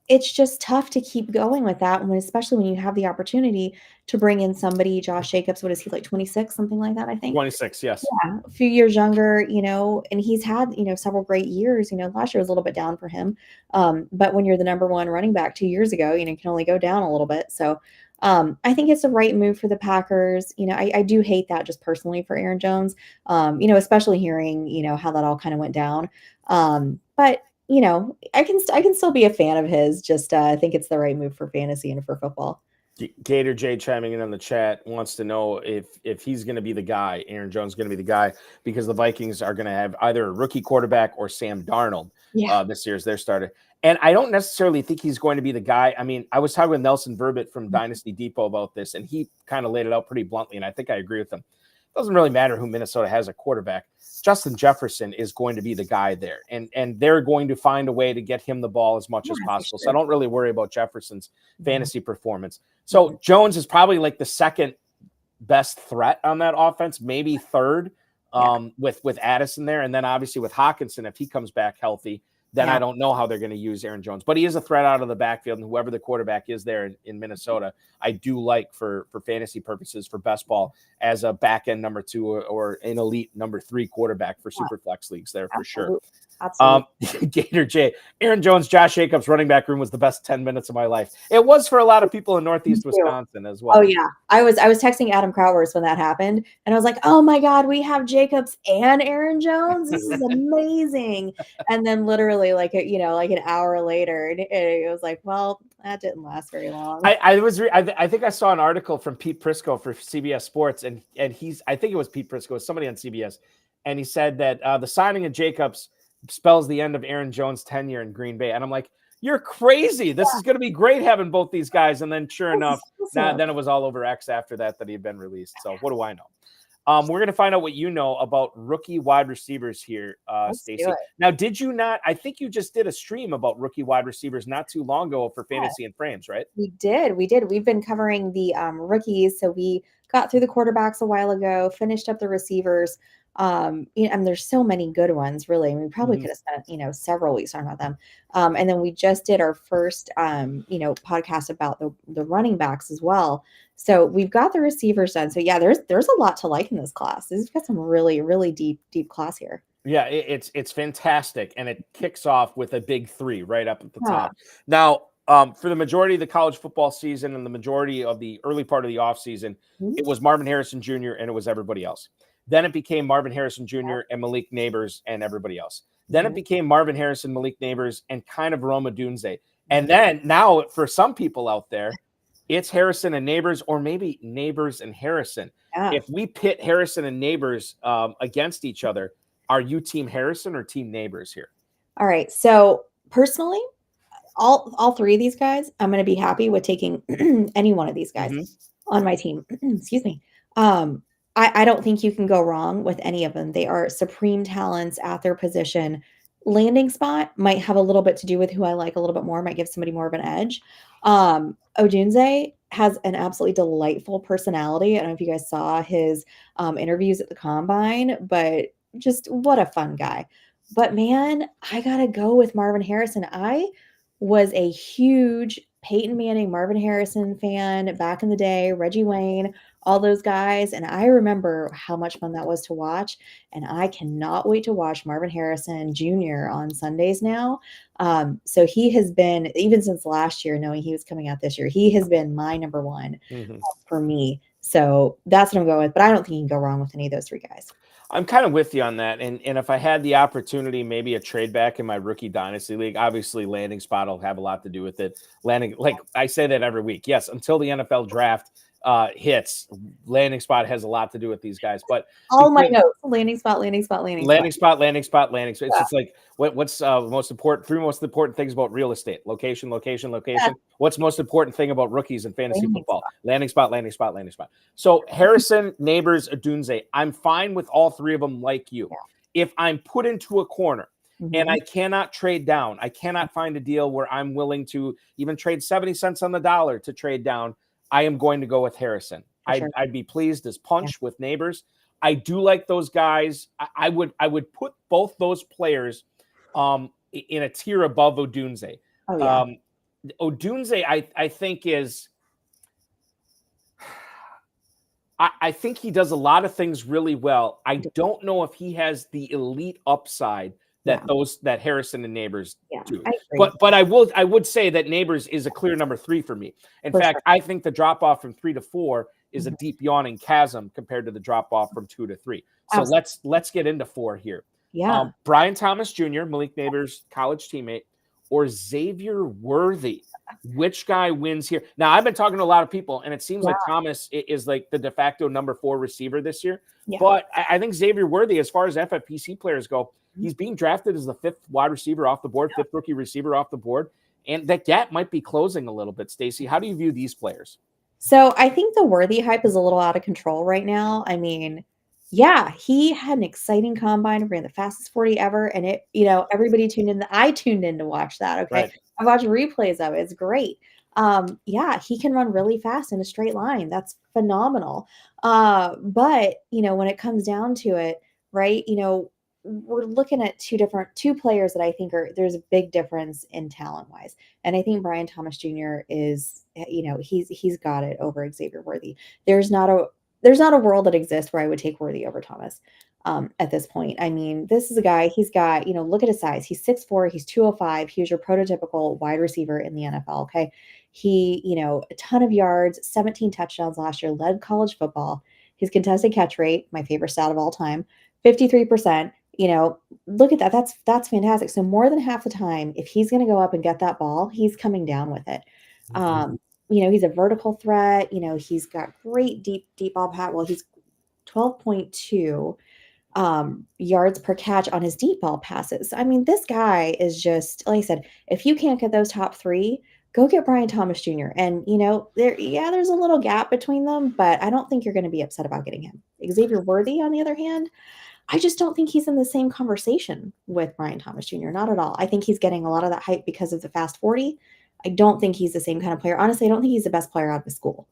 S2: it's just tough to keep going with that, especially when you have the opportunity to bring in somebody, Josh Jacobs, what is he, like 26, something like that, I think?
S1: 26, yes.
S2: Yeah, a few years younger, and he's had, several great years. Last year was a little bit down for him. But when you're the number 1 running back 2 years ago, you can only go down a little bit. So I think it's the right move for the Packers. I do hate that just personally for Aaron Jones, especially hearing, how that all kind of went down. But I can still be a fan of his. Just I think it's the right move for fantasy and for football.
S1: Gator J chiming in on the chat wants to know if he's going to be the guy, Aaron Jones is going to be the guy, because the Vikings are going to have either a rookie quarterback or Sam Darnold this year as their starter. And I don't necessarily think he's going to be the guy. I mean, I was talking with Nelson Verbit from Dynasty Depot about this, and he kind of laid it out pretty bluntly, and I think I agree with him. It doesn't really matter who Minnesota has a quarterback. Justin Jefferson is going to be the guy there, and they're going to find a way to get him the ball as much as possible. So I don't really worry about Jefferson's fantasy performance. So Jones is probably like the second best threat on that offense, maybe third, with Addison there. And then obviously with Hawkinson, if he comes back healthy, then I don't know how they're going to use Aaron Jones. But he is a threat out of the backfield, and whoever the quarterback is there in Minnesota, I do like for fantasy purposes for best ball as a back-end number 2 or an elite number 3 quarterback for super flex leagues there for sure.
S2: Absolutely.
S1: Gator J, Aaron Jones, Josh Jacobs running back room was the best 10 minutes of my life. It was for a lot of people in Northeast Wisconsin as well.
S2: Oh yeah. I was texting Adam Crowers when that happened, and I was like, oh my God, we have Jacobs and Aaron Jones. This is amazing. And then literally like an hour later, it was like, well, that didn't last very long.
S1: I think I saw an article from Pete Prisco for CBS Sports, and I think it was Pete Prisco, somebody on CBS, and he said that the signing of Jacobs spells the end of Aaron Jones' tenure in Green Bay. And I'm like, You're crazy. This is going to be great having both these guys. And then sure enough,
S2: awesome.
S1: then it was all over X after that he had been released. So what do I know? We're going to find out what you know about rookie wide receivers here, Stacy. Now, did you not? I think you just did a stream about rookie wide receivers not too long ago for Fantasy and Frames, right?
S2: We did. We've been covering the rookies. So we got through the quarterbacks a while ago, finished up the receivers. And there's so many good ones, really. I mean, we probably could have spent, several weeks talking about them. And then we just did our first, podcast about the running backs as well. So we've got the receivers done. So yeah, there's a lot to like in this class. We've got some really, really deep class here.
S1: Yeah, it's fantastic. And it kicks off with a big 3 right up at the top. Now, for the majority of the college football season and the majority of the early part of the offseason, it was Marvin Harrison Jr. and it was everybody else. Then it became Marvin Harrison Jr. and Malik Nebers and everybody else. Then it became Marvin Harrison, Malik Nebers, and kind of Rome Odunze. And then now for some people out there, it's Harrison and Nebers, or maybe Nebers and Harrison. Yeah. If we pit Harrison and Nebers against each other, are you team Harrison or team Nebers here?
S2: All right. So personally, all 3 of these guys, I'm going to be happy with taking any one of these guys on my team. Excuse me. I don't think you can go wrong with any of them. They are supreme talents at their position. Landing spot might have a little bit to do with who I like a little bit more, might give somebody more of an edge. Odunze has an absolutely delightful personality. I don't know if you guys saw his interviews at the Combine, but just what a fun guy. But man, I got to go with Marvin Harrison. I was a huge Peyton Manning, Marvin Harrison fan back in the day, Reggie Wayne, all those guys. And I remember how much fun that was to watch. And I cannot wait to watch Marvin Harrison Jr. on Sundays now. So he has been, even since last year, knowing he was coming out this year, he has been my number one for me. So that's what I'm going with. But I don't think you can go wrong with any of those 3 guys.
S1: I'm kind of with you on that. And if I had the opportunity, maybe a trade back in my rookie dynasty league, obviously landing spot will have a lot to do with it. Landing, like I say that every week. Yes, until the NFL draft hits, landing spot has a lot to do with these guys. But
S2: all my notes: landing spot.
S1: It's
S2: Yeah.
S1: just like what's most important? 3 most important things about real estate: location. Yeah. What's most important thing about rookies in fantasy football? Landing spot. So Harrison, Nebers, Odunze, I'm fine with all 3 of them. Like you, if I'm put into a corner and I cannot trade down, I cannot find a deal where I'm willing to even trade 70 cents on the dollar to trade down, I am going to go with Harrison. I'd be pleased as punch with Nebers. I do like those guys. I would put both those players in a tier above Odunze. Odunze, I think is. I think he does a lot of things really well. I don't know if he has the elite upside that Harrison and Nebers do. But I would say that Nebers is a clear number 3 for me. In fact, I think the drop off from 3 to 4 is a deep yawning chasm compared to the drop off from 2 to 3. So let's get into 4 here.
S2: Yeah.
S1: Brian Thomas Jr., Malik Nebers' college teammate, or Xavier Worthy. Which guy wins here? Now, I've been talking to a lot of people, and it seems like Thomas is like the de facto number 4 receiver this year. Yeah. But I think Xavier Worthy, as far as FFPC players go, he's being drafted as the 5th wide receiver off the board, 5th rookie receiver off the board. And that gap might be closing a little bit. Stacy, how do you view these players?
S2: So I think the Worthy hype is a little out of control right now. I mean, yeah, he had an exciting combine, ran the fastest 40 ever. And it, everybody tuned in. I tuned in to watch that. Okay. Right. I watched replays of it. It's great. Yeah, he can run really fast in a straight line. That's phenomenal. But, when it comes down to it, right, we're looking at two players that I think there's a big difference in talent wise. And I think Brian Thomas Jr. is, he's got it over Xavier Worthy. There's not a world that exists where I would take Worthy over Thomas at this point. I mean, this is a guy, he's got, look at his size. He's 6'4", he's 205. He was your prototypical wide receiver in the NFL. Okay. He, a ton of yards, 17 touchdowns last year, led college football. His contested catch rate, my favorite stat of all time, 53%. Look at that. That's fantastic. So more than half the time, if he's going to go up and get that ball, he's coming down with it. He's a vertical threat. He's got great deep ball pat. Well, he's 12.2 yards per catch on his deep ball passes. I mean, this guy is just, like I said, if you can't get those top 3, go get Brian Thomas Jr. And, there's a little gap between them, but I don't think you're going to be upset about getting him. Xavier Worthy, on the other hand, I just don't think he's in the same conversation with Brian Thomas Jr. Not at all. I think he's getting a lot of that hype because of the fast 40. I don't think he's the same kind of player. Honestly, I don't think he's the best player out of the school.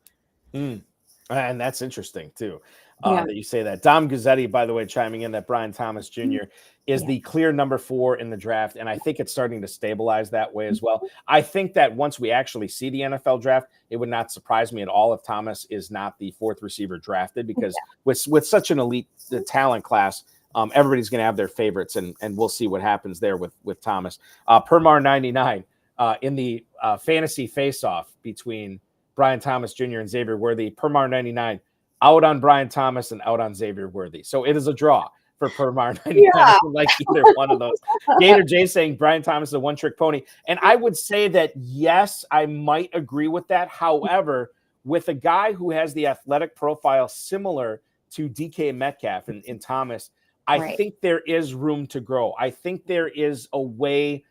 S1: And that's interesting, too,
S2: Yeah.
S1: that you say that. Dom Gazzetti, by the way, chiming in that Brian Thomas Jr. is the clear number 4 in the draft, and I think it's starting to stabilize that way as well. I think that once we actually see the NFL draft, it would not surprise me at all if Thomas is not the 4th receiver drafted, because with such an elite talent class, everybody's going to have their favorites, and we'll see what happens there with Thomas. Permar 99 in the fantasy face-off between Brian Thomas Jr. and Xavier Worthy. Permar 99 out on Brian Thomas and out on Xavier Worthy. So it is a draw for Permar 99. I don't like either one of those. Gator J saying Brian Thomas is a one-trick pony. And I would say that, yes, I might agree with that. However, with a guy who has the athletic profile similar to DK Metcalf in Thomas, I think there is room to grow. I think there is a way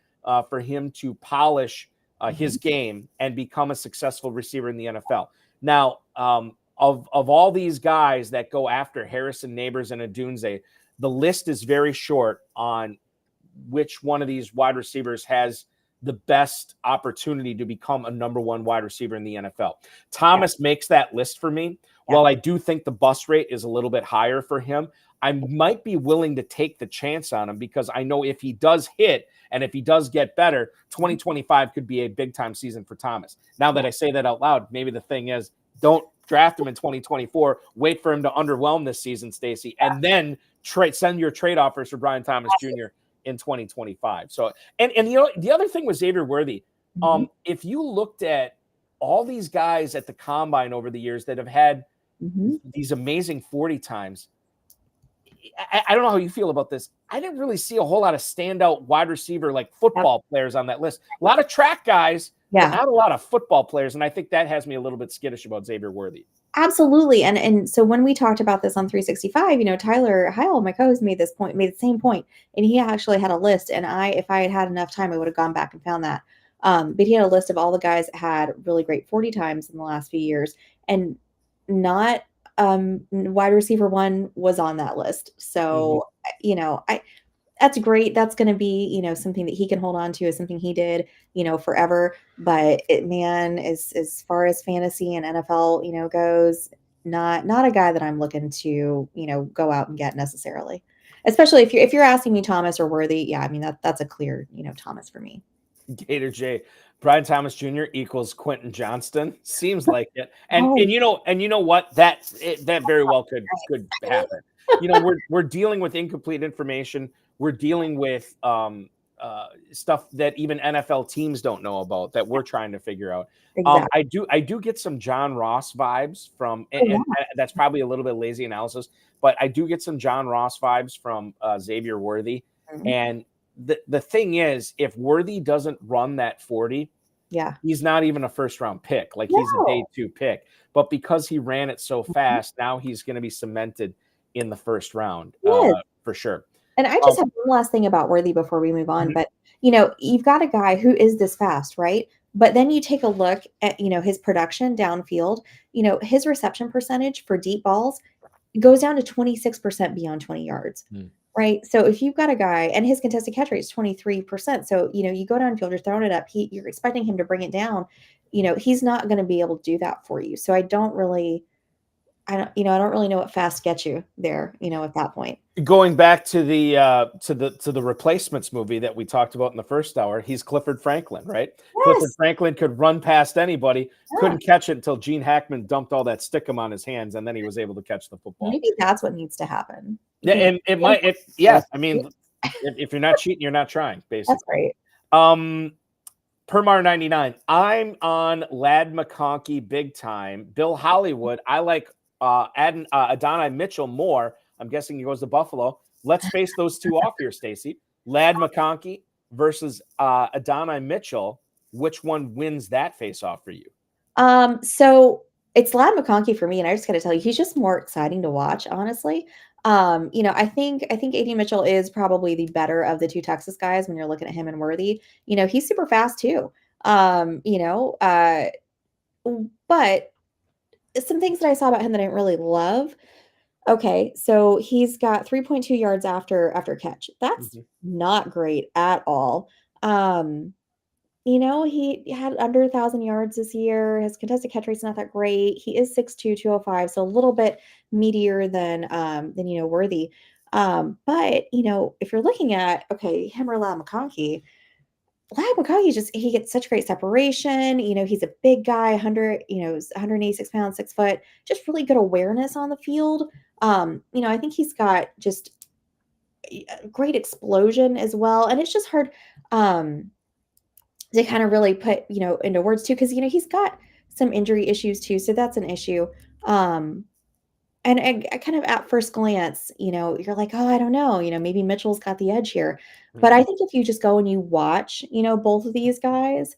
S1: for him to polish his game and become a successful receiver in the NFL. Now, of all these guys that go after Harrison, Nebers, and Odunze, the list is very short on which one of these wide receivers has the best opportunity to become a number 1 wide receiver in the NFL. Thomas makes that list for me. While I do think the bust rate is a little bit higher for him, I might be willing to take the chance on him, because I know if he does hit and if he does get better, 2025 could be a big-time season for Thomas. Now that I say that out loud, maybe the thing is, don't draft him in 2024. Wait for him to underwhelm this season, Stacy, and then send your trade offers for Brian Thomas Jr. in 2025. So, and the other thing with Xavier Worthy, if you looked at all these guys at the combine over the years that have had these amazing 40 times, I don't know how you feel about this. I didn't really see a whole lot of standout wide receiver, like football players on that list. A lot of track guys, but not a lot of football players. And I think that has me a little bit skittish about Xavier Worthy.
S2: Absolutely. And so when we talked about this on 365, Tyler Heil, my co-host, made the same point, and he actually had a list. And if I had enough time, I would have gone back and found that. But he had a list of all the guys that had really great 40 times in the last few years, and not wide receiver 1 was on that list. So, that's great. That's going to be, something that he can hold on to, is something he did, forever. But as far as fantasy and NFL, goes, not a guy that I'm looking to, go out and get necessarily. Especially if you're asking me Thomas or Worthy, yeah, I mean that's a clear, Thomas for me.
S1: Gator J, Brian Thomas Jr. equals Quentin Johnston. Seems like it. And you know what? That very well could happen. We're dealing with incomplete information. We're dealing with stuff that even NFL teams don't know about, that we're trying to figure out. Exactly. I do get some John Ross vibes from, and that's probably a little bit lazy analysis, but I do get some John Ross vibes from Xavier Worthy. And the thing is, if Worthy doesn't run that 40, he's not even a first round pick. Like, he's a day 2 pick. But because he ran it so fast, now he's going to be cemented in the first round for sure.
S2: And I just have one last thing about Worthy before we move on. But, you've got a guy who is this fast, right? But then you take a look at, his production downfield, his reception percentage for deep balls goes down to 26% beyond 20 yards. Right. So if you've got a guy, and his contested catch rate is 23%. So, you go downfield, you're throwing it up, you're expecting him to bring it down. He's not going to be able to do that for you. So I don't really know what fast gets you there, at that point.
S1: Going back to the Replacements movie that we talked about in the first hour, he's Clifford Franklin, right? Yes. Clifford Franklin could run past anybody, couldn't catch it until Gene Hackman dumped all that stickum on his hands, and then he was able to catch the football.
S2: Maybe that's what needs to happen.
S1: Yeah, and it might. I mean, if you're not cheating, you're not trying. Basically,
S2: that's right.
S1: Permar 99. I'm on Ladd McConkey big time. Bill Hollywood. I like Adonai Mitchell more. I'm guessing he goes to Buffalo. Let's face those two off here, Stacy. Ladd McConkey versus Adonai Mitchell. Which one wins that face-off for you?
S2: So it's Ladd McConkey for me, and I just got to tell you, he's just more exciting to watch, honestly. I think AD Mitchell is probably the better of the two Texas guys when you're looking at him and Worthy. He's super fast too. But some things that I saw about him that I didn't really love. Okay, so he's got 3.2 yards after catch. That's not great at all. He had under 1,000 yards this year. His contested catch rate's not that great. He is 6'2", 205, so a little bit meatier than Worthy. But if you're looking at him or Lad McConkey, he gets such great separation. He's a big guy, 186 pounds, 6 foot, just really good awareness on the field. I think he's got just great explosion as well. And it's just hard to kind of really put, into words too, because, he's got some injury issues too. So that's an issue. And I kind of at first glance, you're like, oh, I don't know, maybe Mitchell's got the edge here. But I think if you just go and you watch, both of these guys,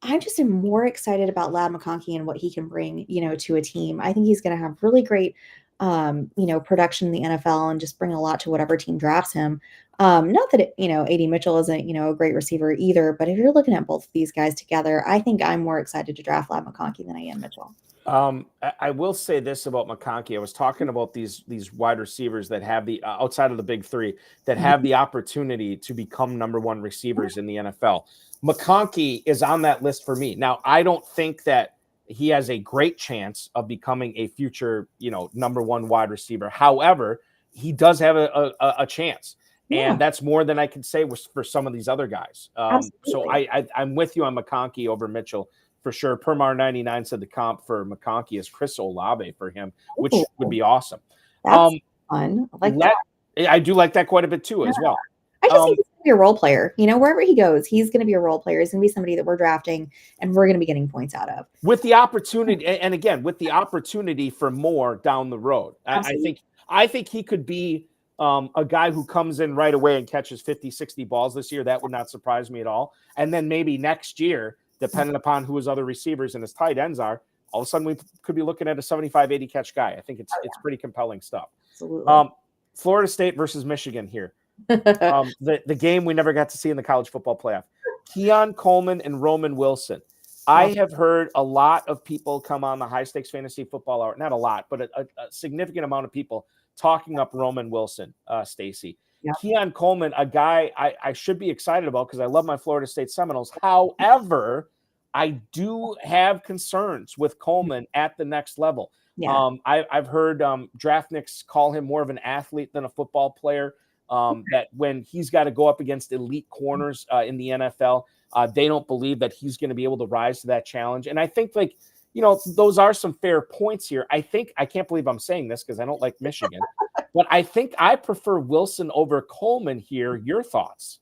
S2: I just am more excited about Lad McConkey and what he can bring, to a team. I think he's going to have really great, production in the NFL and just bring a lot to whatever team drafts him. Not that, AD Mitchell isn't, a great receiver either, but if you're looking at both of these guys together, I think I'm more excited to draft Lad McConkey than I am Mitchell.
S1: I will say this about McConkey. I was talking about these wide receivers that have the outside of the big three that have the opportunity to become number one receivers in the NFL. McConkey is on that list for me. Now, I don't think that he has a great chance of becoming a future, number one wide receiver. However, he does have a chance. And that's more than I can say for some of these other guys. So I'm with you on McConkey over Mitchell. For sure. Permar 99 said the comp for McConkey is Chris Olave for him, which would be awesome.
S2: That's fun. I like that.
S1: I do like that quite a bit too, as well.
S2: I just think he's going to be a role player. Wherever he goes, he's going to be a role player. He's going to be somebody that we're drafting and we're going to be getting points out of.
S1: With the opportunity, and again, with the opportunity for more down the road. I think he could be a guy who comes in right away and catches 50, 60 balls this year. That would not surprise me at all. And then maybe next year, depending upon who his other receivers and his tight ends are, all of a sudden we could be looking at a 75, 80 catch guy. I think it's pretty compelling stuff.
S2: Absolutely.
S1: Florida State versus Michigan here. The game we never got to see in the college football playoff. Keon Coleman and Roman Wilson. I have heard a lot of people come on the High Stakes Fantasy Football Hour, not a lot, but a significant amount of people talking up Roman Wilson, Stacy. Yep. Keon Coleman, a guy I should be excited about because I love my Florida State Seminoles. However, I do have concerns with Coleman at the next level. Yeah. I've heard Draftniks call him more of an athlete than a football player. That when he's got to go up against elite corners in the NFL, they don't believe that he's going to be able to rise to that challenge. And I think those are some fair points here. I can't believe I'm saying this because I don't like Michigan, but I think I prefer Wilson over Coleman here. Your thoughts?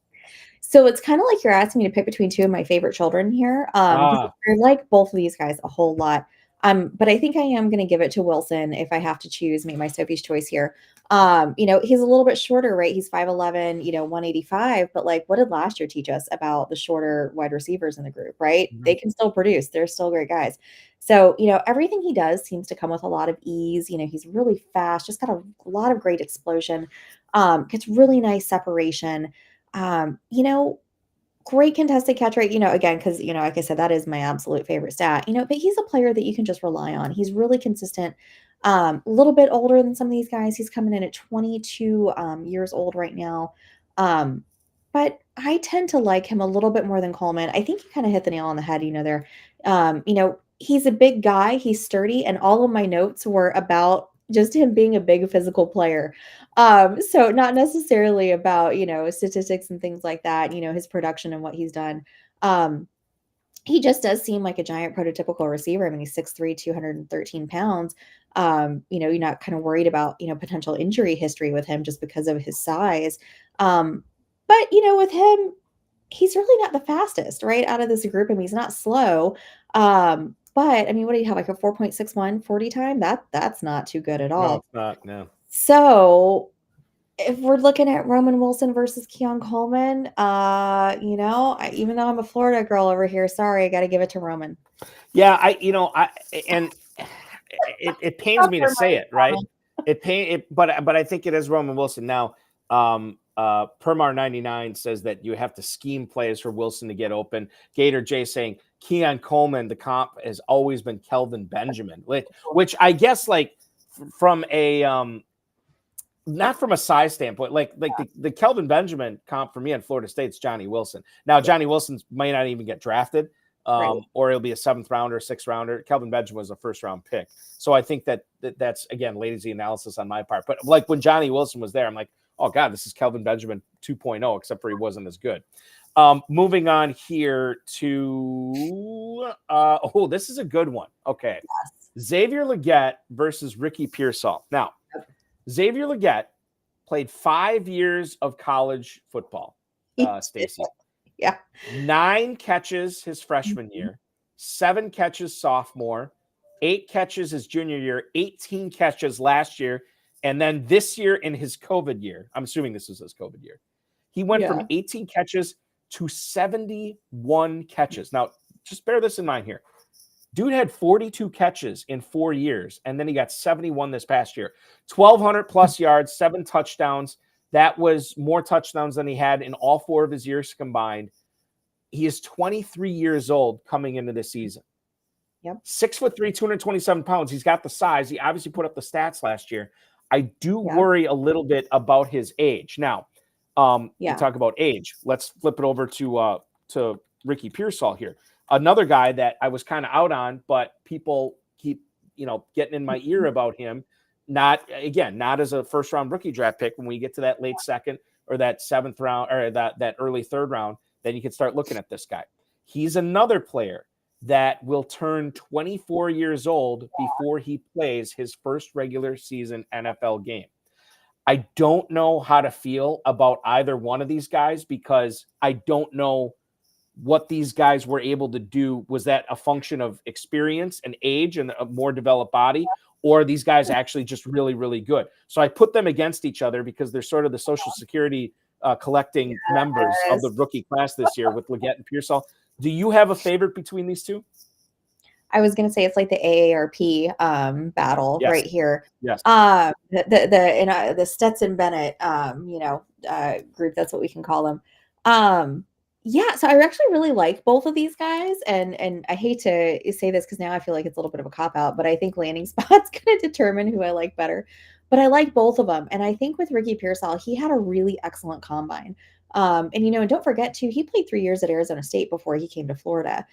S2: So it's kind of like you're asking me to pick between two of my favorite children here. I like both of these guys a whole lot. But I think I am going to give it to Wilson if I have to choose, make my Sophie's choice here. He's a little bit shorter, right? He's 5'11", 185. But what did last year teach us about the shorter wide receivers in the group, right? Mm-hmm. They can still produce. They're still great guys. So, everything he does seems to come with a lot of ease. He's really fast, just got a lot of great explosion, gets really nice separation. Great contested catch rate, again, because, like I said, that is my absolute favorite stat, but he's a player that you can just rely on. He's really consistent, a little bit older than some of these guys. He's coming in at 22 years old right now. But I tend to like him a little bit more than Coleman. I think you kind of hit the nail on the head, there. He's a big guy. He's sturdy. And all of my notes were about just him being a big physical player. So not necessarily about, statistics and things like that, his production and what he's done. He just does seem like a giant prototypical receiver. I mean, he's 6'3", 213 pounds. You're not kind of worried about, potential injury history with him just because of his size. But, with him, he's really not the fastest, right, out of this group. I mean, he's not slow. But I mean, what do you have, like a 4.61 40 time? That's not too good at all.
S1: No, it's not, no.
S2: So if we're looking at Roman Wilson versus Keon Coleman, even though I'm a Florida girl over here, sorry, I got to give it to Roman.
S1: Yeah, it pains me to say it, right? But I think it is Roman Wilson. Now, Permar 99 says that you have to scheme plays for Wilson to get open. Gator J saying Keon Coleman, the comp has always been Kelvin Benjamin, which I guess like from a not from a size standpoint, like the Kelvin Benjamin comp for me at Florida State's Johnny Wilson. Now Johnny Wilson might not even get drafted, or it'll be a 7th rounder, 6th rounder. Kelvin Benjamin was a 1st round pick, so I think that's again lazy analysis on my part. But like when Johnny Wilson was there, I'm like, oh God, this is Kelvin Benjamin 2.0, except for he wasn't as good. Moving on here to this is a good one. Okay, yes. Xavier Legette versus Ricky Pearsall. Now, Xavier Legette played 5 years of college football. Stacy, 9 catches his freshman year, 7 catches sophomore, 8 catches his junior year, 18 catches last year, and then this year in his COVID year. I'm assuming this was his COVID year. He went from 18 catches to 71 catches. Now, just bear this in mind here. Dude had 42 catches in 4 years, and then he got 71 this past year. 1,200 plus yards, 7 touchdowns. That was more touchdowns than he had in all 4 of his years combined. He is 23 years old coming into this season. 6'3", 227 pounds. He's got the size. He obviously put up the stats last year. I do worry a little bit about his age. Now, you talk about age. Let's flip it over to Ricky Pearsall here. Another guy that I was kind of out on, but people keep, getting in my ear about him. Not as a 1st round rookie draft pick. When we get to that late 2nd or that 7th round or that early 3rd round, then you can start looking at this guy. He's another player that will turn 24 years old before he plays his first regular season NFL game. I don't know how to feel about either one of these guys because I don't know what these guys were able to do. Was that a function of experience and age and a more developed body, or are these guys actually just really, really good? So I put them against each other because they're sort of the Social Security collecting members of the rookie class this year with Legette and Pearsall. Do you have a favorite between these two?
S2: I was going to say it's like the AARP battle right here.
S1: Yes.
S2: The Stetson Bennett, group. That's what we can call them. So I actually really like both of these guys, and I hate to say this because now I feel like it's a little bit of a cop out, but I think landing spot's going to determine who I like better. But I like both of them, and I think with Ricky Pearsall, he had a really excellent combine. And don't forget too, he played 3 years at Arizona State before he came to Florida.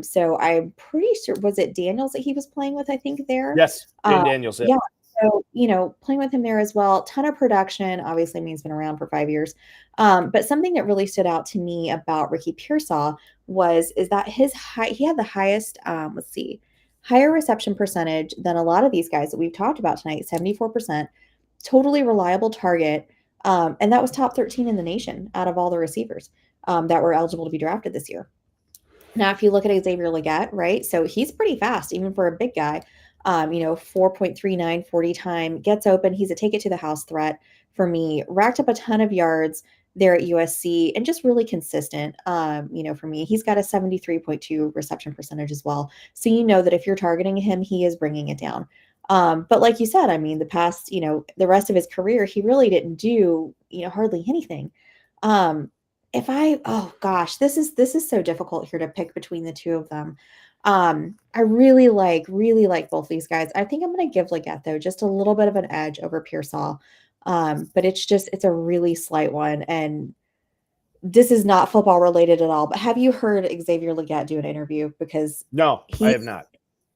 S2: So I'm pretty sure, was it Daniels that he was playing with, I think there?
S1: Yes. Daniels.
S2: Yeah. So, playing with him there as well, ton of production, obviously means been around for 5 years. But something that really stood out to me about Ricky Pearsall is that he had the highest, higher reception percentage than a lot of these guys that we've talked about tonight, 74%, totally reliable target. And that was top 13 in the nation out of all the receivers that were eligible to be drafted this year. Now, if you look at Xavier Legette, right? So he's pretty fast, even for a big guy. 4.39 40 time, gets open. He's a take it to the house threat for me. Racked up a ton of yards there at USC and just really consistent. For me, he's got a 73.2 reception percentage as well. So that if you're targeting him, he is bringing it down. But like you said, the past, the rest of his career, he really didn't do, hardly anything. This is so difficult here to pick between the two of them. I really like both these guys. I think I'm going to give Legette though, just a little bit of an edge over Pearsall. But it's a really slight one. And this is not football related at all, but have you heard Xavier Legette do an interview? Because
S1: no, I have not.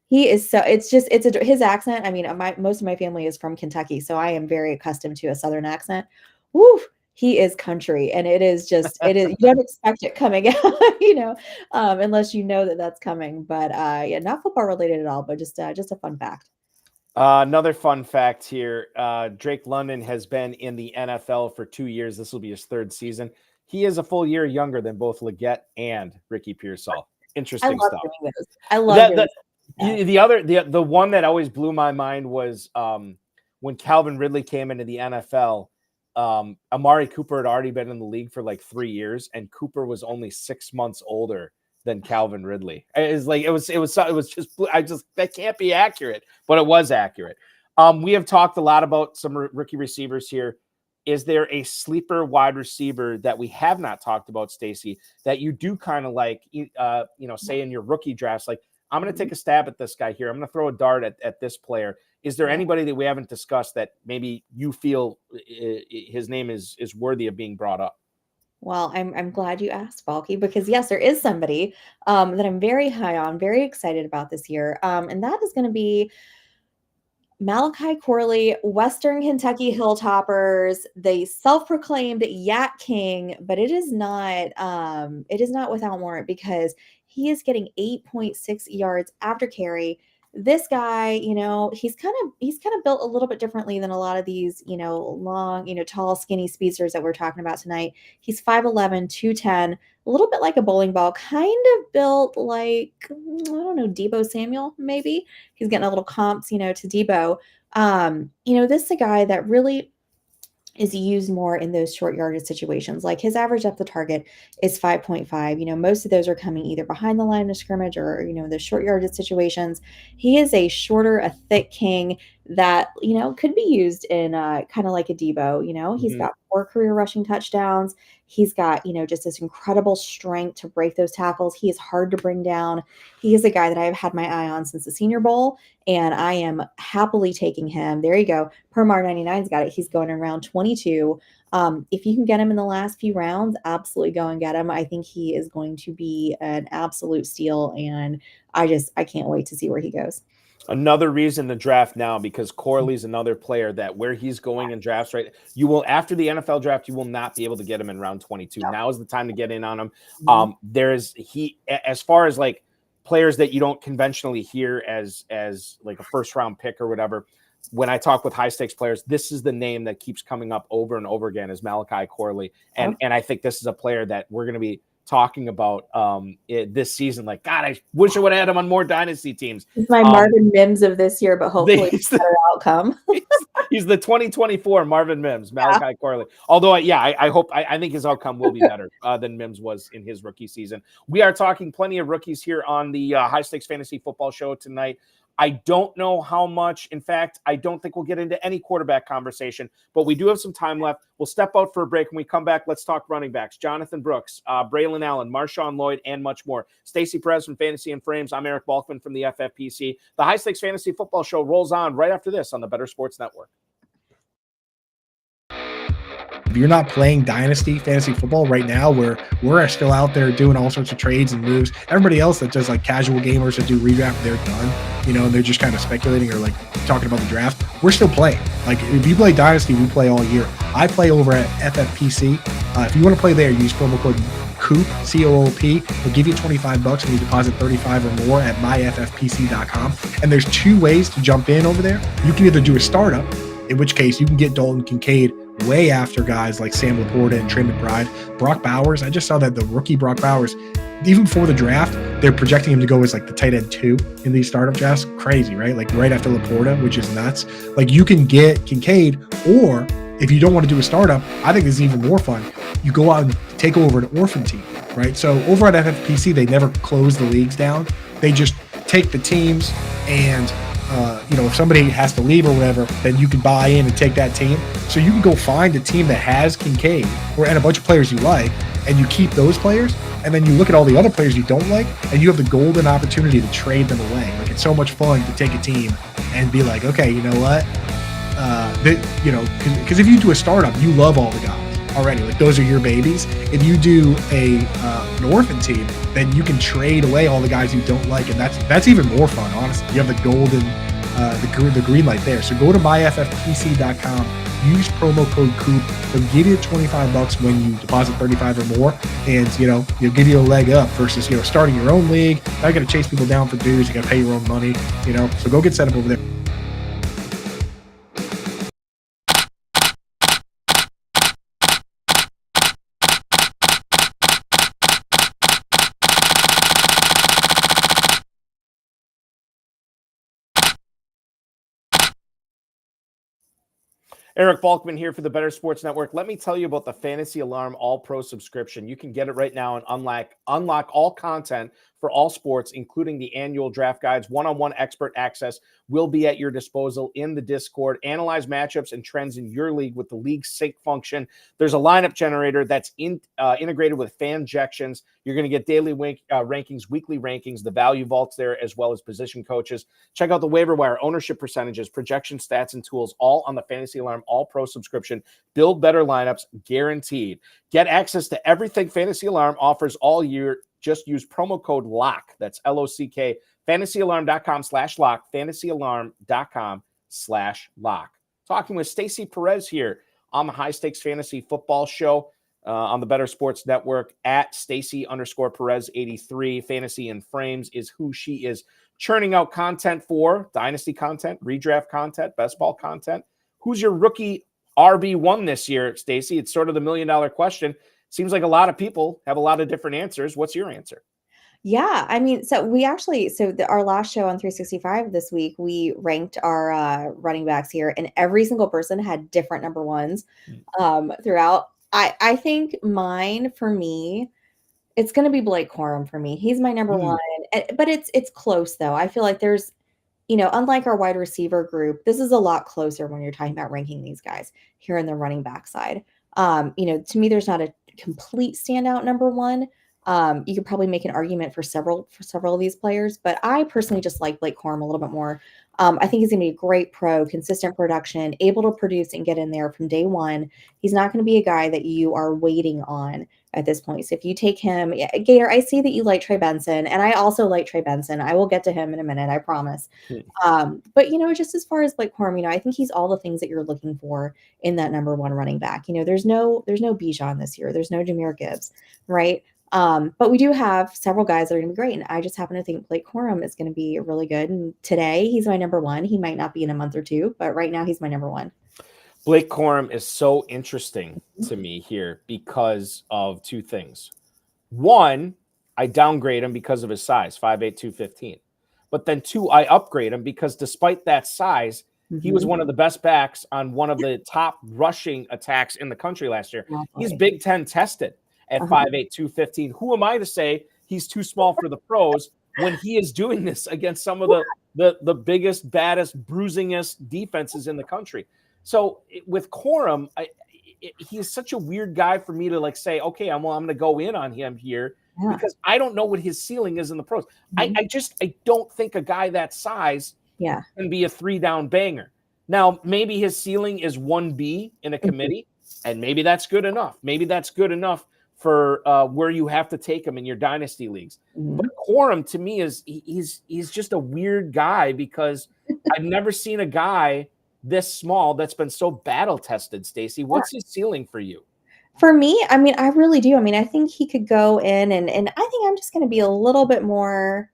S2: He is his accent. Most of my family is from Kentucky, so I am very accustomed to a Southern accent. Woo, he is country, and it is you don't expect it coming out, unless you know that that's coming. But not football related at all, but just a fun fact.
S1: Another fun fact here: Drake London has been in the NFL for 2 years. This will be his 3rd season. He is a full year younger than both Legette and Ricky Pearsall. Interesting stuff.
S2: I love
S1: that. The one that always blew my mind was when Calvin Ridley came into the NFL. Amari Cooper had already been in the league for like 3 years, and Cooper was only 6 months older than Calvin Ridley. That can't be accurate, but it was accurate. We have talked a lot about some rookie receivers here. Is there a sleeper wide receiver that we have not talked about, Stacy, that you do kind of like, say in your rookie drafts, like, I'm going to take a stab at this guy here. I'm going to throw a dart at this player. Is there anybody that we haven't discussed that maybe you feel his name is worthy of being brought up?
S2: Well, I'm glad you asked, Balky, because yes, there is somebody that I'm very high on, very excited about this year. And that is going to be Malachi Corley, Western Kentucky Hilltoppers, the self-proclaimed Yak King, but it is not without warrant because he is getting 8.6 yards after carry. This guy, he's kind of built a little bit differently than a lot of these, long, tall, skinny speedsters that we're talking about tonight. He's 5'11, 210, a little bit like a bowling ball, kind of built like, I don't know, Deebo Samuel, maybe. He's getting a little comps, to Deebo. This is a guy that really is used more in those short yardage situations. Like his average depth of target is 5.5. Most of those are coming either behind the line of scrimmage or, the short yardage situations. He is a shorter, a thick king that, could be used in kind of like a Deebo. He's got 4 career rushing touchdowns. He's got, just this incredible strength to break those tackles. He is hard to bring down. He is a guy that I've had my eye on since the Senior Bowl, and I am happily taking him. There you go. Permar 99's got it. He's going around 22. If you can get him in the last few rounds, absolutely go and get him. I think he is going to be an absolute steal, and I can't wait to see where he goes.
S1: Another reason to draft now, because Corley's another player that where he's going in drafts, right? You will, after the NFL draft, you will not be able to get him in round 22. No. Now is the time to get in on him. As far as like players that you don't conventionally hear as like a first round pick or whatever, when I talk with high stakes players, this is the name that keeps coming up over and over again is Malachi Corley. And I think this is a player that we're going to be talking about this season. Like, God, I wish I would have had him on more dynasty teams.
S2: He's my Marvin Mims of this year, but hopefully it's a better outcome.
S1: he's the 2024 Marvin Mims, Malachi Corley. Although, I think his outcome will be better than Mims was in his rookie season. We are talking plenty of rookies here on the High Stakes Fantasy Football Show tonight. I don't know how much. In fact, I don't think we'll get into any quarterback conversation, but we do have some time left. We'll step out for a break. When we come back, let's talk running backs. Jonathan Brooks, Braylon Allen, Marshawn Lloyd, and much more. Stacy Perez from Fantasy and Frames. I'm Eric Balkman from the FFPC. The High Stakes Fantasy Football Show rolls on right after this on the Better Sports Network.
S3: If you're not playing Dynasty fantasy football right now, where we're still out there doing all sorts of trades and moves, everybody else that does like casual gamers that do redraft, they're done, and they're just kind of speculating or like talking about the draft. We're still playing. Like if you play Dynasty, we play all year. I play over at FFPC. If you want to play there, use promo code COOP, C-O-O-P. We'll give you $25 when you deposit 35 or more at myffpc.com. And there's 2 ways to jump in over there. You can either do a startup, in which case you can get Dalton Kincaid way after guys like Sam Laporta and Trey McBride. Brock Bowers, I just saw that the rookie Brock Bowers, even before the draft, they're projecting him to go as like the tight end 2 in these startup drafts. Crazy, right? Like right after Laporta, which is nuts. Like you can get Kincaid, or if you don't want to do a startup, I think this is even more fun. You go out and take over an orphan team, right? So over at FFPC, they never close the leagues down. They just take the teams and if somebody has to leave or whatever, then you can buy in and take that team. So you can go find a team that has Kincaid and a bunch of players you like, and you keep those players, and then you look at all the other players you don't like, and you have the golden opportunity to trade them away. Like it's so much fun to take a team and be like, okay, you know what? Because if you do a startup, you love all the guys already. Like those are your babies. If you do an orphan team, then you can trade away all the guys you don't like, and that's even more fun, honestly. You have the golden, the green light there. So go to myffpc.com, use promo code COOP. They'll give you $25 when you deposit 35 or more, and you'll give you a leg up versus starting your own league. Now you got to chase people down for dues. You got to pay your own money. So go get set up over there.
S1: Eric Balkman here for the Better Sports Network. Let me tell you about the Fantasy Alarm All Pro subscription. You can get it right now and unlock all content for all sports, including the annual draft guides. One-on-one expert access will be at your disposal in the Discord. Analyze matchups and trends in your league with the league sync function. There's a lineup generator that's integrated with FanJections. You're going to get daily rankings, weekly rankings, the value vaults there, as well as position coaches. Check out the waiver wire, ownership percentages, projection stats, and tools, all on the Fantasy Alarm All-Pro subscription. Build better lineups, guaranteed. Get access to everything Fantasy Alarm offers all year. Just use promo code LOCK. That's LOCK. FantasyAlarm.com/lock. FantasyAlarm.com/lock. Talking with Stacy Perez here on the High Stakes Fantasy Football Show on the Better Sports Network at Stacy_Perez83. Fantasy and Frames is who she is churning out content for. Dynasty content, redraft content, best ball content. Who's your rookie RB1 this year, Stacy? It's sort of the $1 million question. Seems like a lot of people have a lot of different answers. What's your answer?
S2: Yeah, I mean, so we actually, our last show on 365 this week, we ranked our running backs here, and every single person had different number ones throughout. I think mine, for me, it's going to be Blake Corum for me. He's my number one, but it's close though. I feel like there's, unlike our wide receiver group, this is a lot closer when you're talking about ranking these guys here in the running back side. To me, there's not a complete standout number one. You could probably make an argument for several of these players, but I personally just like Blake Corum a little bit more. I think he's going to be a great pro, consistent production, able to produce and get in there from day one. He's not going to be a guy that you are waiting on at this point. So if you take him, Gator, I see that you like Trey Benson, and I also like Trey Benson. I will get to him in a minute, I promise. But just as far as Blake Corum, I think he's all the things that you're looking for in that number one running back. There's no Bijan this year. There's no Jahmyr Gibbs, right? But we do have several guys that are going to be great. And I just happen to think Blake Corum is going to be really good. And today he's my number one. He might not be in a month or two, but right now he's my number one.
S1: Blake Corum is so interesting to me here because of two things. One, I downgrade him because of his size, 5'8", 215. But then two, I upgrade him because despite that size, he was one of the best backs on one of the top rushing attacks in the country last year. He's Big Ten tested at 5'8", 215. Who am I to say he's too small for the pros when he is doing this against some of the biggest, baddest, bruisingest defenses in the country? So with Corum, he's such a weird guy for me to say, okay, I'm going to go in on him here because I don't know what his ceiling is in the pros. I don't think a guy that size can be a 3-down banger. Now, maybe his ceiling is 1B in a committee, and maybe that's good enough. Maybe that's good enough for where you have to take him in your dynasty leagues. But Corum, to me, he's just a weird guy because I've never seen a guy this small that's been so battle tested. Stacy, what's his ceiling for you?
S2: For me, I mean, I really do. I mean, I think he could go in and I think I'm just going to be a little bit more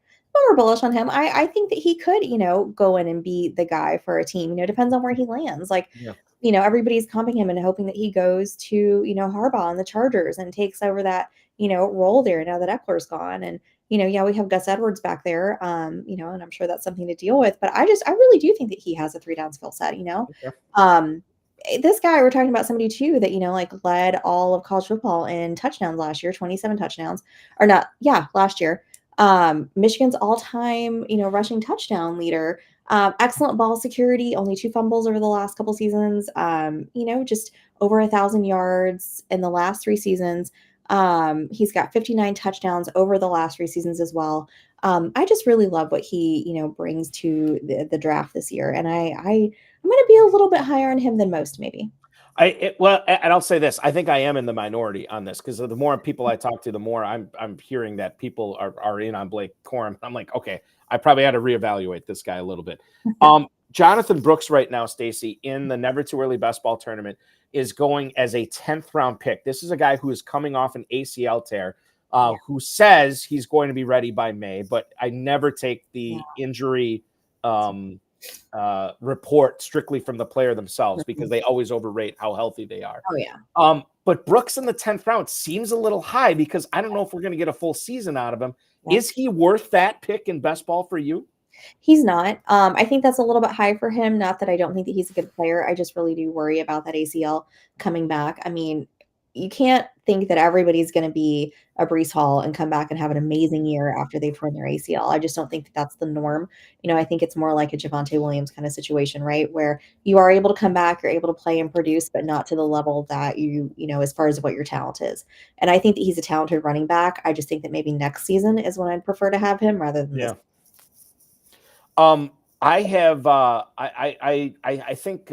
S2: bullish on him. I think that he could, go in and be the guy for a team. Depends on where he lands. Everybody's comping him and hoping that he goes to, Harbaugh and the Chargers and takes over that, role there now that Eckler's gone. And, we have Gus Edwards back there, and I'm sure that's something to deal with. But I really do think that he has a 3-down skill set, This guy, we're talking about somebody too that, led all of college football in touchdowns last year, 27 touchdowns. Or not, last year. Michigan's all-time, rushing touchdown leader. Excellent ball security, only 2 fumbles over the last couple seasons. Just over 1,000 yards in the last 3 seasons. He's got 59 touchdowns over the last 3 seasons as well. I just really love what he, brings to the draft this year. And I'm going to be a little bit higher on him than most, maybe.
S1: And I'll say this. I think I am in the minority on this because the more people I talk to, the more I'm hearing that people are in on Blake Corum. I'm like, okay, I probably had to reevaluate this guy a little bit. Jonathan Brooks right now, Stacy, in the Never Too Early Best Ball Tournament is going as a 10th round pick. This is a guy who is coming off an ACL tear, who says he's going to be ready by May, but I never take the injury report strictly from the player themselves because they always overrate how healthy they are.
S2: Oh yeah.
S1: But Brooks in the 10th round seems a little high because I don't know if we're going to get a full season out of him. Yeah. Is he worth that pick in best ball for you?
S2: He's not. I think that's a little bit high for him. Not that I don't think that he's a good player. I just really do worry about that ACL coming back. I mean, you can't think that everybody's going to be a Breece Hall and come back and have an amazing year after they've torn their ACL. I just don't think that that's the norm. I think it's more like a Javonte Williams kind of situation, right? Where you are able to come back, you're able to play and produce, but not to the level that as far as what your talent is. And I think that he's a talented running back. I just think that maybe next season is when I'd prefer to have him rather than this.
S1: I have I think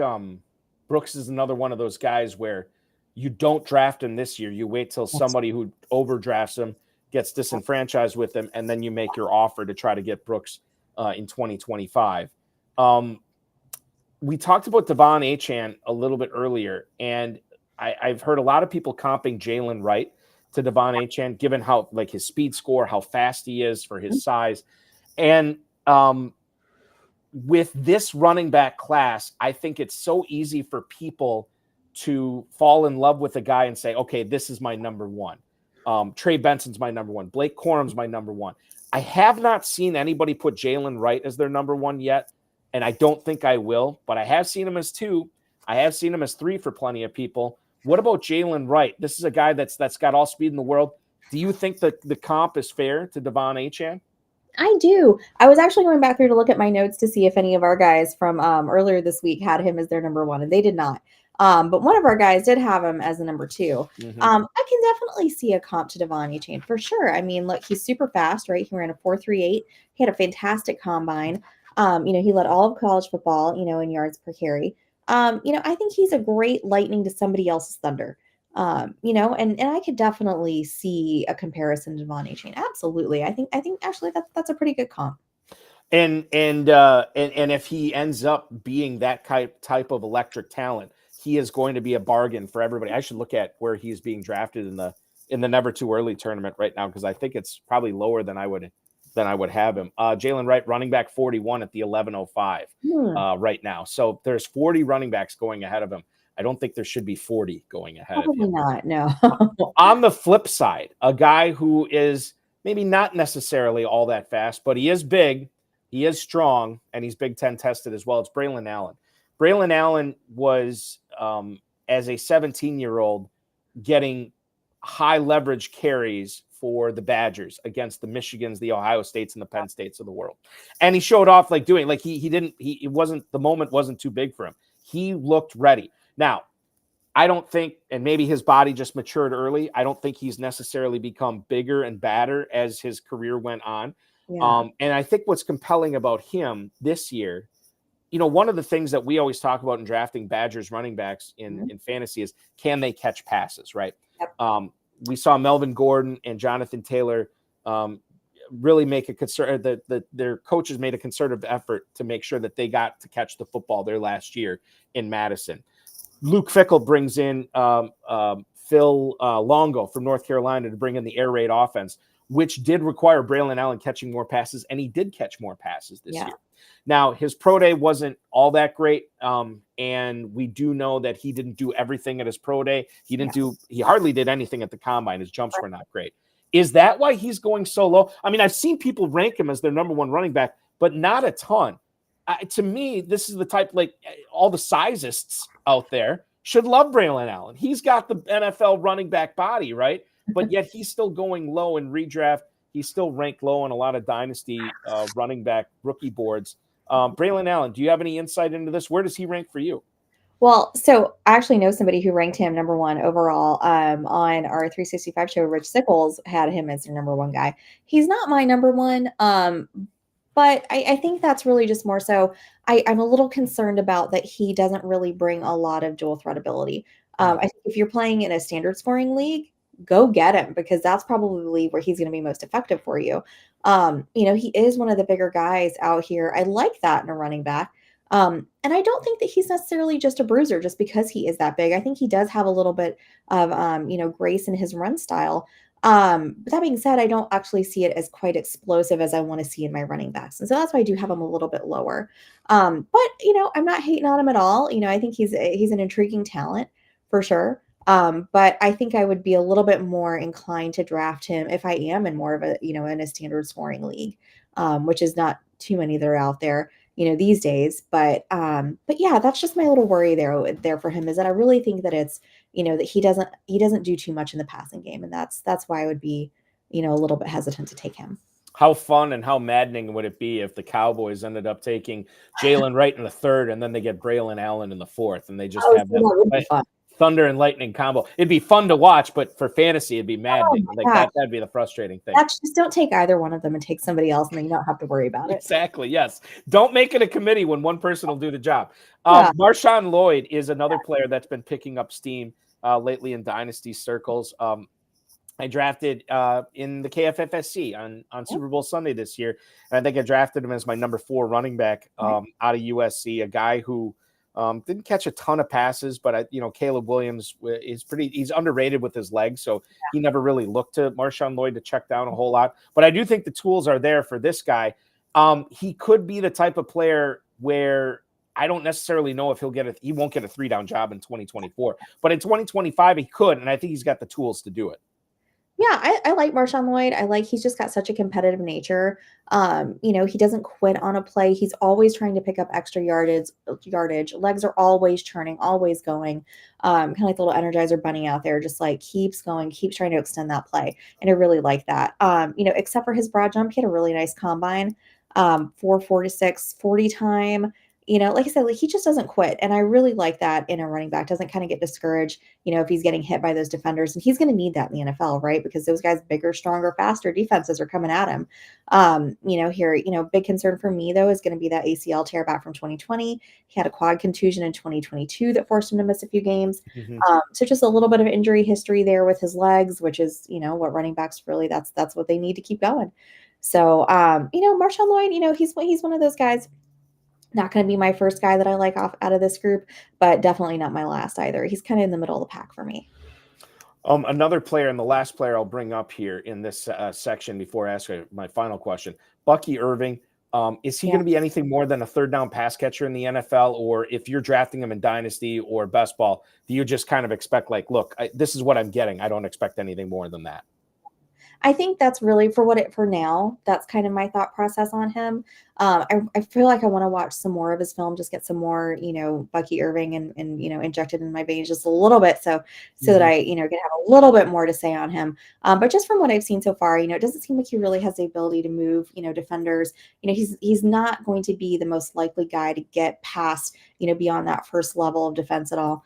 S1: Brooks is another one of those guys where you don't draft him this year. You wait till somebody who overdrafts him gets disenfranchised with him, and then you make your offer to try to get Brooks in 2025. We talked about Devon Achane a little bit earlier, and I've heard a lot of people comping Jalen Wright to Devon Achane, given how like his speed score, how fast he is for his size. And with this running back class, I think it's so easy for people to fall in love with a guy and say, okay, this is my number one. Trey Benson's my number one. Blake Corum's my number one. I have not seen anybody put Jalen Wright as their number one yet, and I don't think I will, but I have seen him as 2. I have seen him as 3 for plenty of people. What about Jalen Wright? This is a guy that's got all speed in the world. Do you think that the comp is fair to Devon Achane?
S2: I do. I was actually going back through to look at my notes to see if any of our guys from earlier this week had him as their number one, and they did not. But one of our guys did have him as the number 2.
S1: Mm-hmm.
S2: I can definitely see a comp to Devon Achane for sure. I mean, look, he's super fast, right? He ran a 4.38. He had a fantastic combine. He led all of college football, in yards per carry. I think he's a great lightning to somebody else's thunder. And I could definitely see a comparison to Devon Achane. Absolutely. I think actually that's a pretty good comp.
S1: And if he ends up being that type of electric talent, he is going to be a bargain for everybody. I should look at where he's being drafted in the Never Too Early tournament right now, because I think it's probably lower than I would have him. Jalen Wright, running back 41 at the 11:05 right now. So there's 40 running backs going ahead of him. I don't think there should be 40 going ahead
S2: Probably
S1: of him.
S2: not, no.
S1: On the flip side, a guy who is maybe not necessarily all that fast, but he is big, he is strong, and he's Big Ten tested as well. It's Braylon Allen. Braylon Allen was, as a 17-year-old, getting high leverage carries for the Badgers against the Michigans, the Ohio States, and the Penn States of the world. And he showed off like doing, like the moment wasn't too big for him. He looked ready. Now, I don't think, and maybe his body just matured early, I don't think he's necessarily become bigger and badder as his career went on.
S2: Yeah.
S1: And I think what's compelling about him this year, one of the things that we always talk about in drafting Badgers running backs in fantasy is, can they catch passes, right?
S2: Yep.
S1: We saw Melvin Gordon and Jonathan Taylor really make a concern that their coaches made a concerted effort to make sure that they got to catch the football their last year in Madison. Luke Fickell brings in Phil Longo from North Carolina to bring in the air raid offense, which did require Braylon Allen catching more passes, and he did catch more passes this year. Now, his pro day wasn't all that great, and we do know that he didn't do everything at his pro day. He hardly did anything at the combine. His jumps were not great. Is that why he's going so low? I mean, I've seen people rank him as their number one running back, but not a ton. To me, this is the type, like all the sizeists out there should love Braylon Allen. He's got the NFL running back body, right? But yet he's still going low in redraft. He's still ranked low on a lot of dynasty running back rookie boards. Braylon Allen, do you have any insight into this? Where does he rank for you?
S2: Well, so I actually know somebody who ranked him number 1 overall on our 365 show. Rich Sickles had him as their number 1 guy. He's not my number 1, but I think that's really just more so I'm a little concerned about that he doesn't really bring a lot of dual threat ability. I think if you're playing in a standard scoring league, go get him, because that's probably where he's going to be most effective for you. He is one of the bigger guys out here. I like that in a running back. And I don't think that he's necessarily just a bruiser just because he is that big. I think he does have a little bit of, grace in his run style. But that being said, I don't actually see it as quite explosive as I want to see in my running backs. And so that's why I do have him a little bit lower. But, I'm not hating on him at all. I think he's an intriguing talent for sure. But I think I would be a little bit more inclined to draft him if I am in more of a, in a standard scoring league, which is not too many that are out there, these days. But yeah, that's just my little worry there for him, is that I really think that it's that he doesn't do too much in the passing game. And that's why I would be, a little bit hesitant to take him.
S1: How fun and how maddening would it be if the Cowboys ended up taking Jalen Wright in the third and then they get Braylon Allen in the fourth and they just have
S2: that would be fun.
S1: thunder and lightning combo. It'd be fun to watch, but for fantasy, it'd be maddening. That'd be the frustrating thing.
S2: Just don't take either one of them and take somebody else, and then you don't have to worry about it.
S1: Exactly. Yes. Don't make it a committee when one person will do the job. Marshawn Lloyd is another player that's been picking up steam lately in dynasty circles. I drafted in the KFFSC on Super Bowl Sunday this year, and I think I drafted him as my number 4 running back out of USC, a guy who didn't catch a ton of passes, but Caleb Williams he's underrated with his legs, so he never really looked to Marshawn Lloyd to check down a whole lot. But I do think the tools are there for this guy. He could be the type of player where I don't necessarily know if he won't get a 3-down job in 2024, but in 2025 he could, and I think he's got the tools to do it.
S2: Yeah, I like Marshawn Lloyd. He's just got such a competitive nature. He doesn't quit on a play. He's always trying to pick up extra yardage. Legs are always churning, always going. Kind of like the little Energizer bunny out there, just like keeps going, keeps trying to extend that play. And I really like that. Except for his broad jump, he had a really nice combine, 4.46 40 time. Like I said, he just doesn't quit. And I really like that in a running back. Doesn't kind of get discouraged, if he's getting hit by those defenders. And he's going to need that in the NFL, right? Because those guys, bigger, stronger, faster defenses are coming at him. Big concern for me, though, is going to be that ACL tear back from 2020. He had a quad contusion in 2022 that forced him to miss a few games. Mm-hmm. So just a little bit of injury history there with his legs, which is, what running backs really, that's what they need to keep going. So, Marshawn Lloyd, he's one of those guys. Not going to be my first guy that I like out of this group, but definitely not my last either. He's kind of in the middle of the pack for me.
S1: Another player, and the last player I'll bring up here in this section before I ask my final question, Bucky Irving. Is he going to be anything more than a 3rd-down pass catcher in the NFL? Or if you're drafting him in Dynasty or Best Ball, do you just kind of expect look, this is what I'm getting. I don't expect anything more than that.
S2: I think that's really for now. That's kind of my thought process on him. I feel like I want to watch some more of his film, just get some more, Bucky Irving and injected in my veins just a little bit. So that I, can have a little bit more to say on him. But just from what I've seen so far, it doesn't seem like he really has the ability to move, defenders. He's not going to be the most likely guy to get past, beyond that first level of defense at all.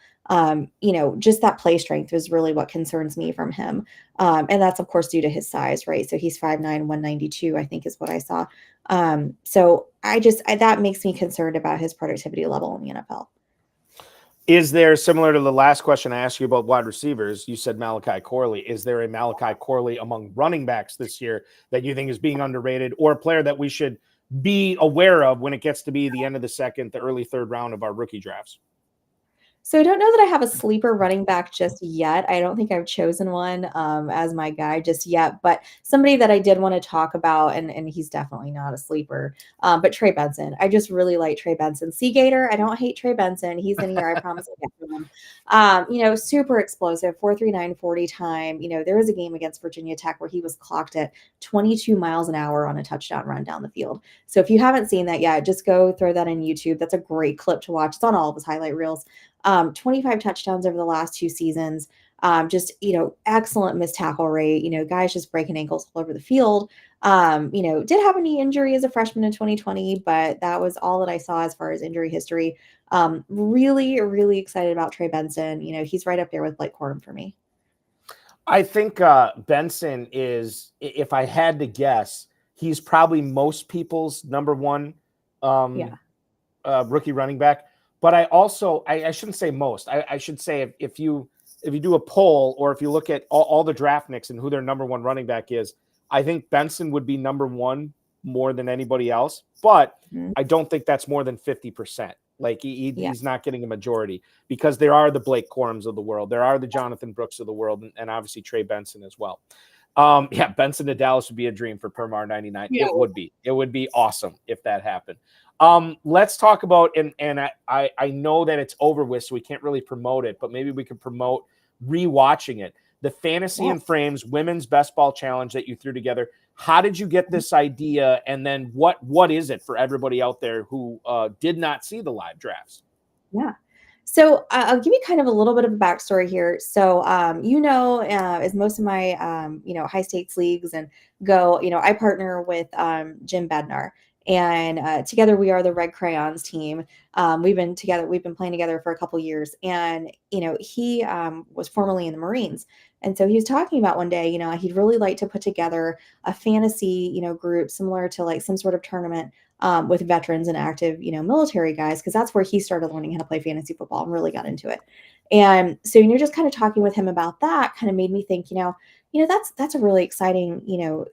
S2: Just that play strength is really what concerns me from him. And that's of course due to his size, right? So he's 5'9", 192, I think is what I saw. So that makes me concerned about his productivity level in the NFL.
S1: Is there, similar to the last question I asked you about wide receivers, you said Malachi Corley. Is there a Malachi Corley among running backs this year that you think is being underrated, or a player that we should be aware of when it gets to be the end of the 2nd, the early 3rd round of our rookie drafts?
S2: So I don't know that I have a sleeper running back just yet. I don't think I've chosen one as my guy just yet, but somebody that I did want to talk about, and he's definitely not a sleeper, but Trey Benson. I just really like Trey Benson. Seagator, I don't hate Trey Benson. He's in here. I promise I'll get to him. Super explosive, 4.39 40 time. There was a game against Virginia Tech where he was clocked at 22 miles an hour on a touchdown run down the field. So if you haven't seen that yet, just go throw that on YouTube. That's a great clip to watch. It's on all of his highlight reels. 25 touchdowns over the last 2 seasons. Excellent missed tackle rate, guys just breaking ankles all over the field. Did have a knee injury as a freshman in 2020, but that was all that I saw as far as injury history. Really, really excited about Trey Benson. He's right up there with Blake Corum for me.
S1: I think Benson is, if I had to guess, he's probably most people's number 1 rookie running back. But I also, I shouldn't say most. I should say if you do a poll, or if you look at all the draft nicks and who their number 1 running back is, I think Benson would be number 1 more than anybody else. But I don't think that's more than 50%. He's not getting a majority, because there are the Blake Corums of the world. There are the Jonathan Brooks of the world, and obviously Trey Benson as well. Benson to Dallas would be a dream for Permar 99. Yeah. It would be awesome if that happened. Let's talk about, and I know that it's over with, so we can't really promote it, but maybe we could promote rewatching it. The Fantasy and Frames Women's Best Ball Challenge that you threw together. How did you get this idea? And then what is it for everybody out there who did not see the live drafts?
S2: Yeah. So I'll give you kind of a little bit of a backstory here. So, as most of my, high stakes leagues and go, I partner with Jim Bednar, and together we are the Red Crayons team. We've been together, we've been playing together for a couple years, and he was formerly in the Marines, and so he was talking about one day, he'd really like to put together a fantasy, group similar to like some sort of tournament with veterans and active, military guys, because that's where he started learning how to play fantasy football and really got into it. And so you're just kind of talking with him about that kind of made me think, that's a really exciting,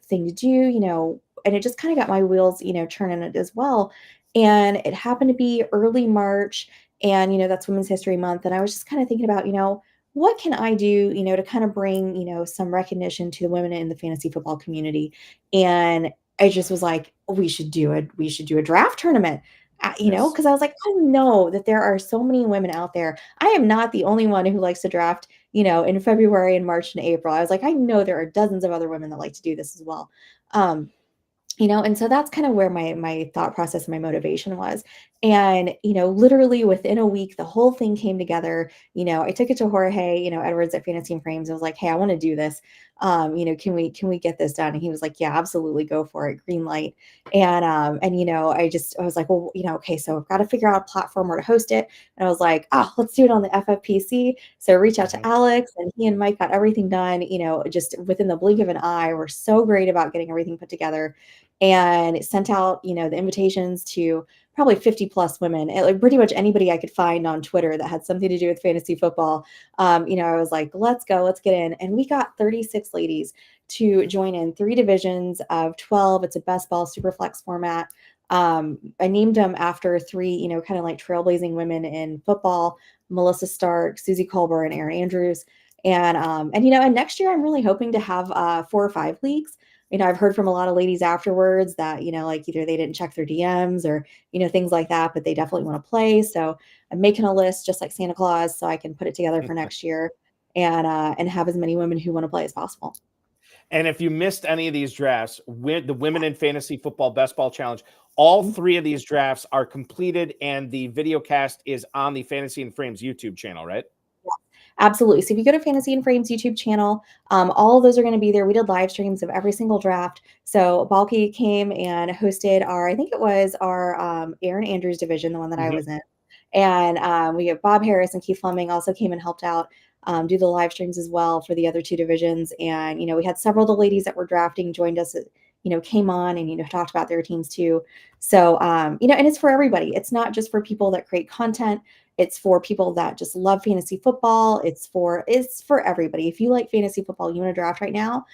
S2: thing to do, and it just kind of got my wheels, churning it as well. And it happened to be early March, and that's Women's History Month. And I was just kind of thinking about, what can I do, to kind of bring, some recognition to the women in the fantasy football community. And I just was like, we should do a draft tournament,
S1: Yes.
S2: because I was like, I know that there are so many women out there. I am not the only one who likes to draft, in February and March and April. I was like, I know there are dozens of other women that like to do this as well. Um, and so that's kind of where my thought process and my motivation was. And, literally within a week, the whole thing came together. I took it to Jorge, Edwards at Fantasy and Frames. I was like, hey, I want to do this. Can we get this done? And he was like, yeah, absolutely, go for it. Green light. I was like, well, okay, so I've got to figure out a platform where to host it. And I was like, let's do it on the FFPC. So I reached out to Alex, and he and Mike got everything done, just within the blink of an eye. We're so great about getting everything put together, and sent out, the invitations to probably 50 plus women, and like pretty much anybody I could find on Twitter that had something to do with fantasy football. I was like, let's go, let's get in. And we got 36 ladies to join in 3 divisions of 12. It's a best ball super flex format. I named them after 3, kind of like trailblazing women in football: Melissa Stark, Susie Colbert, and Erin Andrews. And next year I'm really hoping to have 4 or 5 leagues. I've heard from a lot of ladies afterwards that, like either they didn't check their DMs or, things like that, but they definitely want to play. So I'm making a list just like Santa Claus so I can put it together for next year and have as many women who want to play as possible.
S1: And if you missed any of these drafts, with the Women in Fantasy Football Best Ball Challenge, all 3 of these drafts are completed, and the video cast is on the Fantasy and Frames YouTube channel, right?
S2: Absolutely. So if you go to Fantasy and Frames YouTube channel, all of those are going to be there. We did live streams of every single draft. So Balky came and hosted I think it was our Aaron Andrews division, the one that I was in. And we have Bob Harris and Keith Fleming also came and helped out do the live streams as well for the other 2 divisions. And, we had several of the ladies that were drafting joined us, came on and, talked about their teams too. So, and it's for everybody. It's not just for people that create content. It's for people that just love fantasy football. It's for everybody. If you like fantasy football, you want to draft right now,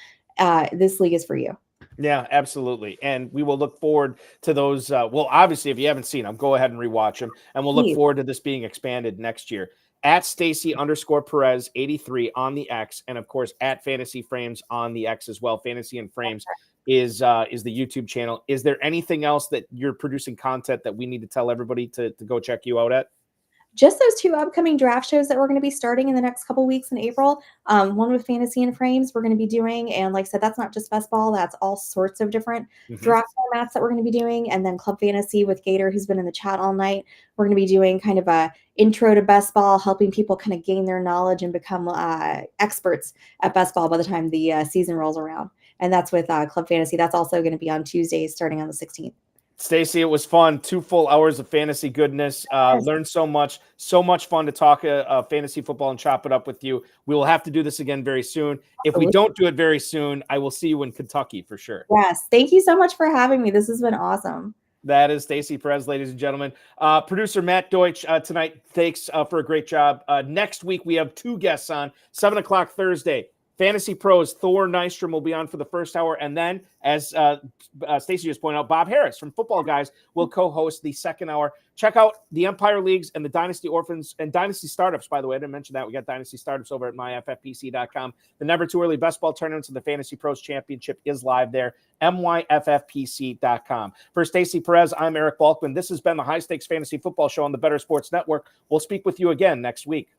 S2: this league is for you.
S1: Yeah, absolutely. And we will look forward to those. Well, obviously, if you haven't seen them, go ahead and rewatch them. And we'll look forward to this being expanded next year. At Stacy_Perez 83 on the X, and of course at Fantasy Frames on the X as well. Fantasy and Frames is the YouTube channel. Is there anything else that you're producing content that we need to tell everybody to go check you out at?
S2: Just those 2 upcoming draft shows that we're going to be starting in the next couple weeks in April. One with Fantasy and Frames we're going to be doing. And like I said, that's not just best ball. That's all sorts of different draft formats that we're going to be doing. And then Club Fantasy with Gator, who's been in the chat all night. We're going to be doing kind of a intro to best ball, helping people kind of gain their knowledge and become experts at best ball by the time the season rolls around. And that's with Club Fantasy. That's also going to be on Tuesdays starting on the 16th.
S1: Stacy, it was fun. 2 full hours of fantasy goodness. Learned so much fun to talk fantasy football and chop it up with you. We will have to do this again very soon. If we don't do it very soon, I will see you in Kentucky for sure.
S2: Yes. Thank you so much for having me. This has been awesome.
S1: That is Stacy Perez, ladies and gentlemen. Producer Matt Deutsch tonight, thanks for a great job. Next week, we have 2 guests on, 7 o'clock Thursday. Fantasy Pros, Thor Nystrom will be on for the first hour. And then, as Stacy just pointed out, Bob Harris from Football Guys will co-host the second hour. Check out the Empire Leagues and the Dynasty Orphans and Dynasty Startups, by the way. I didn't mention that. We got Dynasty Startups over at myffpc.com. The Never Too Early Best Ball Tournaments and the Fantasy Pros Championship is live there. myffpc.com. For Stacy Perez, I'm Eric Balkman. This has been the High Stakes Fantasy Football Show on the Better Sports Network. We'll speak with you again next week.